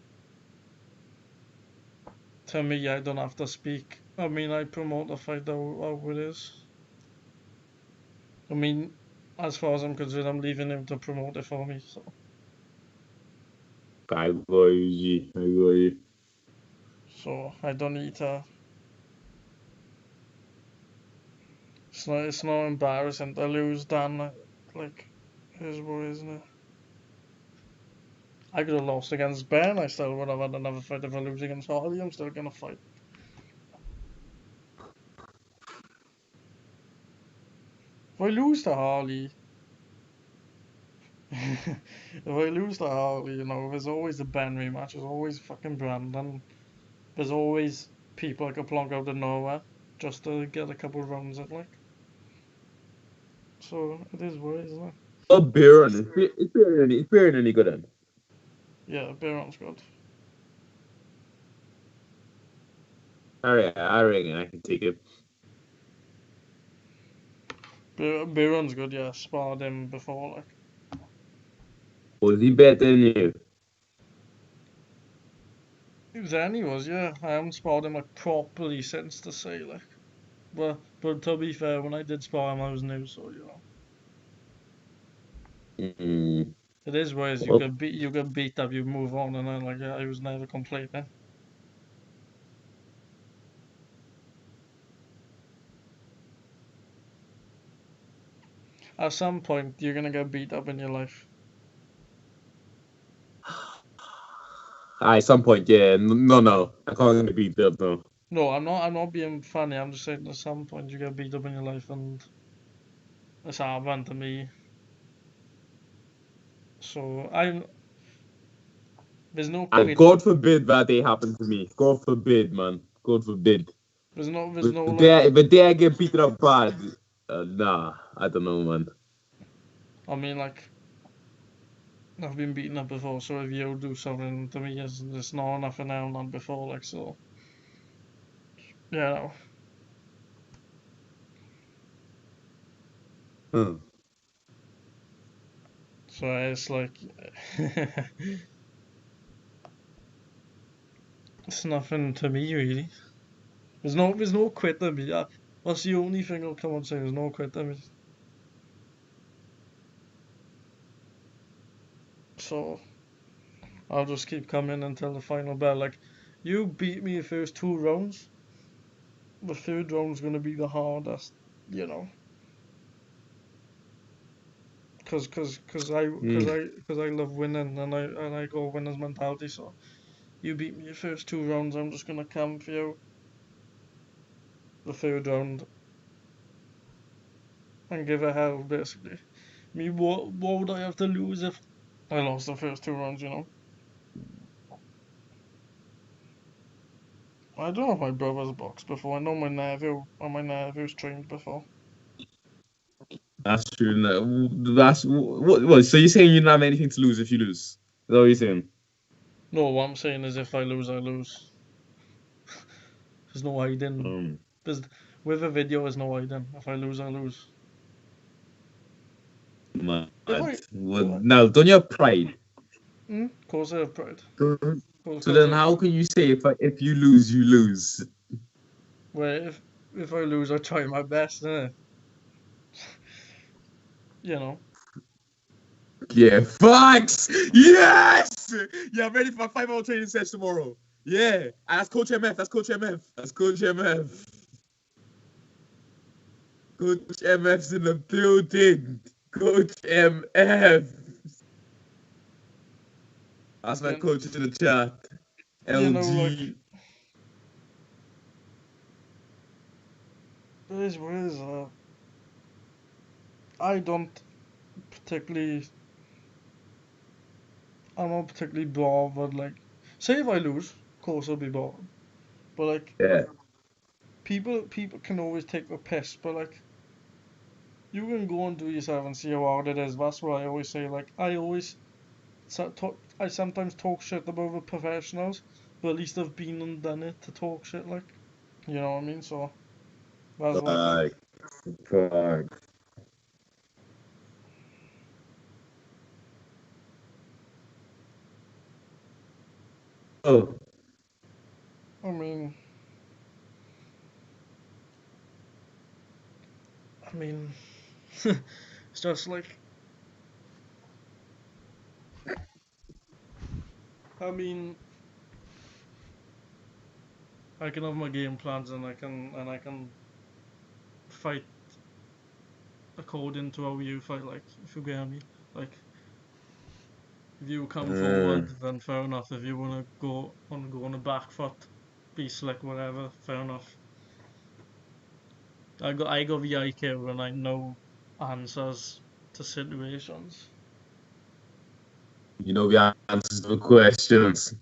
to me. I don't have to speak. I mean, I promote the fight how it is. I mean, as far as I'm concerned, I'm leaving him to promote it for me. So. I go easy. I go easy. So I don't need to. It's not embarrassing to lose, Dan. Like, it is what isn't it? I could have lost against Ben. I still would have had another fight. If I lose against Harley, I'm still gonna fight. If I lose to Harley, if I lose to Harley, you know, there's always a Ben rematch. There's always fucking Brandon. There's always people I could plonk out of nowhere just to get a couple rounds at like. So it is what it is, isn't it? Oh, beer on it. It's beer any good then. Yeah, Baron's good. All right, I reckon I can take it. Biron's good, yeah. Sparred him before, like. Was he better than you? Then he was, yeah. I haven't sparred him like properly since to say, like. But to be fair, when I did spar him, I was new, so you know. Mm. It is ways you Well, get beat up, you move on, and then like I was never complaining. At some point, you're gonna get beat up in your life. at some point, yeah. No. I can't get beat up, no. No, I'm not being funny. I'm just saying at some point you get beat up in your life, and it's happened to me. So there's no And quit. God forbid that day happened to me. God forbid, man. God forbid. There's no like. But there I get beaten up bad. Nah, I don't know, man. I mean, like I've been beaten up before, so if you do something to me, it's not nothing now, not before, like so. Yeah, Huh. so it's like it's nothing to me really. There's no quit to me. That's the only thing I'll come and say. There's no quit to me. So I'll just keep coming until the final bell. Like you beat me the first 2 rounds. The third round's gonna be the hardest, you know. Cause I love winning and I go winner's mentality. So you beat me the first 2 rounds. I'm just gonna come for you the third round and give a hell basically. I mean, what would I have to lose if I lost the first 2 rounds? You know. I don't know if my brother's boxed before. I know my nephew and my nephew's trained before. That's true. No, that's what. So you're saying you don't have anything to lose if you lose? Is that what you're saying? No, what I'm saying is if I lose, I lose. There's no hiding. Um, There's with a video, there's no hiding. If I lose, I lose. Mad. If I, Well, if I now, don't you have pride? of course I have pride. So Of so course then, I have how pride. can you say if you lose, you lose? Where if I lose, I try my best, innit? You know. Yeah, facts. Yes. Yeah, I'm ready for my 5-hour training session tomorrow. Yeah, and that's Coach MF. That's Coach MF. That's Coach MF. Coach MF's in the building. Coach MF. That's my You, coach in the chat. you know, like LG. where is I don't particularly. I'm not particularly bothered. Like, say if I lose, of course I'll be bothered. But like, Yeah. people can always take the piss. But like, you can go and do yourself and see how hard it is. That's what I always say. Like, I sometimes talk shit about the professionals, but at least I've been and done it to talk shit. Like, you know what I mean? So that's why. Fuck. Oh. I mean, I mean, it's just like. I mean, I can have my game plans and I can fight according to how you fight. Like, if you get me, like if you come forward, then fair enough. If you wanna go on a back foot, be slick, whatever, fair enough. I got the IQ and I know answers to situations. You know the answers to the questions.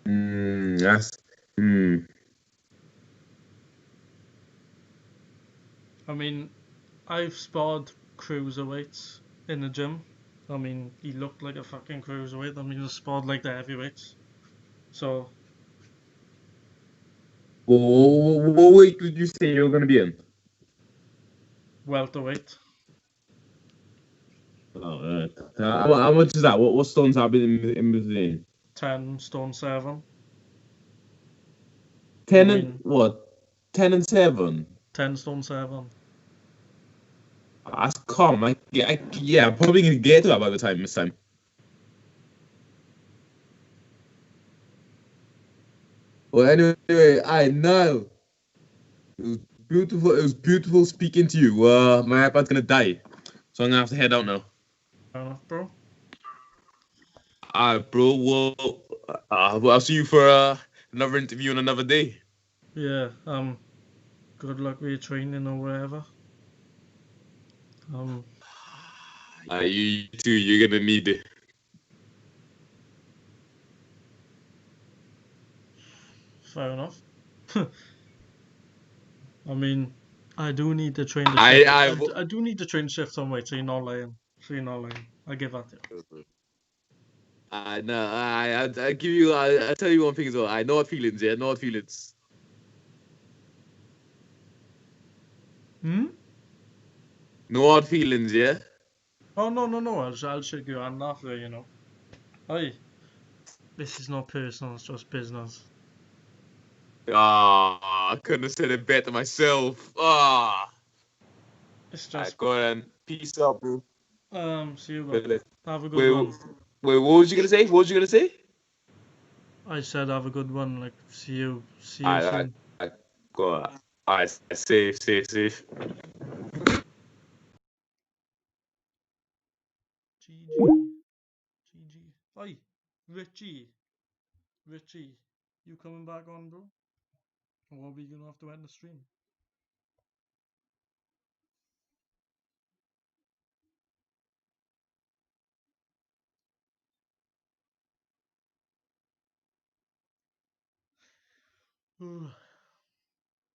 That's. I mean, I've sparred cruiserweights in the gym. I mean, he looked like a fucking cruiserweight. I mean, he sparred like the heavyweights. So What weight did you say you were going to be in? welterweight. Oh, right. How much is that? What stones have been in between? 10 stone 7. 10 I and mean, what? 10 and 7. 10 stone 7. That's calm. Yeah, I'm probably gonna get to that by the time this time. Well, anyway, I know. It was beautiful. It was beautiful speaking to you. My iPad's gonna die, so I'm gonna have to head out now. Fair enough, bro. Alright, bro. Well, I'll see you for another interview on another day. Yeah, good luck with your training or whatever. You too. You're gonna need it. Fair enough. I mean, I do need to train the shift. I do need to train shift on weight, so you're not lying. I give that to you. No, I give you. I tell you one thing as well. I know what feelings. Yeah, know what feelings. Hmm? No hard feelings, yeah? Oh, no. I'll shake your hand after, you know. Hey, this is not personal, it's just business. I couldn't have said it better myself. It's just... Go on. Peace out, bro. See you, bro. Have a good one. Wait, what was you gonna say? What was you gonna say? I said have a good one, like, see you soon. Go on. Alright, safe. GG. Hey, Richie, you coming back on, bro? Or are we gonna have to end the stream?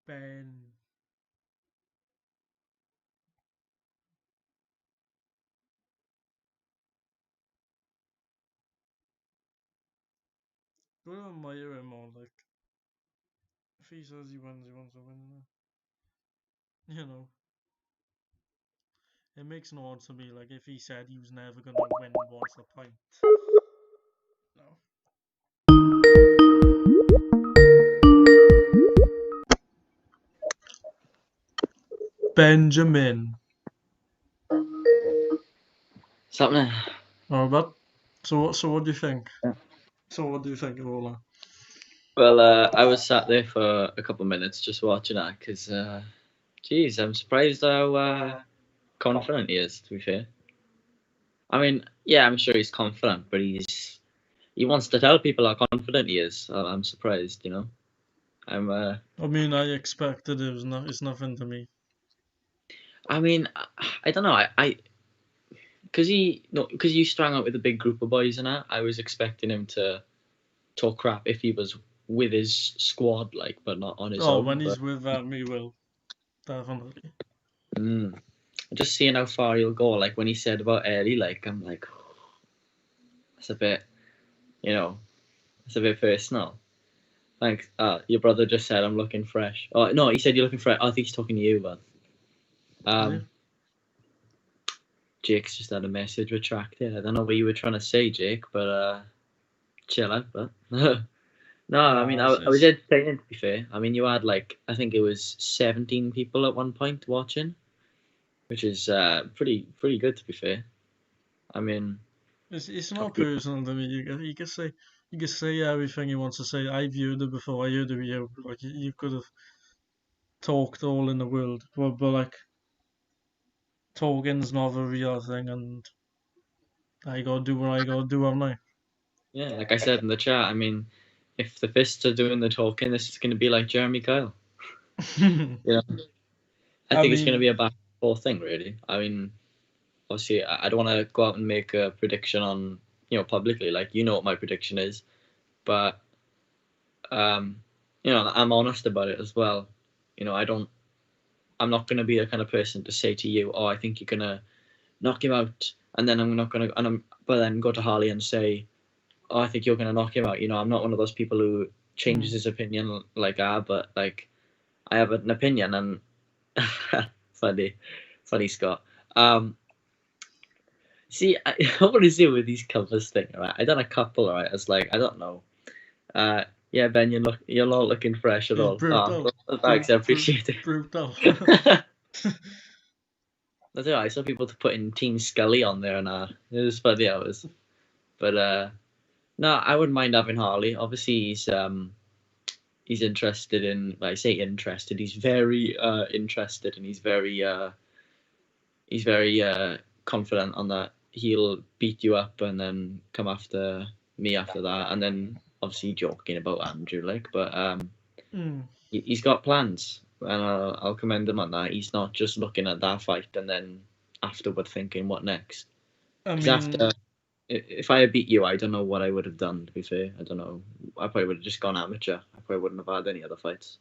Ben. Go to admire him more, like, if he says he wins to win, you know. It makes no odds to me, like, if he said he was never gonna win, what's the point? No. Benjamin. Something. Oh, but so what do you think? Yeah. So what do you think of all that? Well, I was sat there for a couple of minutes just watching that because, geez, I'm surprised how confident he is. To be fair, I mean, yeah, I'm sure he's confident, but he wants to tell people how confident he is. I'm surprised, you know. I mean, I expected it's nothing to me. I mean, I don't know. Because you sprang out with a big group of boys and that, I was expecting him to talk crap if he was with his squad, like, but not on his own. When he's with me, will definitely. Just seeing how far he'll go. Like when he said about Eddie, like I'm like, that's a bit, you know, it's a bit personal. Thanks. Your brother just said I'm looking fresh. Oh no, he said you're looking fresh. I think he's talking to you, but Jake's just had a message retracted. I don't know what you were trying to say, Jake, but chill out. But no, I mean I was entertaining, to be fair. I mean you had like I think it was 17 people at one point watching, which is pretty good, to be fair. I mean, it's not personal to me. You can say everything you want to say. I viewed it before. I heard the video. Like you could have talked all in the world, but like talking's not a real thing, and I gotta do what I gotta do, haven't I? Yeah, like I said in the chat, I mean, if the fists are doing the talking, this is going to be like Jeremy Kyle. You know, I think it's going to be a back and forth thing, really. I mean, obviously, I don't want to go out and make a prediction on, publicly. Like, you know what my prediction is, but I'm honest about it as well. I'm not going to be the kind of person to say to you, oh, I think you're going to knock him out, and then I'm not going to, but then go to Harley and say, oh, I think you're going to knock him out. I'm not one of those people who changes his opinion like but like I have an opinion, and funny Funny, Scott. See, I what is it with these covers thing, right? I done a couple, right? It's like I don't know. Yeah, Ben, you're not looking fresh at He's all. brutal. Thanks, I appreciate it. Brutal. That's all right. I saw people to put in Team Scully on there, and it was funny hours. But no, I wouldn't mind having Harley. Obviously, he's interested in. I say interested. He's very interested, and he's very confident on that. He'll beat you up and then come after me after that, and then obviously joking about Andrew, like, but he's got plans, and I'll commend him on that. He's not just looking at that fight and then afterward thinking what next. After, if I had beat you, I don't know what I would have done. To be fair, I don't know. I probably would have just gone amateur. I probably wouldn't have had any other fights.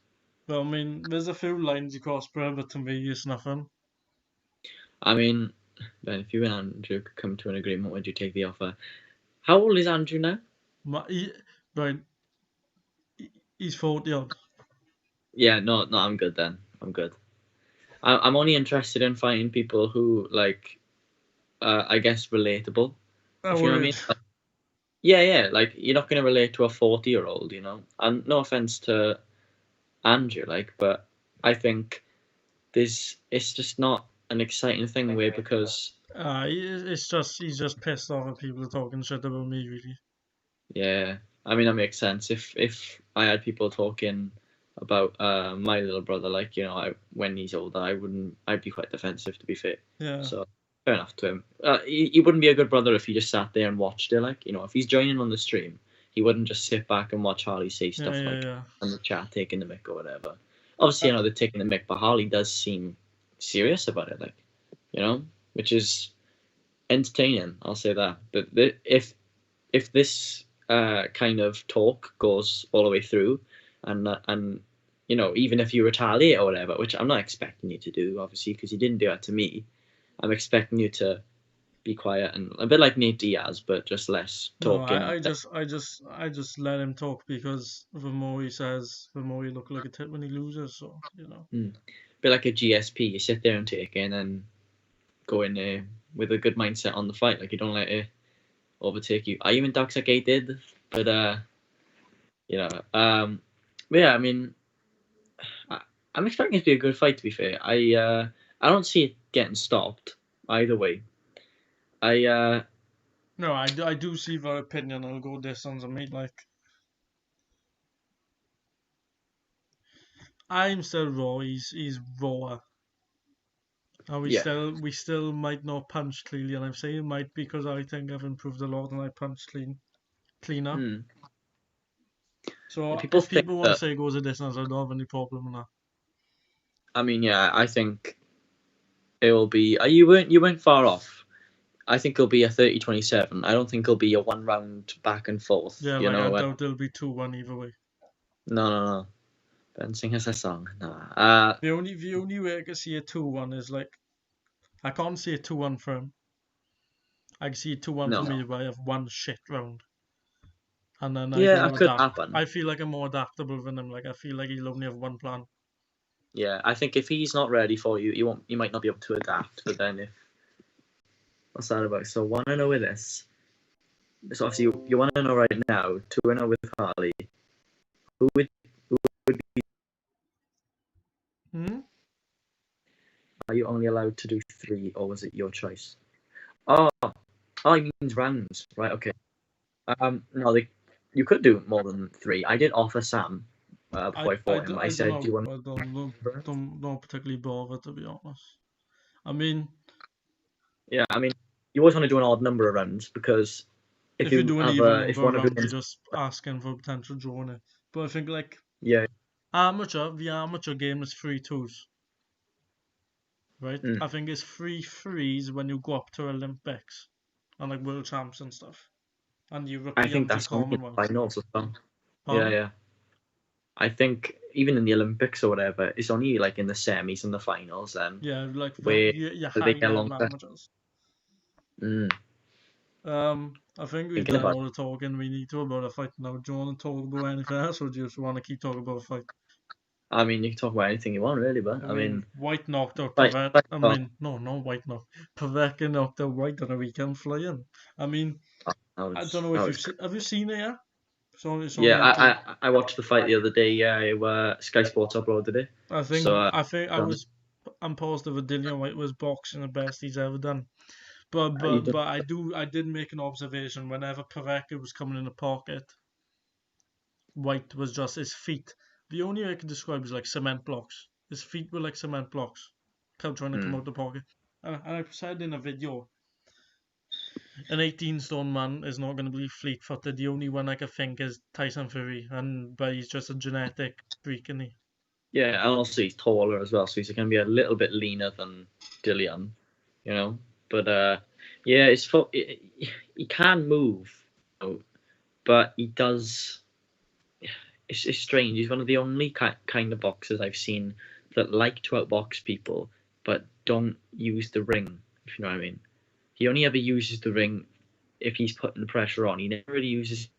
Well, I mean, there's a few lines you cross, but to me, it's nothing. I mean, Ben, if you and Andrew could come to an agreement, would you take the offer? How old is Andrew now? He's 40 odd. Yeah, no, I'm good then. I'm good. I'm only interested in fighting people who, like, I guess, relatable. If you know what I mean? Yeah, like, you're not going to relate to a 40-year-old, you know? And no offense to Andrew, like, but I think it's just not an exciting thing way because... he's just pissed off at people talking shit about me, really. Yeah, I mean, that makes sense. If I had people talking about my little brother, like, you know, when he's older, I'd be quite defensive, to be fair. Yeah. So fair enough to him. He wouldn't be a good brother if he just sat there and watched it. Like, you know, if he's joining on the stream, he wouldn't just sit back and watch Harley say stuff on the chat, taking the mic or whatever. Obviously, you know, they're taking the mic, but Harley does seem serious about it, like, you know, which is entertaining. I'll say that. But if this kind of talk goes all the way through, and you know, even if you retaliate or whatever, which I'm not expecting you to do, obviously, because you didn't do that to me. I'm expecting you to be quiet and a bit like Nate Diaz, but just less talking. No, I just let him talk because the more he says, the more he look like a tit when he loses. So you know, bit like a GSP. You sit there and take it, and then go in there with a good mindset on the fight. Like, you don't let it overtake you. I even Doxagate did, but you know, but yeah, I mean, I'm expecting it to be a good fight. To be fair, I don't see it getting stopped either way. No, I do see their opinion. I'll go distance and meet like. I'm still raw. He's rawer. And we still might not punch cleanly, and I'm saying might because I think I've improved a lot and I punch cleaner. So if people want to say goes a distance, I don't have any problem with that. I mean, yeah, I think it will be. You weren't far off. I think it'll be a 30-27. I don't think it'll be a 1 round back and forth. Yeah, you know, I doubt it'll be 2-1 either way. No. Ben, sing us a song. Nah. The only way I can see a 2-1 is like I can't see a 2-1 for him. I can see a 2-1 for me where I have one shit round. And then that could happen. I feel like I'm more adaptable than him. Like I feel like he'll only have one plan. Yeah, I think if he's not ready for you, you might not be able to adapt. But then what's that about? So 1-0 with this. So obviously you want to know right now. 2-0 with Harley. Who would be? Are you only allowed to do 3, or was it your choice? Oh, it means rounds, right? Okay. No, you could do more than 3. I did offer Sam before I fought him. I said, don't "Do you want?" I don't particularly bother, to be honest. I mean, yeah, I mean, you always want to do an odd number of rounds because if you do an even number of rounds, you're just asking for potential draw in it. But I think like the amateur game is 3-2s. Right? I think it's 3-3s when you go up to Olympics and like world champs and stuff. And European, I think that's finals or something. Yeah. I think even in the Olympics or whatever, it's only like in the semis and the finals then. Yeah, like where they get longer. Amateurs. I think we've done all the talking we need to about a fight now. Do you want to talk about anything else, or do you just want to keep talking about a fight? I mean, you can talk about anything you want, really, but I mean, White knocked out right, Pavek. right, I mean, no, not White knocked. Pavek knocked out White on a weekend flying. I mean, I don't know if have you seen it yet? It's on yeah, YouTube. I watched the fight the other day. Yeah, Sky Sports uploaded it. I'm positive that Dillian White was boxing the best he's ever done. But I did make an observation whenever Pavek was coming in the pocket, White was just his feet. The only way I can describe is like cement blocks. His feet were like cement blocks. Trying to come out the pocket. And I said in a video, an 18-stone man is not going to be fleet-footed. The only one I can think is Tyson Fury, but he's just a genetic freak, isn't he? Yeah, and also he's taller as well, so he's going to be a little bit leaner than Dillian, you know. But yeah, he can move, but he does. It's strange. He's one of the only kind of boxers I've seen that like to outbox people, but don't use the ring. If you know what I mean. He only ever uses the ring if he's putting pressure on. He never really uses.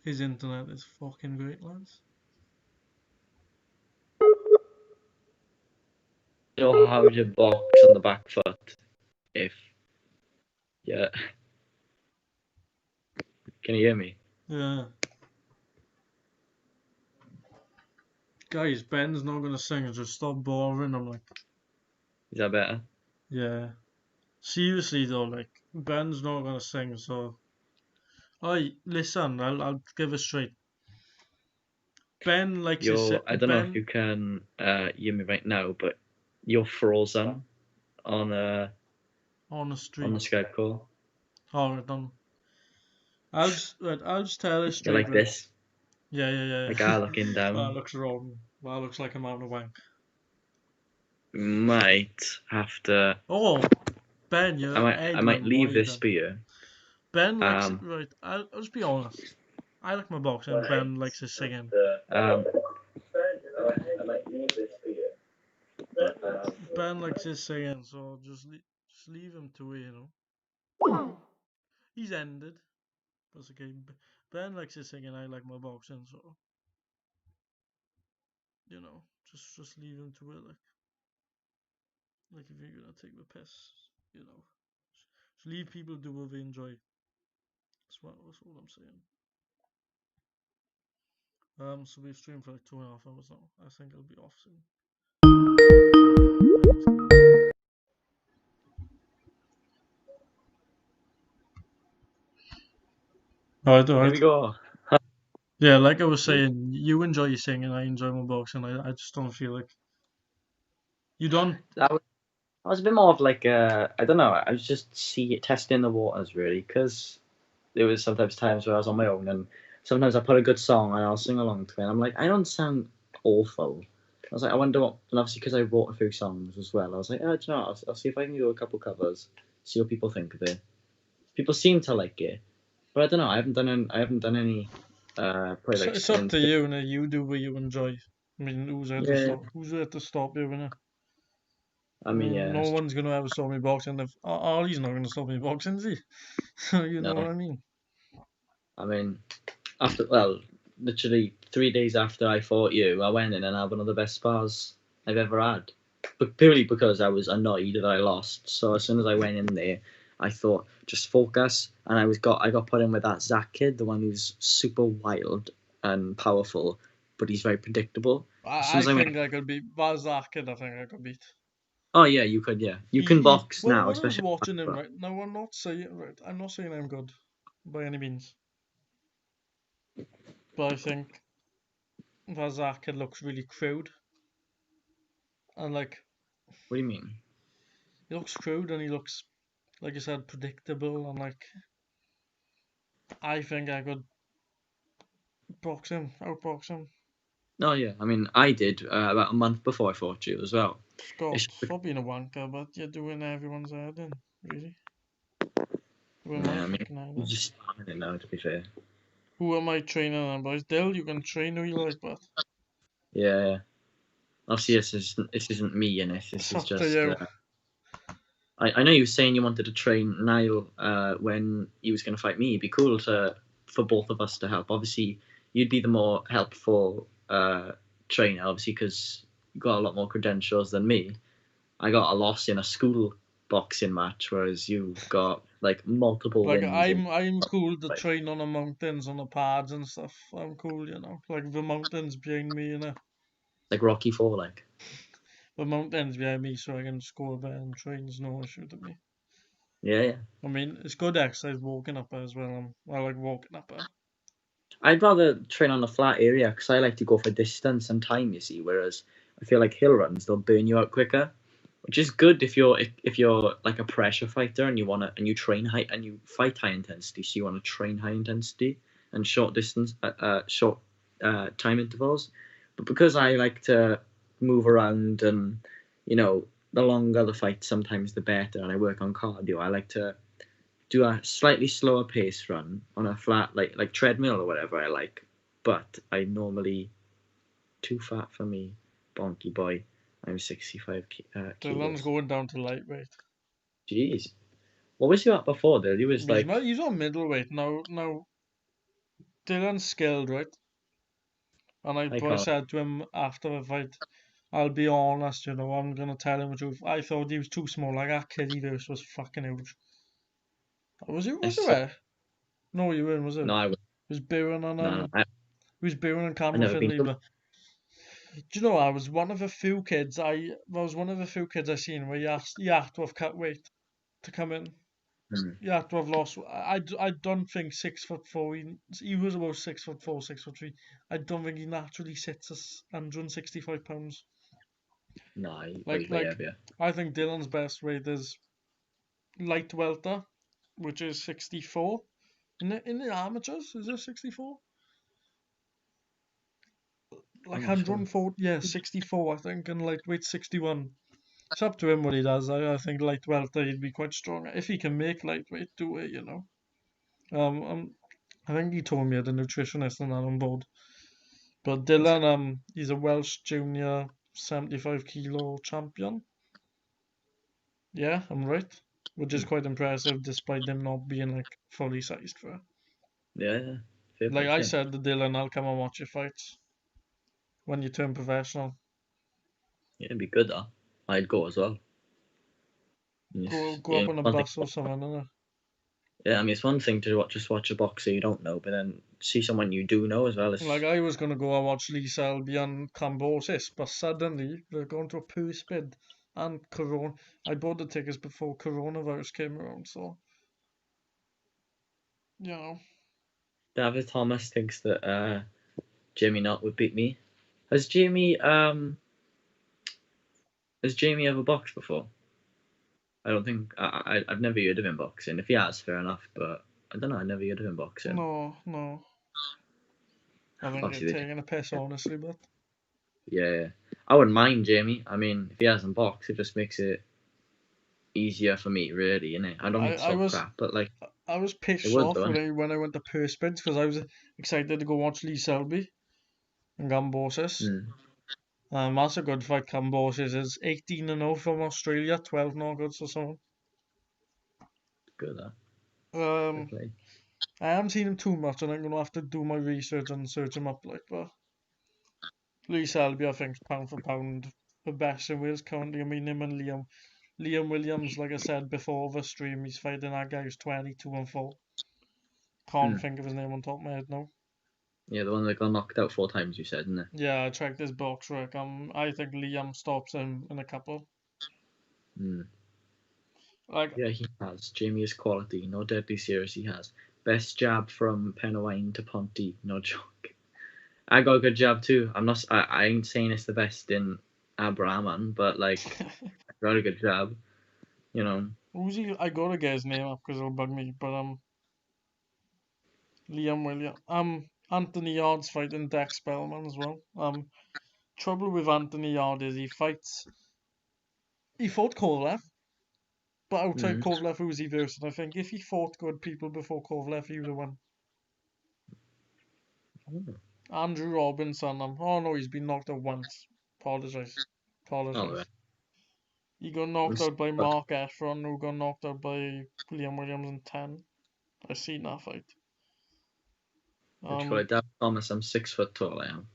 His internet is fucking great, lads. You know how to box on the back foot. Yeah. Can you hear me? Yeah. Guys, Ben's not gonna sing. Just stop bothering. I'm like. Is that better? Yeah. Seriously though, like Ben's not gonna sing, so. Listen, I'll give it straight. Ben likes his. I don't know if you can hear me right now, but you're frozen on a stream on the Skype call. Alright, done. I'll just tell it straight. You're like this. Yeah. Like I looking down. That looks wrong. That looks like I'm having a wank. Might have to. Oh, Ben, I might leave this for you. Ben likes it, right. I'll just be honest. I like my boxing. Ben likes his singing. I might leave this for you. Ben likes his singing, so just leave him to it, you know. He's ended. That's okay. Ben likes his singing. I like my boxing, so you know, just leave him to it. Like if you're gonna take the piss, you know, just leave people do what they enjoy. That's all I'm saying. So we've streamed for like 2.5 hours now. I think I'll be off soon. Alright. Here we go. Yeah, like I was saying, you enjoy singing, I enjoy my boxing. I just don't feel like you don't. I was a bit more of like I don't know. I was just testing the waters really, because there was sometimes times where I was on my own, and sometimes I put a good song and I'll sing along to it. And I'm like, I don't sound awful. I was like, I wonder what. And obviously, because I wrote a few songs as well, I was like, oh, do you know what? I'll see if I can do a couple covers, see what people think of it. People seem to like it, but I don't know. I haven't done any. It's up to you, and you do what you enjoy. I mean, who's there to stop you, innit? I mean, yeah. No one's gonna ever stop me boxing. If Harley's not gonna stop me boxing, is he? You know what I mean? I mean, literally 3 days after I fought you, I went in and had one of the best spars I've ever had. But purely because I was annoyed that I lost. So as soon as I went in there, I thought, just focus. And I got put in with that Zach kid, the one who's super wild and powerful, but he's very predictable. I think I could beat Zach kid. I think I could beat. Oh yeah, you could. Yeah, you can box now. Especially I was watching him, right? No, I'm not saying I'm good by any means, but I think that Zach kid looks really crude, and like. What do you mean? He looks crude, and he looks, like you said, predictable, and like. I think I could outbox him. Oh yeah, I mean, I did about a month before I fought you as well. Stop being a wanker, but you're doing everyone's head in, really. Yeah, I mean, you're just spamming it now, to be fair. Who am I training on, boys? Dill, you can train who you like, but. Yeah. Obviously, this isn't me in it. This is just. I know you were saying you wanted to train Niall when he was going to fight me. It'd be cool for both of us to help. Obviously, you'd be the more helpful trainer, obviously, because you got a lot more credentials than me. I got a loss in a school boxing match, whereas you've got like multiple Like wins. I'm cool to train on the mountains on the pads and stuff. I'm cool, you know. Like the mountains behind me, you know. Like Rocky Four, like. The mountains behind me, so I can score there and train's no issue to me. Yeah. I mean, it's good exercise walking up there as well. I like walking up there. I'd rather train on a flat area because I like to go for distance and time, you see. Whereas I feel like hill runs, they'll burn you out quicker, which is good if you're like a pressure fighter and you train high and you fight high intensity, so you want to train high intensity and short time intervals. But because I like to move around and the longer the fight, sometimes the better, and I work on cardio, I like to do a slightly slower pace run on a flat like treadmill or whatever I like. But I normally too fat for me, bonky boy. I'm 65 Dylan's kilos. going down to lightweight. Jeez, what was you at before? There, he was like he's on middleweight now. Now Dylan's skilled, right? And I said to him after the fight, I'll be honest, you know, I'm gonna tell him the truth. I thought he was too small. Like that kid he versus was fucking huge. Was you there? No, you weren't, was it? No, I was. It was Bowen and No, it was Bowen and Cameron never been Finley. But do you know, I was one of the few kids I seen where you have to have cut weight to come in. You have to have lost. I don't think 6'4". He was about 6'4", 6'3". I don't think he naturally sits as 165 pounds. No, Like heavier. I think Dylan's best weight is light welter, which is 64. In the amateurs, is it 64? Like 140, yeah, 64 I think, and lightweight 61. It's up to him what he does. I think light welter he'd be quite strong if he can make lightweight do it, you know. I think he told me I had a nutritionist and that on board. But Dylan, he's a Welsh junior 75 kilo champion. Yeah, I'm right. Which is quite impressive despite them not being like fully sized for it. Yeah. Like I said to Dylan, I'll come and watch your fights when you turn professional. Yeah, it'd be good though. I'd go as well. Go up on a bus or something, innit? Yeah, I mean, it's one thing to just watch a boxer you don't know, but then see someone you do know as well. Like I was gonna go and watch Lee Selby and Cambosis, but suddenly they're going to a purse bid and Corona. I bought the tickets before coronavirus came around, so you know. David Thomas thinks that Jamie Knott would beat me. Has Jamie ever boxed before? I don't think I've never heard of him boxing. If he has, fair enough. But I don't know. I never heard of him boxing. No. I think they're taking a piss, honestly, but yeah, I wouldn't mind Jamie. I mean, if he hasn't boxed, it just makes it easier for me, really, innit? I don't need to talk crap, but like I was pissed off when I went to purse bids because I was excited to go watch Lee Selby and Cambosis. That's a good fight. Cambosis is 18-0 from Australia, 12 knockouts or something. Good, I haven't seen him too much, and I'm gonna have to do my research and search him up. Like, but Lee Selby, I think, pound for pound, the best in Wales currently. I mean, him and Liam Williams, like I said before the stream, he's fighting that guy who's 22-4. Can't think of his name on top of my head now. Yeah, the one that got knocked out 4 times, you said, isn't it? Yeah, I checked his box rec. I think Liam stops him in a couple. Yeah, he has. Jamie is quality. No deadly serious he has. Best jab from Penawine to Ponty. No joke. I got a good jab too. I ain't saying it's the best in Abraman, but like I got a good jab. You know. Who's he? I gotta get his name up because it'll bug me. But Liam Williams. Anthony Yard's fighting Dex Spellman as well. Trouble with Anthony Yard is he fought Kovalev, but outside Kovalev, who was he versus? I think if he fought good people before Kovalev, he would have won. Andrew Robinson. Oh no, he's been knocked out once. Apologise. Right. He got knocked out by Mark Efron, who got knocked out by Liam Williams in 10. I seen that fight. What do you call it? Dad Thomas, I'm 6 foot tall. I am.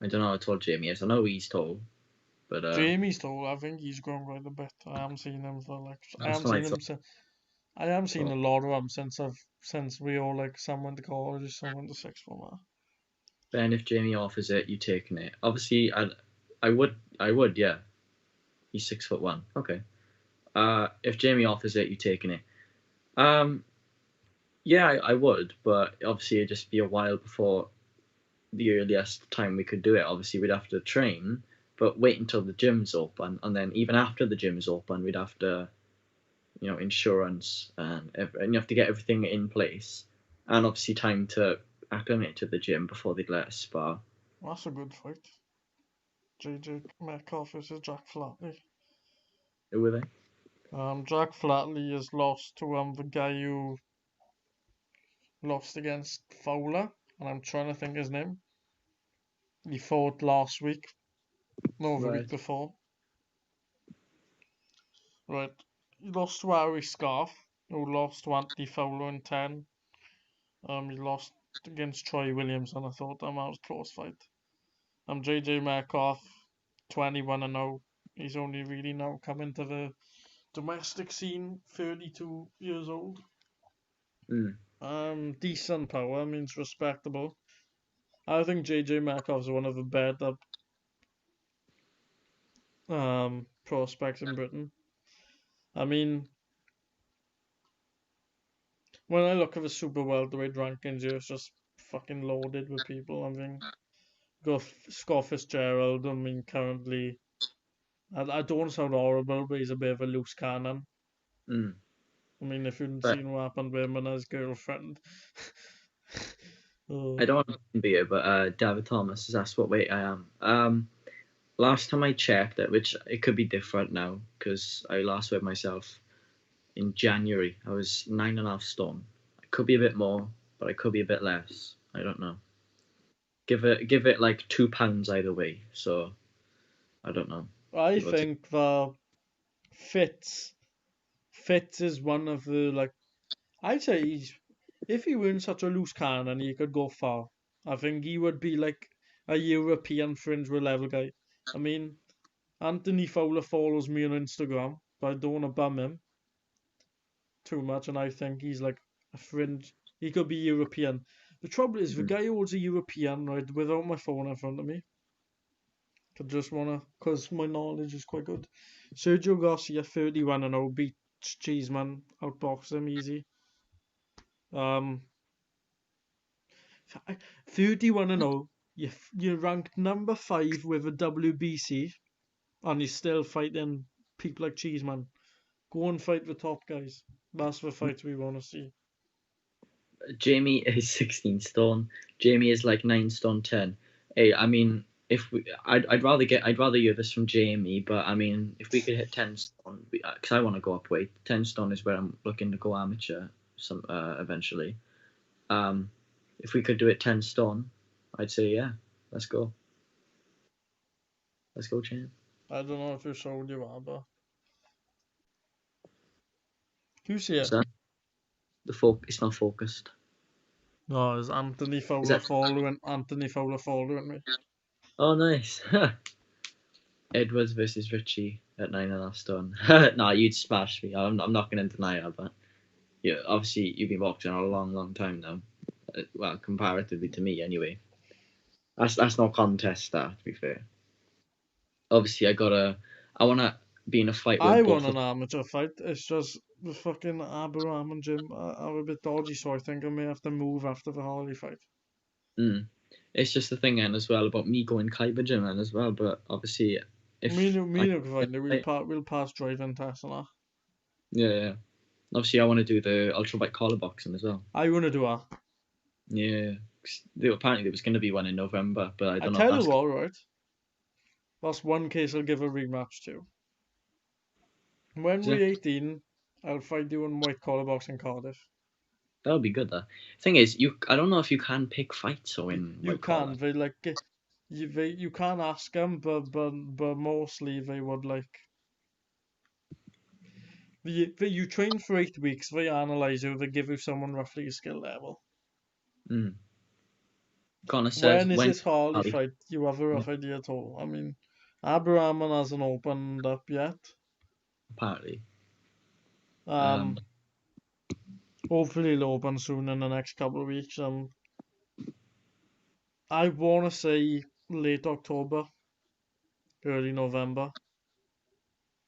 I don't know how tall Jamie is. I know he's tall, but Jamie's tall. I think he's grown quite a bit. I haven't seen him for like. I that's haven't what I seen him thought. since. I haven't seen So, a lot of him since we all like some went to college, some went to sixth form. Ben, if Jamie offers it, you taking it? Obviously, I would, yeah. He's 6'1". Okay. If Jamie offers it, you taking it? Yeah, I would, but obviously it'd just be a while before the earliest time we could do it. Obviously, we'd have to train, but wait until the gym's open, and then even after the gym's open, we'd have to, insurance and you have to get everything in place, and obviously time to acclimate to the gym before they'd let us spar. That's a good fight. JJ Metcalf versus Jack Flatley. Who were they? Jack Flatley is lost to the guy who lost against Fowler, and I'm trying to think his name. He fought last week. No, the week before. Right. He lost to Harry Scarf, who lost to Anthony Fowler in 10. He lost against Troy Williams, and I thought that was a close fight. JJ Metcalf, 21-0. He's only really now coming to the domestic scene, 32 years old. Decent power, means respectable. I think JJ Metcalf's one of the better prospects in Britain. I mean, when I look at the super welterweight rankings here, it's just fucking loaded with people. I mean, got Scott Fitzgerald. I mean, currently, I don't want to sound horrible, but he's a bit of a loose cannon. I mean, if you've seen what happened with him and his girlfriend. I don't want to be here, but David Thomas has asked what weight I am. Last time I checked it, which it could be different now, because I last weighed myself in January. I was 9.5 stone. I could be a bit more, but I could be a bit less. I don't know. Give it like 2 pounds either way. So I don't know. I think that Fitz is one of the, like, I'd say if he weren't such a loose cannon, he could go far. I think he would be like a European fringe level guy. I mean, Anthony Fowler follows me on Instagram, but I don't want to bum him too much, and I think he's like a fringe. He could be European. The trouble is, the guy holds a European, right, without my phone in front of me. I just wanna, because my knowledge is quite good. Sergio Garcia, 31-0, beat Cheeseman, outboxed him easy. 31-0. You're ranked number 5 with a WBC, and you're still fighting people like Cheeseman. Go and fight the top guys. That's the fight we want to see. Jamie is 16 stone. Jamie is like 9 stone 10. Hey, I mean, I'd rather hear this from Jamie, but I mean, if we could hit 10 stone, because I want to go up weight. 10 stone is where I'm looking to go amateur, eventually. If we could do it 10 stone, I'd say yeah, let's go. Let's go, champ. I don't know if you're sold you are, but who's here? It's not focused. No, it's Anthony Fowler following me. Oh, nice. Edwards versus Richie at 9.5 stone. Nah, you'd smash me. I'm not going to deny it, but yeah, obviously you've been boxing a long, long time now. Well, comparatively to me, anyway. That's no contest, that, to be fair. Obviously, I want to be in a fight with I want an amateur fight. It's just the fucking Abraham and Jim are a bit dodgy, so I think I may have to move after the Harley fight. It's just the thing then as well about me going Kyber Gym then as well, but obviously if we'll pass driving tests and that. Yeah. Obviously I want to do the ultralight collar boxing as well. I want to do that. Yeah. Apparently there was going to be one in November, but I don't know. I tell you what, right? That's one case I'll give a rematch to. When we're 18, I'll fight you in white collar boxing Cardiff. That would be good. Though. Thing is, I don't know if you can pick fights or in. You can. They like you can ask them, but mostly they would like. You train for 8 weeks. They analyze you. They give you someone roughly your skill level. Connor says, When is this Harley Harley? fight? You have a rough idea at all? I mean, Abraham hasn't opened up yet. Apparently. Hopefully it'll open soon in the next couple of weeks. I want to say late October, early November,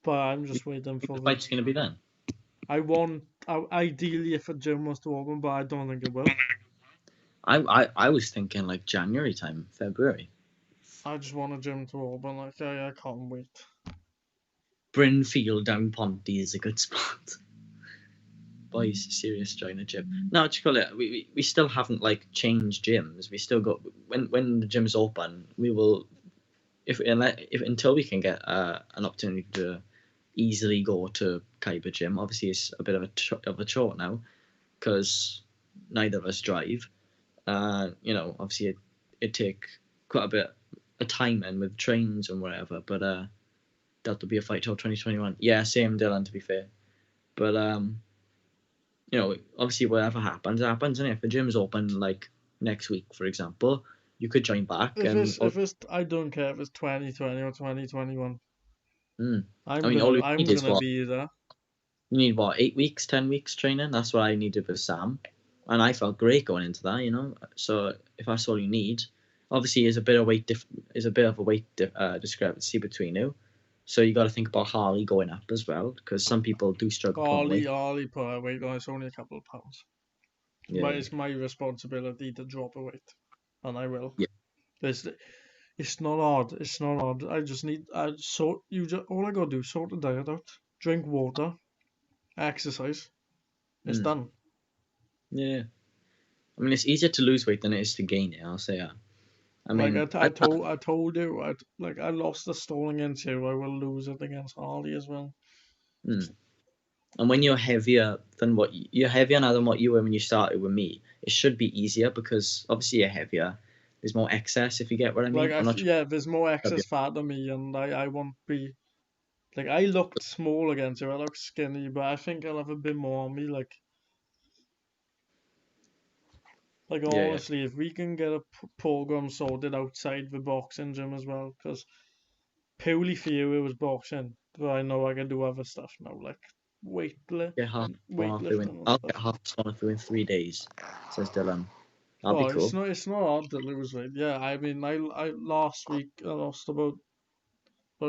but I'm just waiting The for the. fight's going to be then? Ideally if a gym was to open, but I don't think it will. I was thinking like January time, February. I just want a gym to open. Like I can't wait. Brinfield down Ponty is a good spot. Boys, serious join a gym. No, what you call it? We still haven't like changed gyms. We still got when the gym's open, we will if until we can get an opportunity to easily go to Khyber gym. Obviously, it's a bit of a chore now because neither of us drive. Obviously it take quite a bit of time in with trains and whatever. But that'll be a fight till 2021. Yeah, same Dylan. To be fair, but obviously whatever happens, and if the gym's open like next week, for example, you could join back. If it's I don't care if it's 2020 or 2021. I'm gonna be there. You need what, 8 weeks, 10 weeks training? That's what I needed with Sam, and I felt great going into that. So if that's all you need, obviously there's a bit of a weight discrepancy between you. So you got to think about Harley going up as well, because some people do struggle. Harley put her weight on. It's only a couple of pounds. Yeah. But it's my responsibility to drop a weight, and I will. Yeah. It's not hard. It's not hard. I just need. All I gotta do is sort the diet out, drink water, exercise. It's done. Yeah. I mean, it's easier to lose weight than it is to gain it. I'll say that. I mean, I told you, I lost the stone against you. I will lose it against Harley as well. And when you're heavier now than what you were when you started with me, it should be easier because obviously you're heavier. There's more excess, if you get what I mean. There's more excess fat on me, and I won't be. Like, I looked small against you. I looked skinny, but I think I'll have a bit more on me. Honestly, if we can get a program sorted outside the boxing gym as well, because purely for you it was boxing, but I know I can do other stuff now, like weightlifting. I'll get half a through in 3 days, says Dylan. That'll be cool. It's not hard to lose weight. Yeah, I mean, I last week I lost about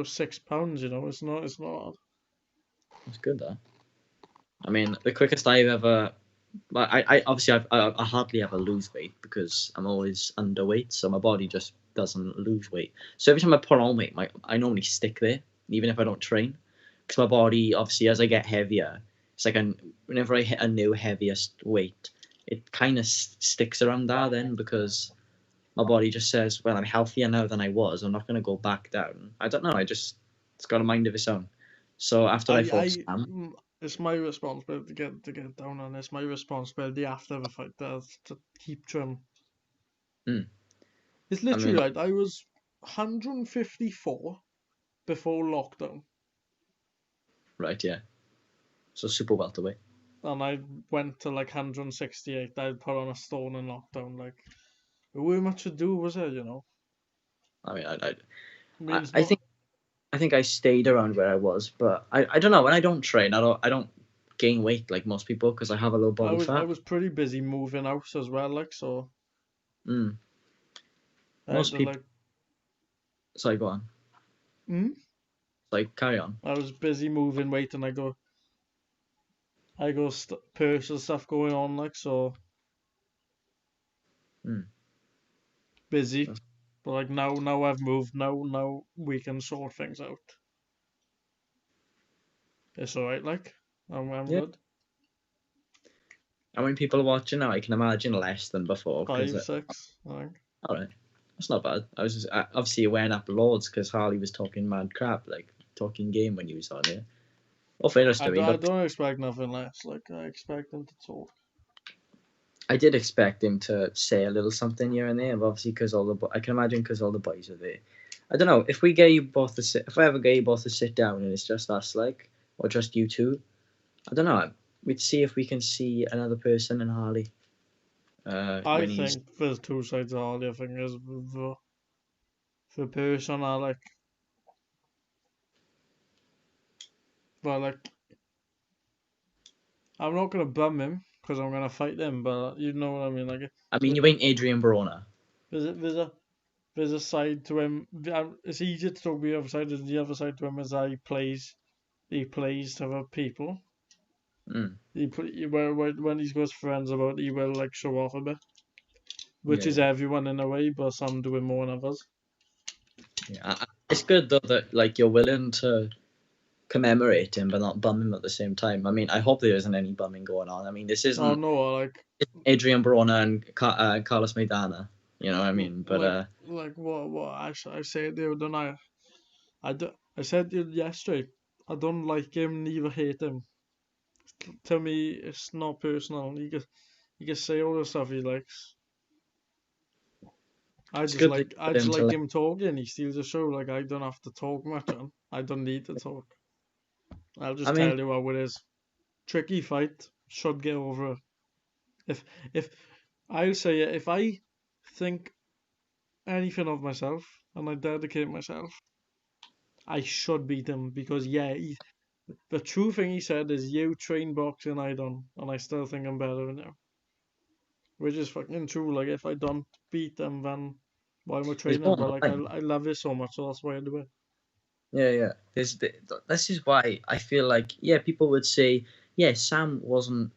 6 pounds. It's not hard. That's good though. I mean, the quickest I've ever. I hardly ever lose weight because I'm always underweight, so my body just doesn't lose weight. So every time I put on weight, I normally stick there, even if I don't train, because my body, obviously, as I get heavier, it's like whenever I hit a new heaviest weight, it kind of sticks around there then, because my body just says, well, I'm healthier now than I was. I'm not going to go back down. I don't know. It's got a mind of its own. So after I fought Sam, it's my responsibility to get down, and it's my responsibility after the fight to keep trim. It's literally I was 154 before lockdown. Right, yeah. So super welterweight. And I went to 168. I'd put on a stone in lockdown. There wasn't much to do, was there? I mean, I think I stayed around where I was, but I don't know. When I don't train, I don't gain weight like most people because I have a low body fat. I was pretty busy moving house as well, so. Most people. Sorry, go on. Carry on. I was busy moving weight, and I go personal stuff going on, so. Busy. But now I've moved. Now we can sort things out. It's alright. I'm good. How many people are watching now? I can imagine less than before. 5, 6, I think. Alright, that's not bad. I was just obviously weighing up loads because Harley was talking mad crap, talking game when he was on here. I don't expect nothing less. I expect him to talk. I did expect him to say a little something here and there, but obviously because I can imagine because all the boys are there. I don't know if we get you both if I ever get you both to sit down and it's just us, or just you two. I don't know. We'd see if we can see another person in Harley. I when he's think there's two sides of Harley. I think there's the person I like, but like I'm not gonna bum him because I'm gonna fight him. But you know what I mean? Like I mean, you ain't Adrian Barona. there's a side to him. It's easier to talk about the other side. And the other side to him is that he plays to other people. Mm. When he's got friends about, he will like show off a bit, which Yeah, is everyone in a way, but some do it more than others. yeah. It's good though that like you're willing to commemorate him but not bum him at the same time. I mean, I hope there isn't any bumming going on. I mean, this Oh isn't no, like Adrian Barona and Carlos Maidana. You know what I mean? But like what I said the other night. I said it yesterday. I don't like him, neither hate him. To me, it's not personal. He can say all the stuff he likes. it's good that I you're just willing to like let. him talking. He steals the show. Like I don't have to talk much on. I don't need to talk. I'll I just mean, tell you how it is. Tricky fight. Should get over it. If I'll say it, if I think anything of myself and I dedicate myself, I should beat him because yeah, the true thing he said is you train boxing, I don't, and I still think I'm better than you. Which is fucking true. Like if I don't beat them, then why am I there's more training? on But the like line. I love it so much, so that's why I do it. Yeah, yeah. This is why I feel like, yeah, people would say, yeah, Sam wasn't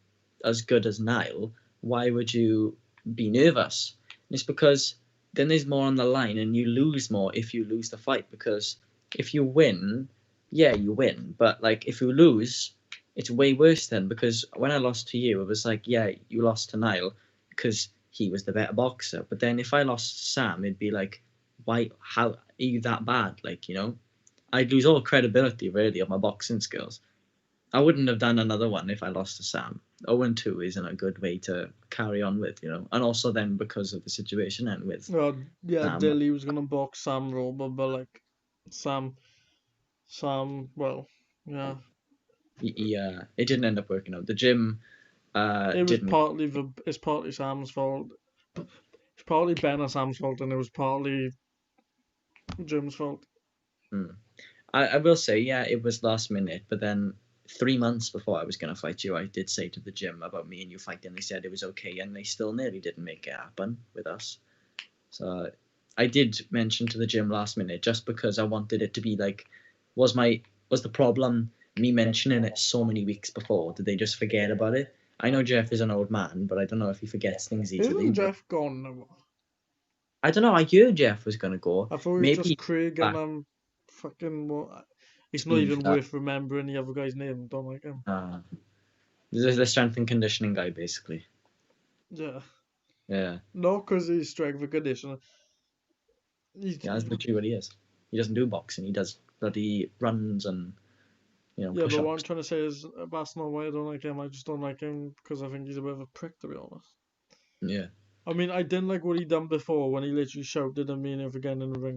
as good as Niall. Why would you be nervous? And it's because then there's more on the line and you lose more if you lose the fight. Because if you win, yeah, you win. But like if you lose, it's way worse then. Because when I lost to you, it was like, yeah, you lost to Niall because he was the better boxer. But then if I lost to Sam, it'd be like, why? How are you that bad? Like, you know? I'd lose all credibility really of my boxing skills. I wouldn't have done another one if I lost to Sam. 0-2 isn't a good way to carry on with, you know. And also then because of the situation and with Yeah, Sam, Dilly was gonna box Sam Rober, but like Sam, well, yeah, it didn't end up working out. The gym didn't. it's partly Sam's fault. It's partly Ben and Sam's fault, and it was partly Jim's fault. Hmm. I will say, yeah, it was last minute, but then 3 months before I was going to fight you, I did say to the gym about me and you fighting. They said it was okay, and they still nearly didn't make it happen with us. So I did mention to the gym last minute just because I wanted it to be like, was the problem me mentioning it so many weeks before? Did they just forget about it? I know Jeff is an old man, but I don't know if he forgets things easily. Isn't Jeff gone now? I don't know. I heard Jeff was going to go. I thought it was Maybe just Craig back and fucking what? It's not Steve. even worth remembering the other guy's name. Don't like him. The strength and conditioning guy, basically. Yeah, Yeah. not because he's strength and conditioning. Yeah, that's literally what he is. He doesn't do boxing. He does bloody runs and Yeah, but what I'm push-ups. trying to say is that's not why I don't like him. I just don't like him because I think he's a bit of a prick, to be honest. Yeah. I mean, I didn't like what he done before when he literally shouted at me and him again in the ring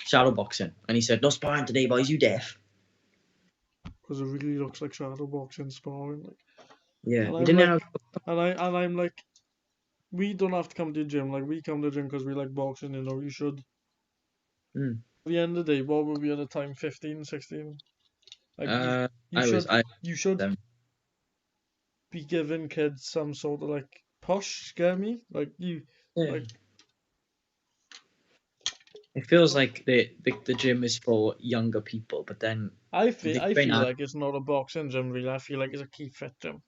Shadow boxing, and he said, "No sparring today, boys. You deaf." because it really looks like shadow boxing sparring. Like, Yeah. and He I'm didn't like, have. I'm like, we don't have to come to the gym. Like, we come to the gym because we like boxing. You know, you should. Mm. At the end of the day, what were we at the time? 15, 16? Like you I was. should I. you should Um, be giving kids some sort of like push. Scare me? Like you yeah. like It feels like the gym is for younger people, but then I they train feel out. like it's not a boxing gym really. I feel like it's a keep fit gym.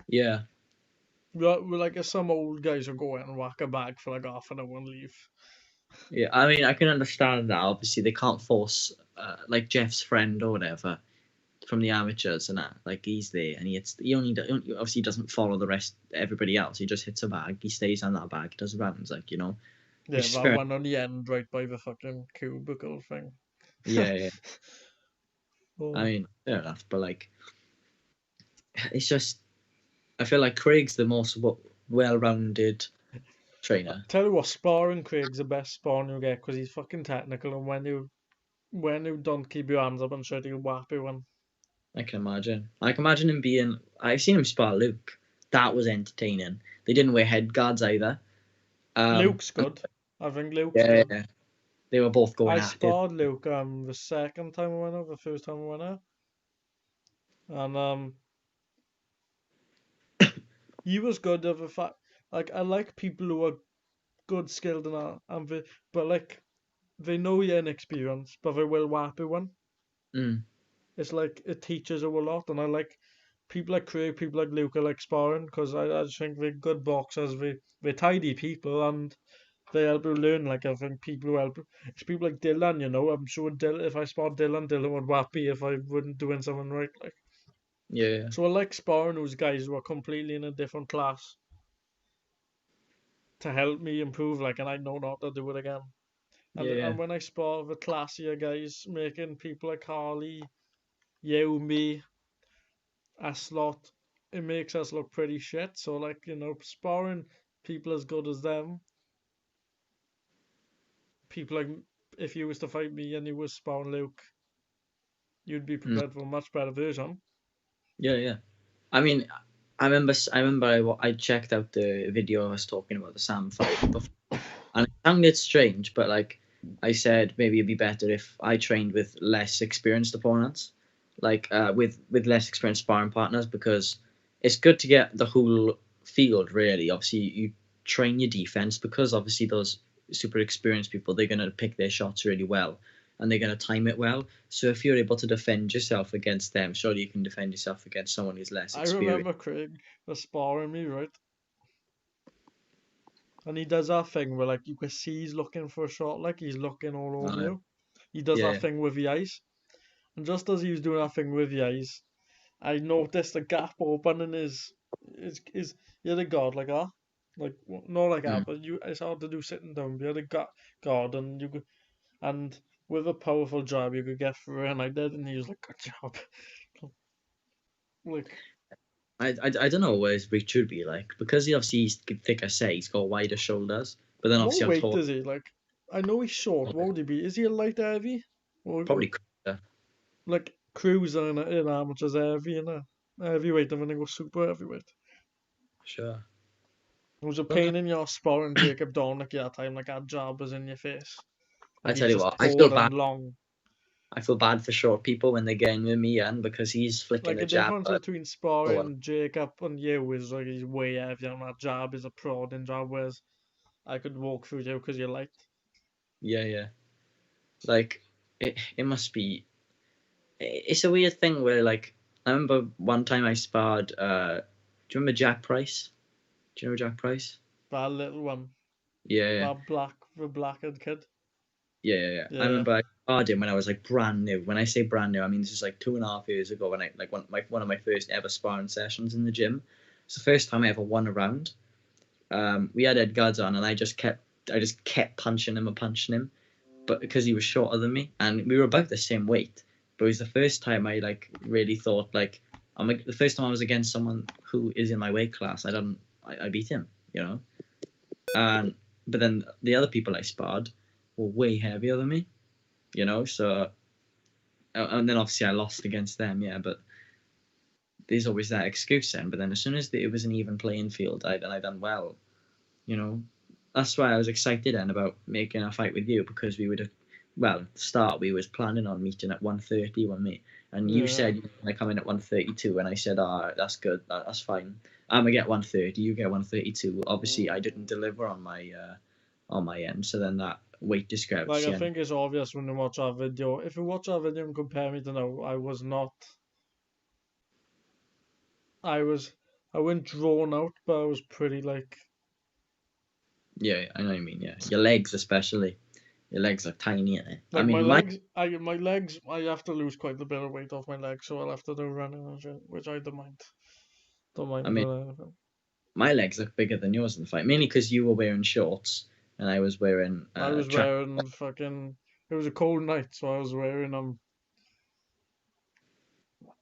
Yeah. We're like some old guys who go out and whack a bag for like half an hour and leave. Yeah. I mean, I can understand that. Obviously, they can't force like Jeff's friend or whatever from the amateurs and that. Like he's there and he only obviously doesn't follow the rest everybody else. He just hits a bag. He stays on that bag. He does rounds, like, you know. Yeah, Which is that fair. one on the end right by the fucking cubicle thing. Yeah, yeah. I Oh. mean, fair enough, but like, it's just I feel like Craig's the most well-rounded trainer. Tell you what, sparring Craig's the best sparring you get because he's fucking technical, and when you don't keep your hands up and shit, he'll whap you one. I can imagine. I can imagine him being. I've seen him spar Luke, that was entertaining. They didn't wear head guards either. Luke's good. I think Luke's Yeah, good. they were both going I at it. sparred Luke the second time I went out, the first time I went out. And he was good of a fact. Like, I like people who are good, skilled in that, but like they know you're inexperienced, but they will whap you one. Mm. It's like it teaches you a lot, and I like people like Craig, people like Luke, I like sparring because I just think they're good boxers. They're tidy people and they help you learn. Like I think people who help, it's people like Dylan. You know, I'm sure if I sparred Dylan would whap me if I wasn't doing something right. Like, Yeah. so I like sparring those guys who are completely in a different class to help me improve. Like, and I know not to do it again. Yeah. And when I spar the classier guys, making people like Harley, you, me, us lot, it makes us look pretty shit. So like, you know, sparring people as good as them, people like if you was to fight me and you was sparring Luke, you'd be Mm. prepared for a much better version. Yeah. I mean, I remember I checked out the video I was talking about the Sam fight before, and it sounded strange, but like I said, maybe it'd be better if I trained with less experienced opponents, like with less experienced sparring partners, because it's good to get the whole field really. Obviously, you train your defense because obviously those super experienced people, they're gonna pick their shots really well and they're gonna time it well. So if you're able to defend yourself against them, surely you can defend yourself against someone who's less I experienced. remember Craig was sparring me, right? And he does that thing where like you can see he's looking for a shot, like he's looking all over you. He does Yeah. that thing with the eyes. And just as he was doing that thing with the eyes, I noticed a gap open in his he had a guard like that. Like not like that, Mm. but it's hard to do sitting down. But he had a guard and you could and with a powerful jab you could get through it, and I did, and he was like, good job. Like I don't know what his reach should be like because he obviously he's thicker set, he's got wider shoulders, but then what obviously I'm weight tall, is he? Like I know he's short. What would he be? Is he a light heavy? Or probably quicker. like cruiser in amateurs heavy and a heavyweight and then they go super heavyweight. Sure. It was a Well, pain in your sparring Jacob Dornick that time, like that jab was in your face. I Like tell he's you just what, I tall feel and bad. long. I feel bad for short people when they're getting with me, and because he's flicking Like a the jab. difference between sparring Jacob and you is like he's way heavier and that jab is a prodding jab, whereas I could walk through you because you're light. Yeah. Like it must be. It's a weird thing where like I remember one time I sparred. Do you remember Jack Price? Do you know Jack Price? That little one. Yeah. The blackhead kid. Yeah. I Yeah. remember I sparred him when I was like brand new. When I say brand new, I mean this is like 2.5 years ago when I like one of my first ever sparring sessions in the gym. It's the first time I ever won a round. We had Ed guards on, and I just kept punching him, but because he was shorter than me, and we were about the same weight. But it was the first time I like really thought like I'm like the first time I was against someone who is in my weight class. I beat him, you know. And but then the other people I sparred were way heavier than me, you know. So and then obviously I lost against them, yeah. But there's always that excuse then. But then as soon as it was an even playing field, I done well, you know. That's why I was excited then about making a fight with you because we would have. Well, at the start we was planning on meeting at 1:30 one me, and you said you were come in at 1:32, and I said, that's good, that's fine. I'm gonna get 1:30, you get 1:32. Obviously, I didn't deliver on my end, so then that weight Like discrepancy. I think it's obvious when you watch our video. If you watch our video and compare me to now, I was not. I went drawn out, but I was pretty like. Yeah, I know what you mean. Yeah, your legs especially. Your legs are tiny. I Like mean, my legs, I have to lose quite a bit of weight off my legs, so I'll have to do running and shit, which I don't mind. Don't I mind mean, doing anything. my legs look bigger than yours in the fight, mainly because you were wearing shorts and I was wearing I was track wearing fucking. It was a cold night, so I was wearing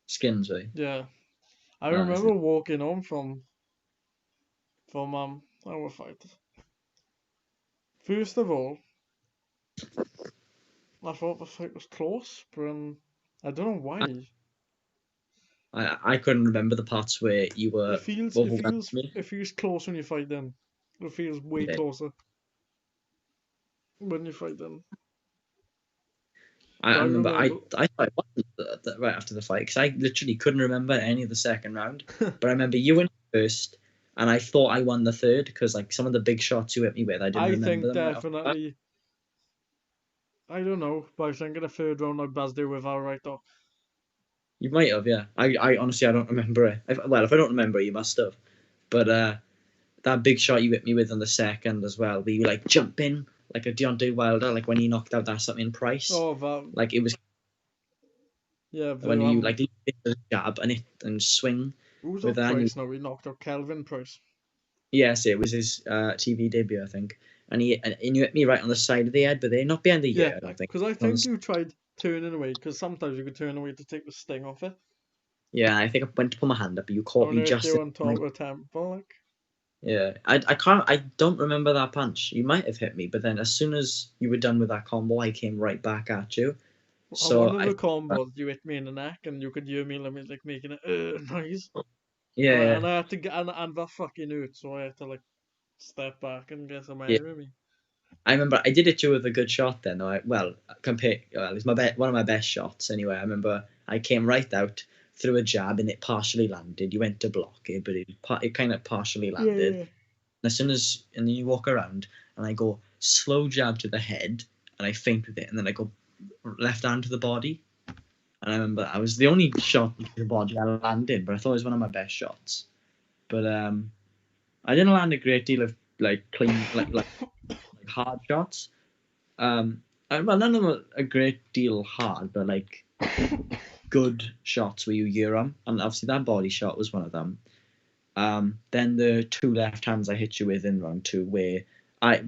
skins, right? Yeah, I That's remember it. walking home from our fight. First of all, I thought the fight was close, but I don't know why. I couldn't remember the parts where you were It feels overwhelming me. it feels close when you fight them. It feels way Yeah. closer when you fight them. I remember I remember- thought it wasn't right after the fight because I literally couldn't remember any of the second round. But I remember you went first, and I thought I won the third because like some of the big shots you hit me with, I didn't I remember think them. Right definitely. I don't know, but I think in the third round I buzzed it with our right though. You might have, yeah. I honestly I don't remember it. If I don't remember it, you must have. But that big shot you hit me with on the second as well, where you like jump in like a Deontay Wilder, like when he knocked out that something Price. Oh, that. Like it was Yeah, when you like hit the jab and swing. Who's with up that, Price now? He knocked out Kelvin Price. Yes, it was his TV debut, I think. And you hit me right on the side of the head, but they're not behind the ear, I don't think. Because I think you tried turning away, because sometimes you could turn away to take the sting off it. Yeah, I think I went to put my hand up, but you caught me just on top of the temple, like. Yeah, I don't remember that punch. You might have hit me, but then as soon as you were done with that combo, I came right back at you. So one of the combos, you hit me in the neck, and you could hear me like making a noise. Yeah, and I had to get and that fucking hurt, so I had to like step back and get some air in me. I remember I did hit you with a good shot then. It's one of my best shots anyway. I remember I came right out, threw a jab, and it partially landed. You went to block it, but it kind of partially landed. Yeah. And then you walk around, and I go slow jab to the head, and I feint with it, and then I go left hand to the body. And I remember I was the only shot to the body I landed, but I thought it was one of my best shots. But I didn't land a great deal of like clean, like hard shots. Well, none of them are a great deal hard, but like good shots where you hear them. And obviously that body shot was one of them. Then the two left hands I hit you with in round 2, where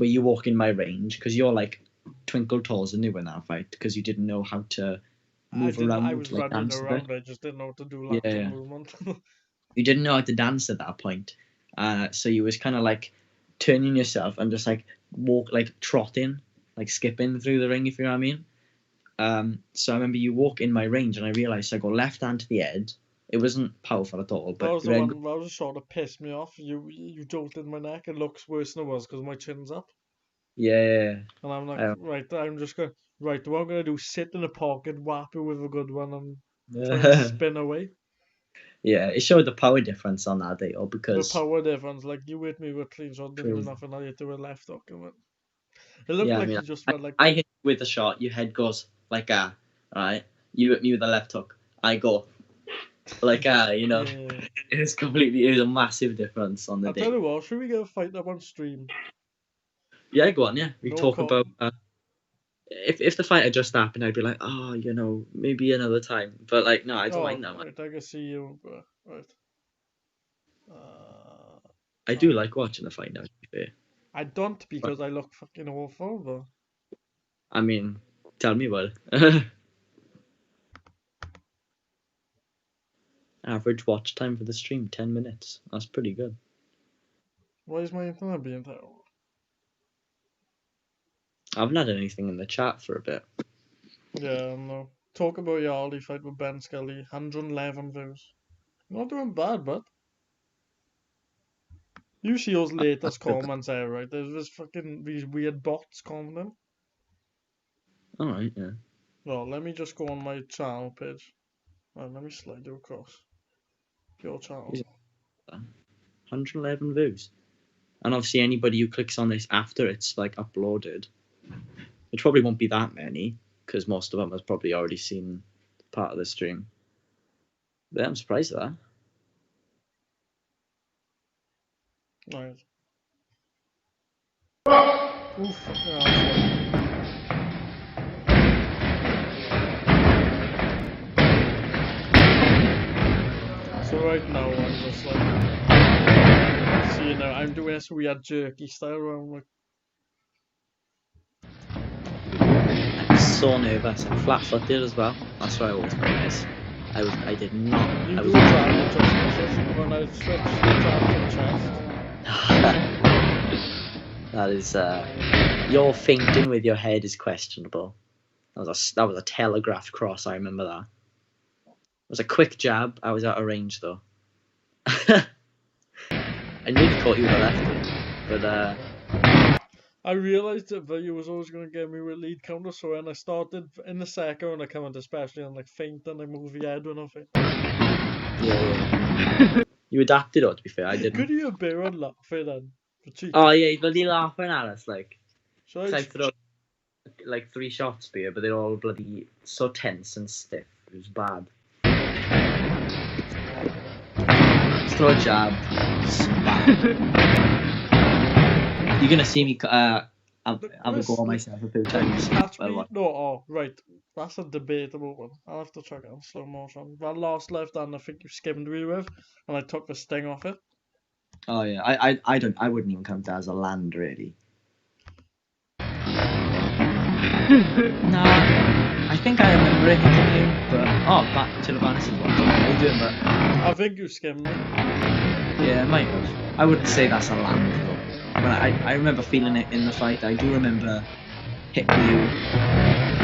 you walk in my range because you're like twinkle toes and you in that fight because you didn't know how to move around. I was like, running around. I just didn't know how to do lateral movement. You didn't know how to dance at that point, so you was kind of like turning yourself and just like walk, like trotting, like skipping through the ring, if you know what I mean. So I remember you walk in my range and I realised I go left hand to the head. It wasn't powerful at all, but that was a shot that pissed me off. You jolted my neck. It looks worse than it was because my chin's up. Yeah. And I'm like, right, I'm just going, right, what I'm going to do, sit in a pocket, whap it with a good one, and try and spin away. Yeah, it showed the power difference on that day, because the power difference, like you hit me with clean shot, didn't do nothing. I hit you with left hook, and it looked like you just went like. I hit you with a shot, your head goes like right? You hit me with a left hook, I go like you know. Yeah. It was a massive difference on the day. I tell you what, should we get a fight up on stream? Yeah, go on. Yeah, we talk about. If the fight had just happened, I'd be like, oh, you know, maybe another time. But like, no, I don't mind that. Right, I can see you, but right. I do like watching the fight now, to be fair. I don't, because I look fucking awful, though. I mean, tell me about it. Average watch time for the stream, 10 minutes. That's pretty good. Why is my internet being terrible? I haven't had anything in the chat for a bit. Yeah, no. Talk about your Harley fight with Ben Scully. 111 views. Not doing bad, but. You see those latest comments there, right? There's these weird bots commenting. Alright, yeah. Well, let me just go on my channel page. Well, let me slide you across your channel. 111 views. And obviously anybody who clicks on this after it's like uploaded, which probably won't be that many, because most of them has probably already seen part of the stream. But I'm surprised at that. Right. Oof. So right now I'm just like, see, I'm doing this weird jerky style where I'm like. I'm so nervous. I'm flat-footed as well. That's why I always notice. I did not. You do try to trust when I switch to chest. That is your fainting with your head is questionable. That was a telegraphed cross. I remember that. was a quick jab. I was out of range though. I nearly caught you with a left, but I realised that you was always going to get me with lead counter, so when I started in the second when I come into especially on like feint and I move the head when I feint. yeah. You adapted, or to be fair, I didn't. Could you hear Baron laughing then? For cheating? Oh yeah, he's bloody laughing at us like. So I threw like 3 shots spear, but they're all bloody so tense and stiff. It was bad. Throw a jab. You're gonna see me have a go on myself a few times. No, right. That's a debatable one. I'll have to check it on slow motion. That last left hand I think you skimmed me with, and I took the sting off it. Oh yeah, I wouldn't even count that as a land really. No, I think I remember it hitting you, but back to the Vanessa's one. How you doing, but I think you skimmed me. Yeah, might have. I wouldn't say that's a land though. But I remember feeling it in the fight. I do remember hitting you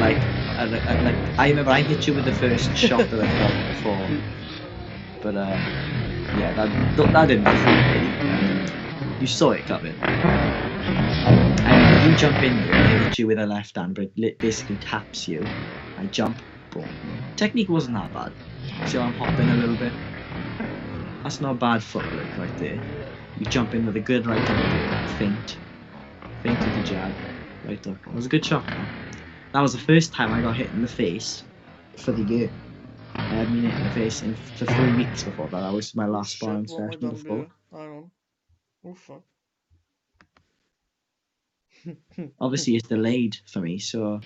like I remember I hit you with the first shot that I felt before. But yeah, that didn't happen. You saw it coming. And you jump in there and I hit you with a left hand, but it basically taps you. I jump, boom. Technique wasn't that bad. So I'm hopping a little bit. That's not bad footwork right there. You jump in with a good right hook, feint with the jab, right hook. It was a good shot, man. That was the first time I got hit in the face for the year. I had been hit in the face for 3 weeks before that. That was my last sparring session before. Hang on. Oh fuck. Obviously it's delayed for me, so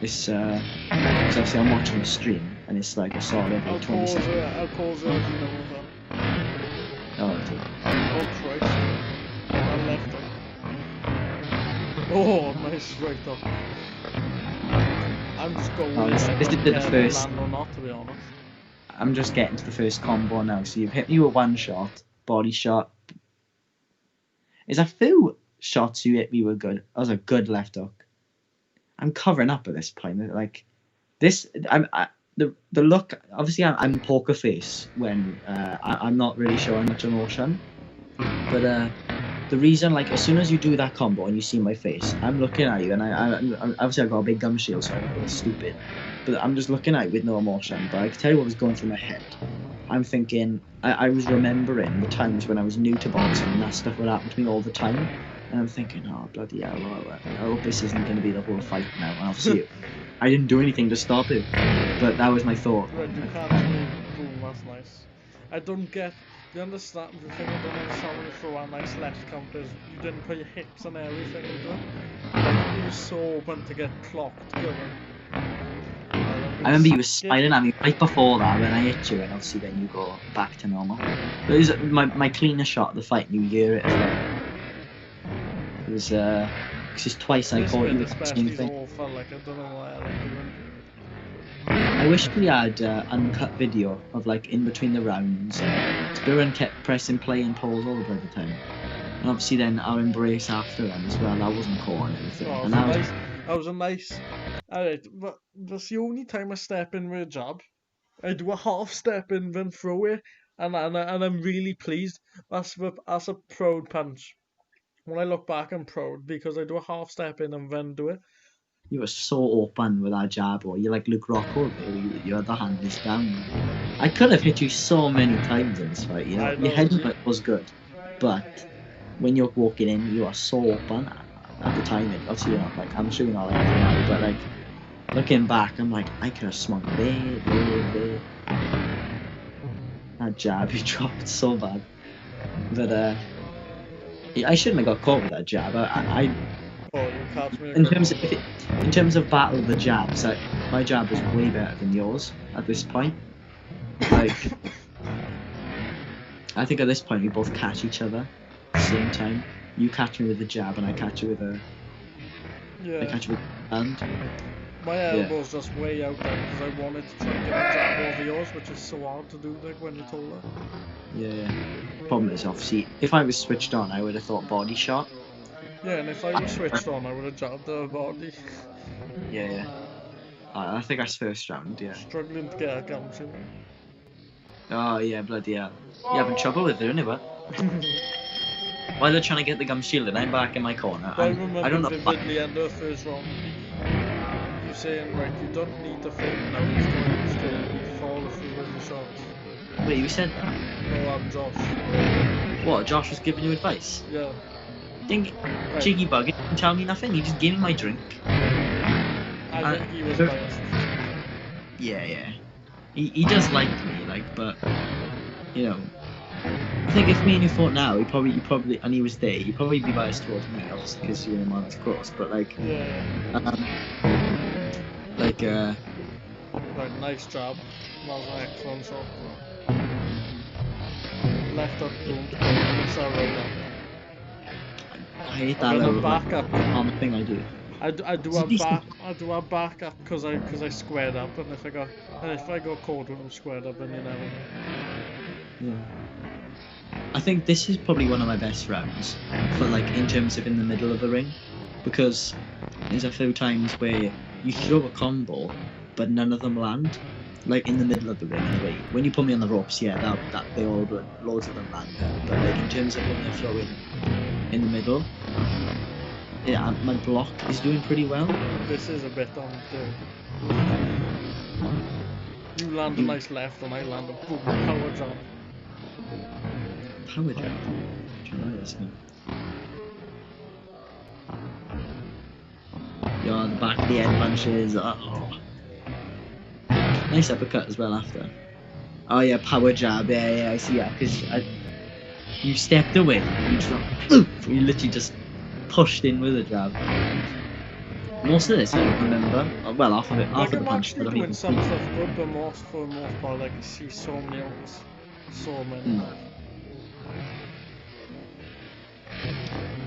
it's because obviously I'm watching the stream and it's like a solid like 20 seconds. I'll pause it as you know that. Oh, Christ. That left up. Oh, nice right up. I'm just going this is the first. Land or not, to be honest. I'm just getting to the first combo now. So you've hit me with one shot, body shot. Is a few shots you hit me with good. That was a good left hook. I'm covering up at this point. Like this, the look. Obviously, I'm poker face when I'm not really showing much emotion. But the reason, like, as soon as you do that combo and you see my face, I'm looking at you, and I obviously I got a big gum shield, so I'm stupid. But I'm just looking at you with no emotion. But I can tell you what was going through my head. I'm thinking, I was remembering the times when I was new to boxing and that stuff would happen to me all the time. And I'm thinking, oh, bloody hell, I hope this isn't going to be the whole fight now. And obviously, I didn't do anything to stop it. But that was my thought. Right, you can't boom, that's nice. I don't get, the thing I don't understand when you throw a nice left counter is you didn't put your hips and everything into it. Like, you were so open to get clocked going. I remember you were smiling at me right before that when I hit you, and obviously then you go back to normal. But it was my cleanest shot of the fight, and you hear it as well. It was, because it's twice I caught you with the same thing. Awful, like, I don't know why I like doing. I wish we had uncut video of like in between the rounds. Spirin kept pressing play and pause all the bloody time. And obviously then our embrace after them as well, that wasn't caught or anything. Oh, and that was a nice... Alright, but that's the only time I step in with a jab. I do a half step in, then throw it, and I'm really pleased. That's a proud punch. When I look back, I'm proud, because I do a half step in and then do it. You were so open with that jab, or you're like Luke Rocco, your other hand is down. I could have hit you so many times in this fight, you know. Your headbutt was good, but when you're walking in, you are so open at the time. Obviously, you're not like, I'm sure you're not like that, but like looking back, I'm like, I could have swung there. That jab you dropped so bad, but I shouldn't have got caught with that jab. In terms of battle of the jabs, like, my jab was way better than yours at this point. Like, I think at this point we both catch each other at the same time. You catch me with the jab and I catch you with a... Yeah. I catch you with a hand. My elbow's just way out there because I wanted to try and get a jab over yours, which is so hard to do like when you're taller. Yeah. Problem is, obviously, if I was switched on, I would have thought body shot. Yeah, and if I was switched on, I would have jabbed her body. Yeah. I think that's first round, yeah. Struggling to get a gum shield. Oh, yeah, bloody hell. You're having trouble with it, innit, While they're trying to get the gum shield, and I'm back in my corner. I I don't remember know. vividly end of the first round. You're saying, right, you don't need to fight now, he's going straight, you follow through with the shots. Wait, you said that? No, I'm Josh. What, Josh was giving you advice? Yeah. Ding, Right. cheeky bug, you didn't tell me nothing, you just gave me my drink. I think he was biased. Yeah. He does like me, like, but, you know, I think if me and you fought now, you probably, and he was there, he'd probably be biased towards me, obviously, because you and him aren't as close, but, like, Yeah. Right, nice job. That was an excellent shot. Left up, don't. That's our right up. I hate that I'm little gonna back up. arm thing I do. I do a back up because I squared up, and if I got caught when I'm squared up, then you never know. Yeah. I think this is probably one of my best rounds, but like in terms of in the middle of the ring, because there's a few times where you throw a combo, but none of them land. Like in the middle of the ring, anyway. When you put me on the ropes, yeah, that they all loads of them land there. But like in terms of when you're throwing in the middle, yeah, my block is doing pretty well. This is a bit on the. You land a nice left, and I land a boom power jump. Power jump. Do you know this now? Yeah, the back of the head punches. Oh. Nice uppercut as well after. Oh yeah, power jab. Yeah, I see that. Because you stepped away. You literally just pushed in with a jab. Most of this I don't remember. Well, half of it, half Like of the I'm punch. actually But I doing mean, some stuff good, but for the most part, like I see so many others. So many. I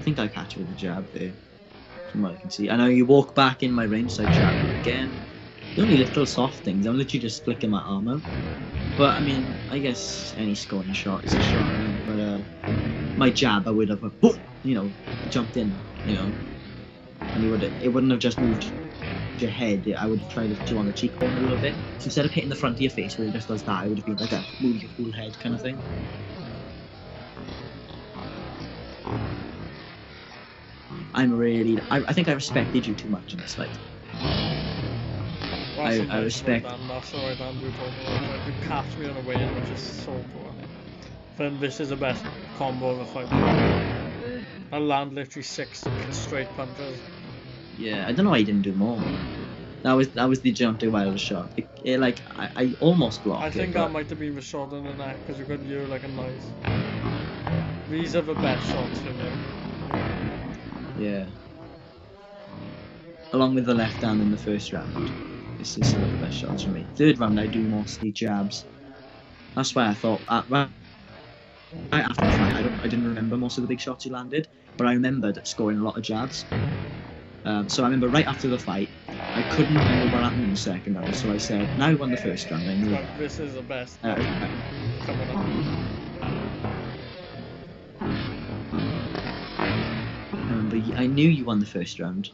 think I catch you with a jab there. From what I can see. I know you walk back in my range, so I jab you again. The only little soft things, I'm literally just flicking my arm out. But I mean, I guess any scoring shot is a shot. But my jab, I would have, jumped in, and it wouldn't have just moved your head. I would have tried to do on the cheekbone a little bit. So instead of hitting the front of your face where it just does that, it would have been like a move your full head kind of thing. I think I respected you too much in this fight. I respect. That's the right hand we're talking about. You catch me on a way-in, which is so poor. Then this is the best combo of the fight. I land literally 6 straight punches. Yeah, I don't know why you didn't do more. That was the jump to wild shot. I almost blocked. I think that might have been the shot in the neck because you could hear like a noise. These are the best shots for me. Yeah. Along with the left hand in the first round. This is some of the best shots for me. Third round I do mostly jabs. That's why I thought right after the fight I didn't remember most of the big shots he landed, but I remembered scoring a lot of jabs. So I remember right after the fight, I couldn't remember what happened in the second round, so I said, now we won the first round, I knew. Right, this is the best. Coming up. I knew you won the first round.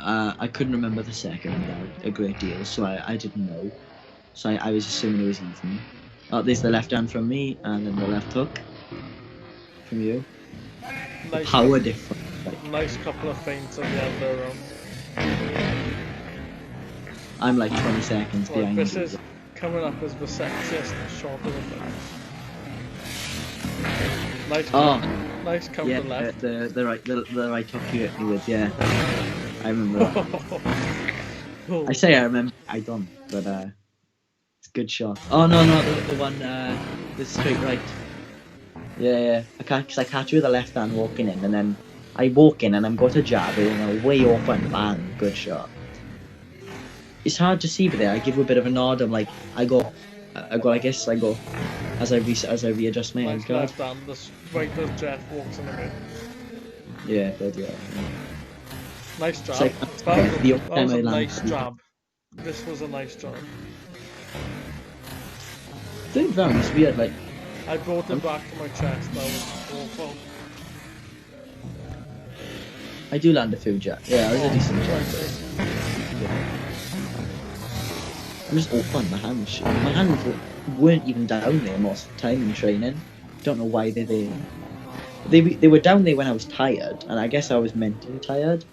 I couldn't remember the second round a great deal, so I didn't know. So I was assuming it was even. There's the left hand from me, and then the left hook from you. Nice Power difference. Nice couple of feints on the end of the round. I'm like 20 seconds behind This you. is coming up as the sexiest shot of the fight. Nice come to left. The right hook you hit me with, yeah. I remember that. I say I remember, I don't, but it's a good shot. Oh no, the one, the straight right. Yeah. I catch you with the left hand walking in, and then I walk in and I'm going to jab it, way open, bang, good shot. It's hard to see, but there I give you a bit of a nod. I'm like, I go as I readjust my hand guard. Left hand, right as Jeff walks in the middle. Yeah, good, yeah. Nice job. Like, that was a nice job. This was a nice job. Third round is weird, like. I brought it back to my chest. That was awful. I do land a few jabs. Yeah, that was a decent job. I'm just open my hands. My hands weren't even down there most of the time in training. Don't know why they're there. They were down there when I was tired, and I guess I was mentally tired.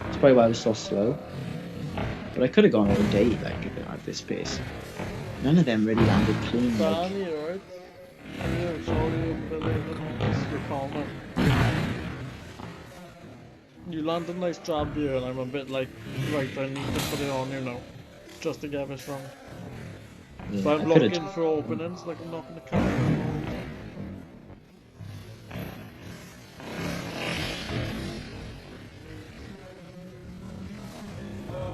That's probably why I was so slow. But I could have gone all day like at this pace. None of them really landed clean. Like, right? I'm sorry, you're calmer. You land a nice jab here, and I'm a bit like, right, I need to put it on you now, just to get this wrong. yeah, But I'm looking for openings, like I'm not going to cover.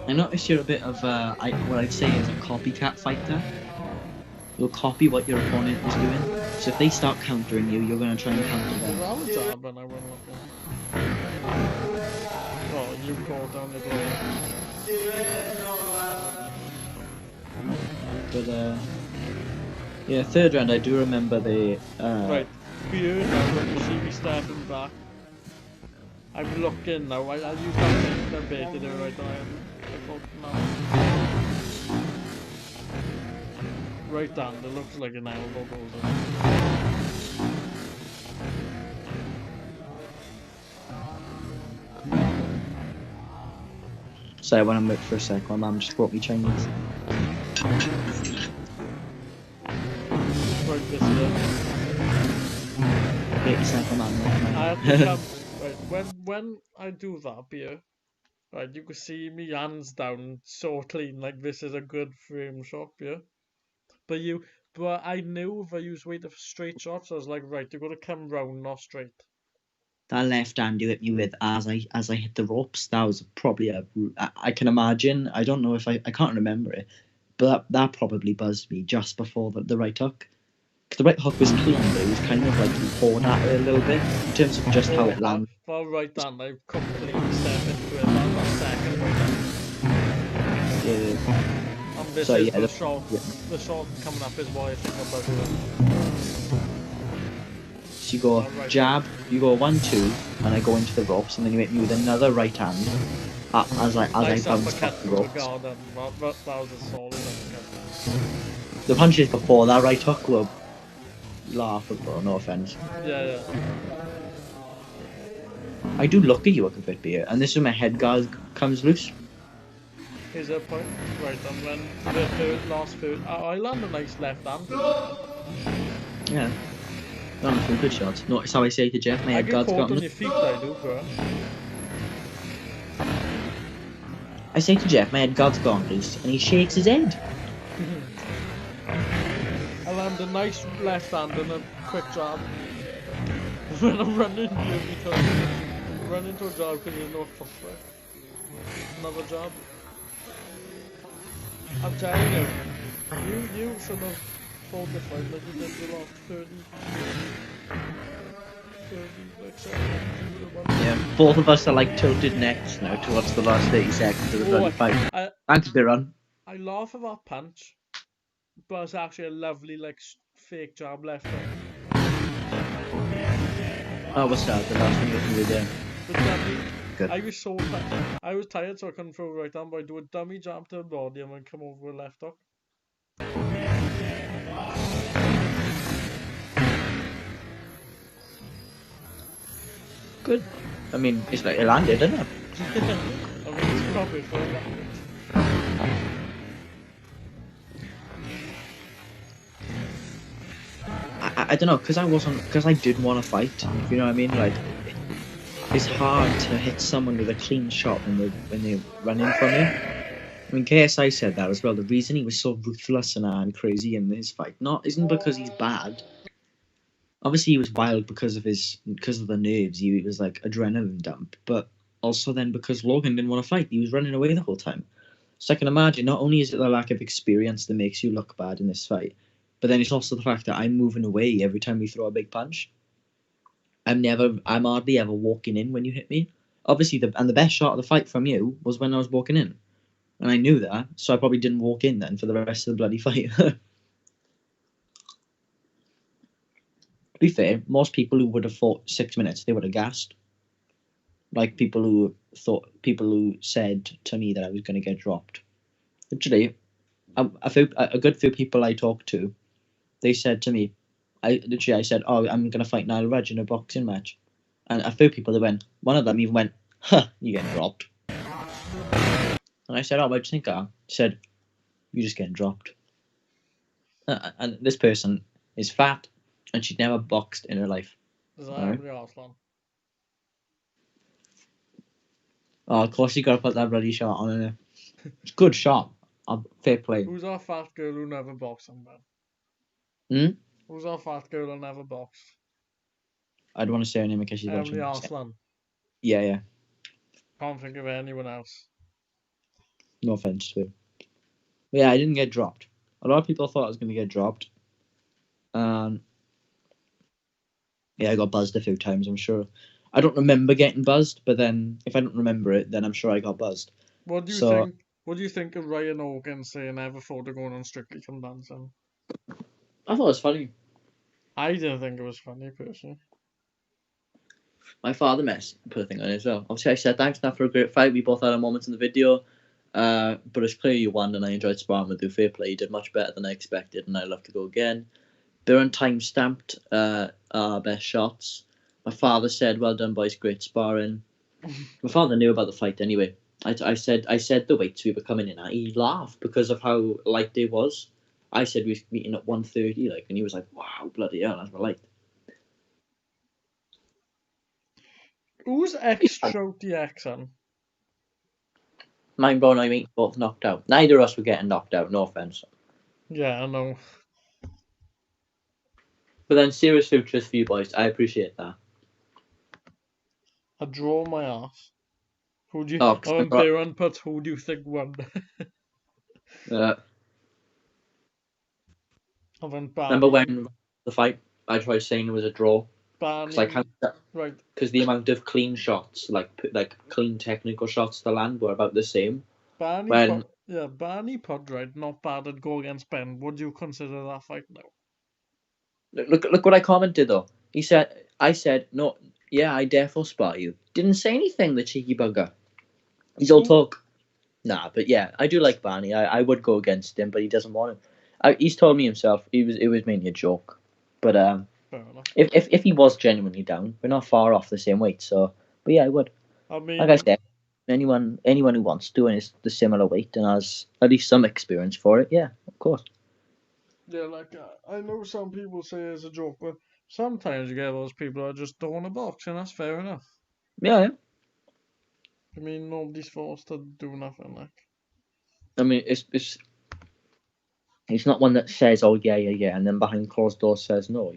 I noticed you're a bit of what I'd say is a copycat fighter. You'll copy what your opponent is doing. So if they start countering you, you're going to try and counter them. Well, I'm a jab and I went looking. Oh, you caught down the door. But yeah, third round I do remember the right, here now when you see me stepping back, I'm looking now. I'll use that bait to do it right now. Right down, it looks like an elbow goes in. Sorry, when I'm out for a sec, my mum just brought me Chinese. Right this way. Make yourself a man. I have to come, right, when I do that beer, right, you can see me hands down so clean, like this is a good frame shot, yeah. But I knew if I used weight of straight shots, I was like, right, you're gonna come round, not straight. That left hand you hit me with as I hit the ropes, that was probably I can imagine. I don't know if I can't remember it, but that probably buzzed me just before the right hook. The right hook was clean, but it was kind of like you poured at it a little bit in terms of just how it landed. For right hand, I completely stepped into it. That second right hand. Yeah. And this is the shot. Yeah. The shot coming up is why I think about it. So you go jab, you go 1-2, and I go into the ropes, and then you hit me with another right hand as I bounce off the ropes. That was a solid uppercut. The punches before that right hook were laughable, no offense. Yeah. I do look at you a bit, beer, and this is when my head guard comes loose. Here's a point. Right, and then the last third, I land a nice left hand. Yeah. Not a good shot. Notice how I say to Jeff, my head guard's got on your feet, I do, bro. I say to Jeff, my head guard's gone loose, and he shakes his head. I land a nice left hand and a quick jab. When I'm running here because I'm running to a jab because there's no footwork. Another jab. I'm telling you, you should have fought the fight like you did the last 30 like seconds. Yeah, both of us are like tilted necks now towards the last 30 seconds of the bloody fight. Thanks, Biron. I laugh at that punch, but it's actually a lovely like fake jab left hook. Oh, what's that? The last one you hit me with there. The dummy. Good. I was so tired. I was tired, so I couldn't throw right hand, but I do a dummy jab to the body and then come over with a left hook. Good. I mean, it's like it landed, didn't it? I mean, it's probably for a landed. I don't know, because I didn't want to fight. You know what I mean? Like, it's hard to hit someone with a clean shot when they run in from you. I mean, KSI said that as well. The reason he was so ruthless and crazy in his fight isn't because he's bad. Obviously, he was wild because of the nerves. He was like adrenaline dump, but also then because Logan didn't want to fight, he was running away the whole time. So I can imagine not only is it the lack of experience that makes you look bad in this fight, but then it's also the fact that I'm moving away every time we throw a big punch. I'm hardly ever walking in when you hit me. Obviously, the best shot of the fight from you was when I was walking in, and I knew that, so I probably didn't walk in then for the rest of the bloody fight. To be fair, most people who would have fought 6 minutes, they would have gassed. Like people who said to me that I was going to get dropped. Literally, a good few people I talked to, they said to me, I said, oh, I'm gonna fight Niall Rudge in a boxing match, and a few people one of them even went, huh, you getting dropped. And I said, oh, what do you think of? He said, you're just getting dropped. And this person is fat, and she'd never boxed in her life. Is that Emily Arslan? Oh, of course you got to put that bloody shot on in it. It's a good shot. Fair play. Who's that fat girl who never boxed, man? Who's that fat girl who never boxed? I don't want to say her name because she's Emily Arslan. Yeah. Can't think of anyone else. No offense to her. Yeah, I didn't get dropped. A lot of people thought I was going to get dropped. Yeah, I got buzzed a few times, I'm sure. I don't remember getting buzzed, but then if I don't remember it, then I'm sure I got buzzed. What do you think of Ryan Organ saying I never thought of going on Strictly Come Dancing? I thought it was funny. I didn't think it was funny, personally. My father put a thing on it as well. Obviously, I said thanks now for a great fight. We both had our moments in the video. But it's clear you won, and I enjoyed sparring with you. Fair play. You did much better than I expected, and I'd love to go again. Biron time stamped our best shots. My father said, well done, boys, great sparring. My father knew about the fight anyway. I said the weights we were coming in at. He laughed because of how light it was. I said we were meeting at 130, and he was like, wow, bloody hell, that's light. Who's ex-Shout the X-on? Mine, bro, and I mean, both knocked out. Neither of us were getting knocked out, no offense. Yeah, I know. But then, serious futures for you boys. I appreciate that. I draw my ass. Who do you? Biron put who do you think won? I went remember when the fight, I tried saying it was a draw. Because I can't. Right. Because the amount of clean shots, like clean technical shots to land, were about the same. Barney put right, not bad at go against Ben. Would you consider that fight now? Look what I commented though. I said no. Yeah, I definitely spot you. Didn't say anything, the cheeky bugger. He's all talk. Nah, but yeah, I do like Barney. I would go against him, but he doesn't want it. He's told me himself it was mainly a joke. But if he was genuinely down, we're not far off the same weight. So, but yeah, I would. I mean, like I said, anyone who wants to and is the similar weight and has at least some experience for it, yeah, of course. Yeah, like I know some people say it's a joke, but sometimes you get those people that just don't want to box, and that's fair enough. Yeah. I mean, nobody's forced to do nothing. Like, I mean, it's not one that says, "Oh yeah," and then behind closed doors says no.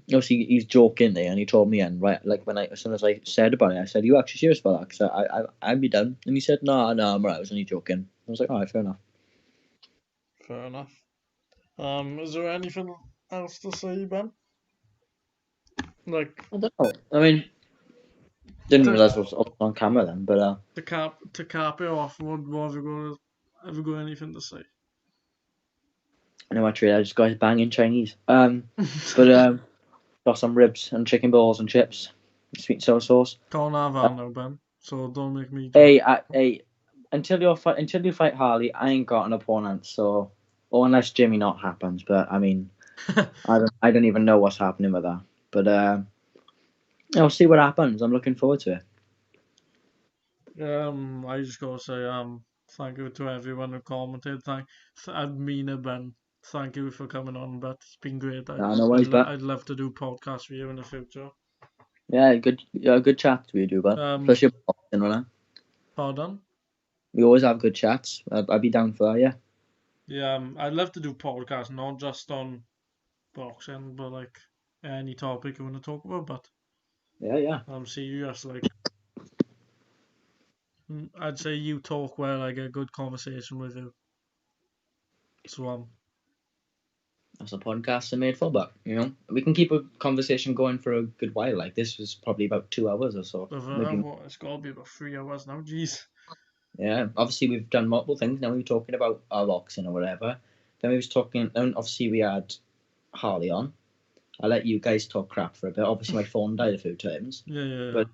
Obviously, he's joking there, and he told me, and right, like as soon as I said about it, I said, "You actually serious about that?" Because I'd be done, and he said, "No, I'm right. I was only joking." I was like, "All right, fair enough." Fair enough. Is there anything else to say, Ben? Like, I don't know. I mean, didn't realize I was on camera then, but to cap it off, what have you got anything to say? No, actually, I just got his banging Chinese. But got some ribs and chicken balls and chips, sweet and sour sauce. Can't have that now, Ben. So don't make me. Hey, until you fight Harley, I ain't got an opponent. So, or unless Jimmy not happens, but I mean, I don't even know what's happening with that. But I'll see what happens. I'm looking forward to it. I just gotta say thank you to everyone who commented. Ben. Thank you for coming on, but it's been great. I'd love to do podcasts with you in the future. Yeah, good chats we do, but especially boxing, right? Pardon? We always have good chats. I'd be down for that, yeah. Yeah, I'd love to do podcasts, not just on boxing, but like any topic you want to talk about. But yeah. See you just like. I'd say you talk well. I get a good conversation with you. So that's what podcasts are made for, but we can keep a conversation going for a good while. Like this was probably about 2 hours or so. It's got to be about 3 hours now. Jeez. Yeah, obviously we've done multiple things. Now we're talking about our boxing or whatever. Then we was talking, and obviously we had Harley on. I let you guys talk crap for a bit. Obviously my phone died a few times. Yeah. But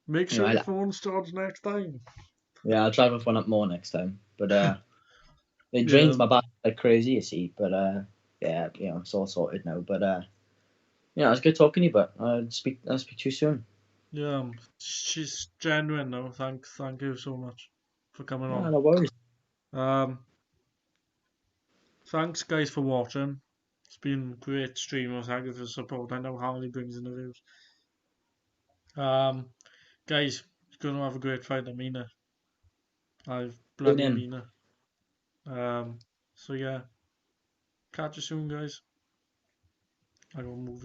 make sure your phone starts next time. Yeah, I'll try my phone up more next time. But It drains my back like crazy, you see. But yeah, it's all sorted now. But it was good talking to you. But I'll speak to you soon. Yeah, she's genuine now. Thank you so much for coming on. No worries. Thanks guys for watching. It's been great stream. Thank you for the support. I know Harley brings in the views. Guys, you're gonna have a great fight. I mean it. I bloody mean it. So yeah, catch you soon, guys. I will move.